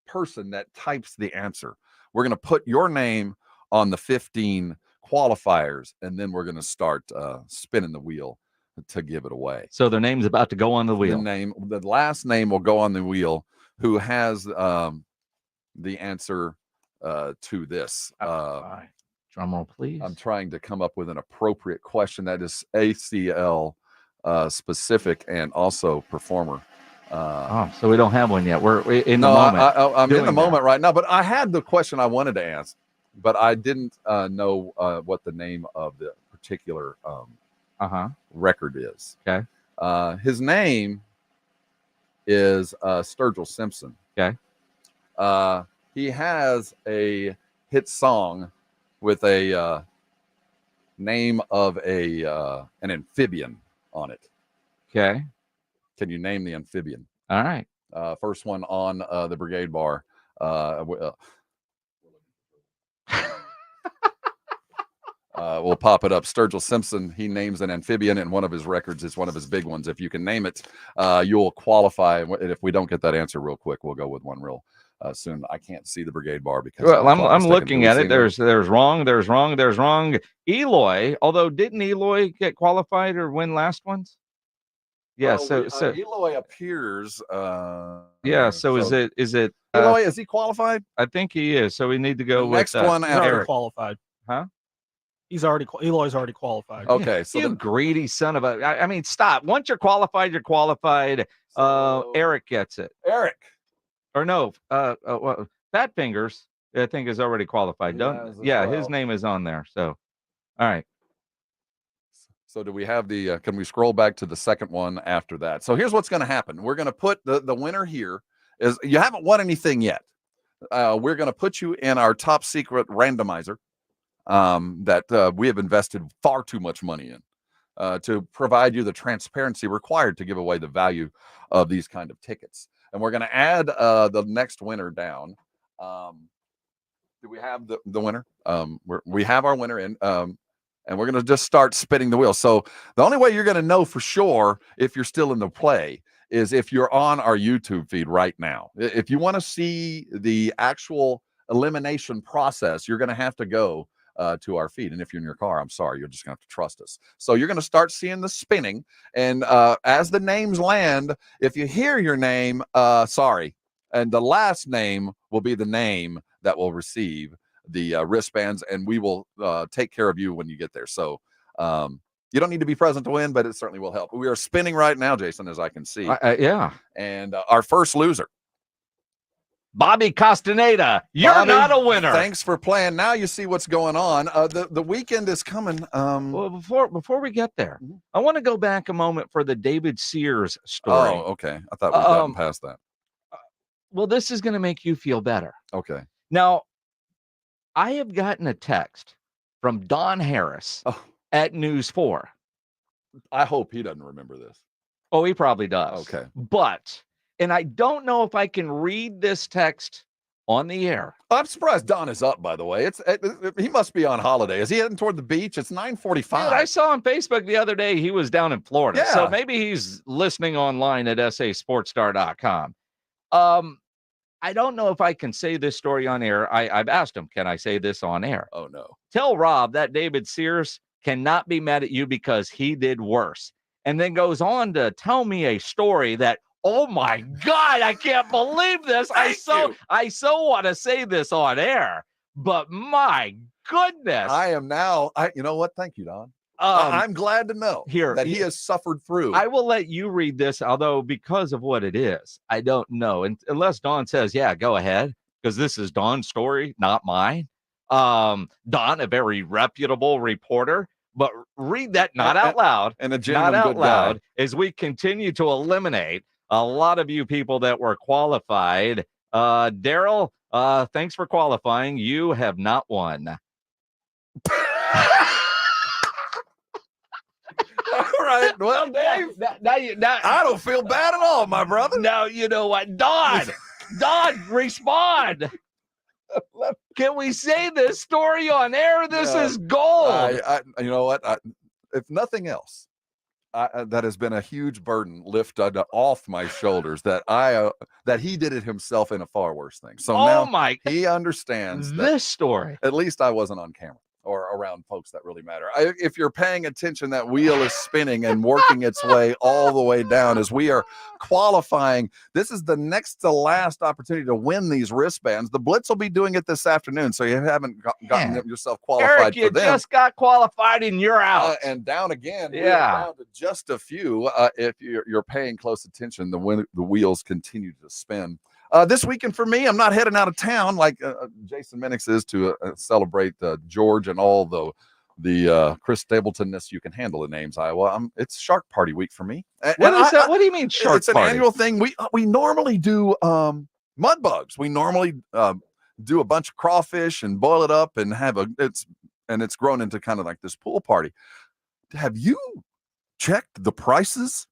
person that types the answer, we're going to put your name on the 15 qualifiers, and then we're going to start spinning the wheel to give it away. So their name's about to go on the wheel. The last name will go on the wheel who has the answer to this. Drum roll, please. I'm trying to come up with an appropriate question that is ACL specific and also performer. So we don't have one yet. We're in the moment. I'm in the moment right now, but I had the question I wanted to ask, but I didn't know what the name of the particular record is. Okay. His name is Sturgill Simpson. Okay. He has a hit song with a name of an amphibian on it. Okay. Can you name the amphibian? All right. First one on the Brigade Bar. We'll pop it up. Sturgill Simpson, he names an amphibian, and one of his records is one of his big ones. If you can name it, you'll qualify. And if we don't get that answer real quick, we'll go with one real soon. I can't see the Brigade Bar because I'm looking at it. There's wrong. Eloy, although didn't Eloy get qualified or win last ones? Yeah, so Eloy appears. Yeah, so is it Eloy? Is he qualified? I think he is. So we need to go with next one. Already qualified. Huh? Eloy's already qualified. Okay, so you greedy son of a. I mean, stop. Once you're qualified, you're qualified. Eric gets it. Eric, or no? Fat Fingers, I think, is already qualified. His name is on there. So, all right. So do we have the, can we scroll back to the second one after that? So here's what's going to happen. We're going to put the winner here is, you haven't won anything yet. We're going to put you in our top secret randomizer that we have invested far too much money in to provide you the transparency required to give away the value of these kind of tickets. And we're going to add the next winner down. Do we have the winner? We have our winner in. And we're going to just start spinning the wheel. So the only way you're going to know for sure if you're still in the play is if you're on our YouTube feed right now. If you want to see the actual elimination process, you're going to have to go to our feed. And if you're in your car, I'm sorry, you're just going to have to trust us. So you're going to start seeing the spinning. And as the names land, if you hear your name, sorry. And the last name will be the name that will receive the wristbands, and we will take care of you when you get there. So you don't need to be present to win, but it certainly will help. We are spinning right now, Jason, as I can see. Yeah. And our first loser, Bobby Castaneda. You're Bobby, not a winner. Thanks for playing. Now you see what's going on. The weekend is coming. Well, before we get there, I want to go back a moment for the David Sears story. Oh, okay. I thought we'd gotten past that. Well, this is going to make you feel better. Okay. Now, I have gotten a text from Don Harris at News 4. I hope he doesn't remember this. Oh, he probably does. Okay. But, and I don't know if I can read this text on the air. I'm surprised Don is up, by the way. He must be on holiday. Is he heading toward the beach? It's 9:45. Dude, I saw on Facebook the other day he was down in Florida. Yeah. So maybe he's listening online at sasportstar.com. I don't know if I can say this story on air. I've asked him, can I say this on air? Oh, no. Tell Rob that David Sears cannot be mad at you because he did worse. And then goes on to tell me a story that, oh my God, I can't believe this. I so want to say this on air, but my goodness. I am now. You know what? Thank you, Don. I'm glad to know that he has suffered through. I will let you read this, although because of what it is, I don't know. And unless Don says, yeah, go ahead, because this is Don's story, not mine. Don, a very reputable reporter, but read that not out loud. And a not genuine out good loud guy. as we continue to eliminate a lot of you people that were qualified. Daryl, thanks for qualifying. You have not won. All right. Well, Dave, I don't feel bad at all, my brother. Now, you know what? Don, respond. Can we say this story on air? This is gold. You know what? If nothing else, that has been a huge burden lifted off my shoulders that he did it himself in a far worse thing. So now he understands this story. At least I wasn't on camera or around folks that really matter. If you're paying attention, that wheel is spinning and working its way all the way down as we are qualifying. This is the next to last opportunity to win these wristbands. The Blitz will be doing it this afternoon, so you haven't gotten yourself qualified Eric, for them. You just got qualified and you're out. And down again. Yeah. We are down to just a few. If you're paying close attention, the wheels continue to spin. This weekend for me, I'm not heading out of town like Jason Minix is to celebrate George and all the Chris Stapleton-ness you can handle the names. It's Shark Party week for me. What is that? What do you mean Shark It's an Party? annual thing. We normally do mud bugs. We normally do a bunch of crawfish and boil it up and it's grown into kind of like this pool party. Have you checked the prices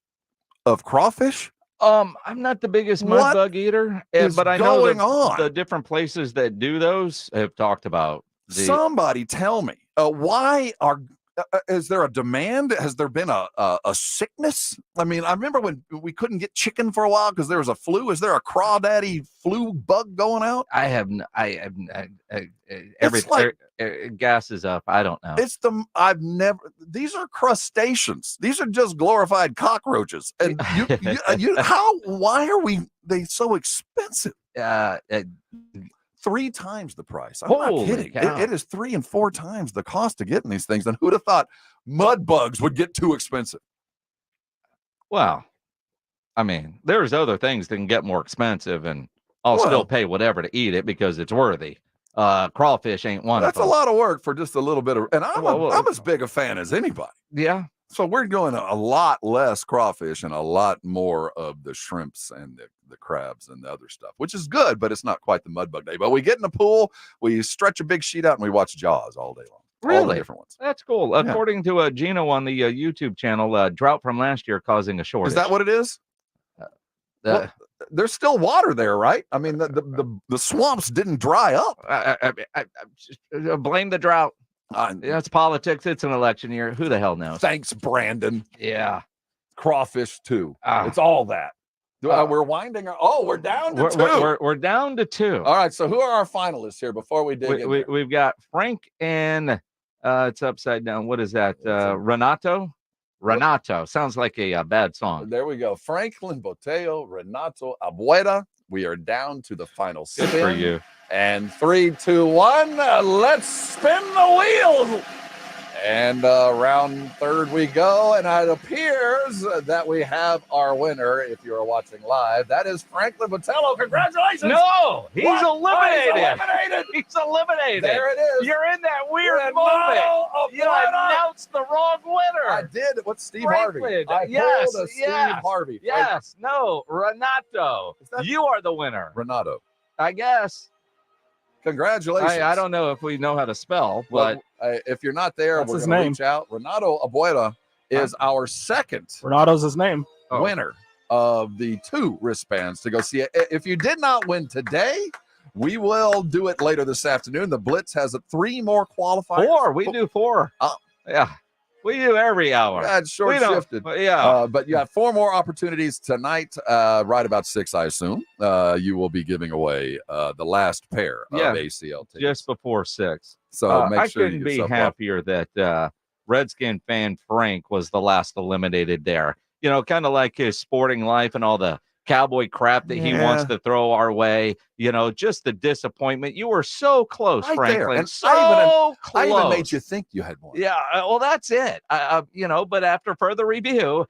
of crawfish? I'm not the biggest mud bug eater, but I know the different places that do those have talked about. Somebody tell me, why is there a demand? Has there been a sickness? I mean, I remember when we couldn't get chicken for a while because there was a flu. Is there a crawdaddy flu bug going out? Everything. Gas is up. I don't know. These are crustaceans. These are just glorified cockroaches. And why are they so expensive? 3 times the price. I'm not kidding. It is 3 and 4 times the cost of getting these things. And who'd have thought mud bugs would get too expensive? Well, I mean, there's other things that can get more expensive, and I'll still pay whatever to eat it because it's worthy. Crawfish ain't one of them. That's a lot of work for just a little bit of, and I'm as big a fan as anybody. Yeah. So we're doing a lot less crawfish and a lot more of the shrimps and the crabs and the other stuff, which is good, but it's not quite the mud bug day. But we get in the pool, we stretch a big sheet out, and we watch Jaws all day long. Really? All the different ones. That's cool. Yeah. According to Gino on the YouTube channel, drought from last year causing a shortage. Is that what it is? Well, there's still water there, right? I mean, the swamps didn't dry up. I blame the drought. It's politics. It's an election year. Who the hell knows? Thanks, Brandon. Yeah. Crawfish, too. It's all that. We're winding. We're down to 2. We're down to 2. All right. So who are our finalists here before we dig in? We've got Frank and it's upside down. What is that? Renato? Renato. Sounds like a bad song. There we go. Franklin Boteo, Renato Abuela. We are down to the final spin. Good for you. And 3, 2, 1. Let's spin the wheel. And round third we go, and it appears that we have our winner. If you are watching live, that is Franklin Botello. Congratulations! No, he's eliminated. He's eliminated. There it is. You're in that weird moment. You announced the wrong winner. I did. What's Steve Franklin. Harvey? Yes, pulled a Steve Harvey. Yes, no, Renato. You are the winner. Renato. I guess. Congratulations. I don't know if we know how to spell, but if you're not there, That's we're his going to name. reach out. Renato Abuela is our second Renato's his name. winner of the 2 wristbands to go see it. If you did not win today, we will do it later this afternoon. The Blitz has 3 more qualifiers. 4. We do 4. Yeah. We do every hour. Yeah, it's short shifted. Yeah. But you have 4 more opportunities tonight, right about 6, I assume. You will be giving away the last pair of ACL tickets. Just before 6. So make sure I couldn't you be yourself happier that Redskin fan Frank was the last eliminated there. You know, kind of like his sporting life and all the Cowboy crap that he wants to throw our way. You know, just the disappointment. You were so close, right Franklin. there. And So close. I even made you think you had won. Yeah, well, that's it. But after further review,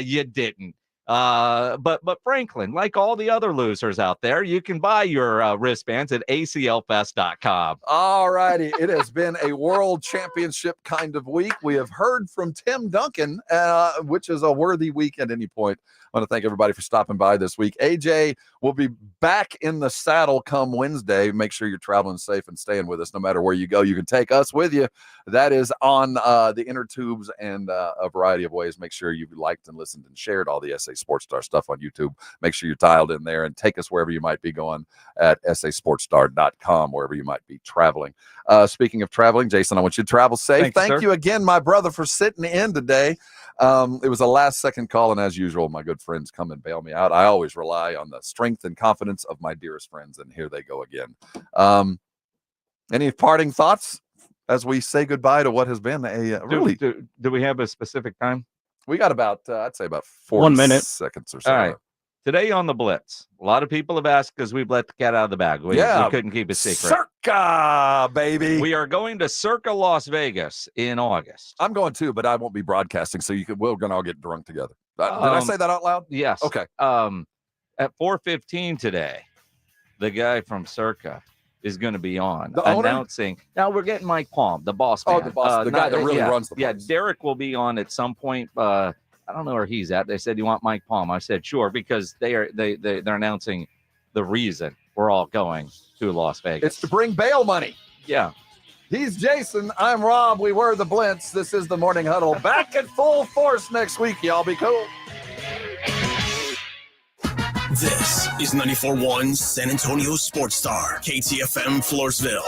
you didn't. But Franklin, like all the other losers out there, you can buy your wristbands at aclfest.com. All righty. It has been a world championship kind of week. We have heard from Tim Duncan, which is a worthy week at any point. I want to thank everybody for stopping by this week. AJ will be back in the saddle come Wednesday. Make sure you're traveling safe and staying with us no matter where you go. You can take us with you. That is on the inner tubes and a variety of ways. Make sure you've liked and listened and shared all the SA Sports Star stuff on YouTube. Make sure you're tiled in there and take us wherever you might be going at sasportstar.com, wherever you might be traveling. Speaking of traveling, Jason, I want you to travel safe. Thank you again, my brother, for sitting in today. It was a last-second call, and as usual, my good friends come and bail me out. I always rely on the strength and confidence of my dearest friends, and here they go again. Any parting thoughts as we say goodbye to what has been a really... Do we have a specific time? We got about, I'd say about 40 1 minute. seconds or so. All right. Today on the Blitz, a lot of people have asked because we've let the cat out of the bag. We couldn't keep a secret. Circa, baby. We are going to Circa Las Vegas in August. I'm going too, but I won't be broadcasting, so we're going to all get drunk together. Did I say that out loud? Yes. Okay. At 4:15 today, the guy from Circa is going to be on The owner? announcing. Now we're getting Mike Palm, the boss man. Oh, the boss, the guy that really runs the place. Yeah, Derek will be on at some point. I don't know where he's at. They said, "You want Mike Palm?" I said, "Sure," because they're announcing the reason we're all going to Las Vegas. It's to bring bail money. Yeah. He's Jason. I'm Rob. We were the Blitz. This is the Morning Huddle. Back at full force next week. Y'all be cool. This is 94.1 San Antonio Sports Star, KTFM Floresville.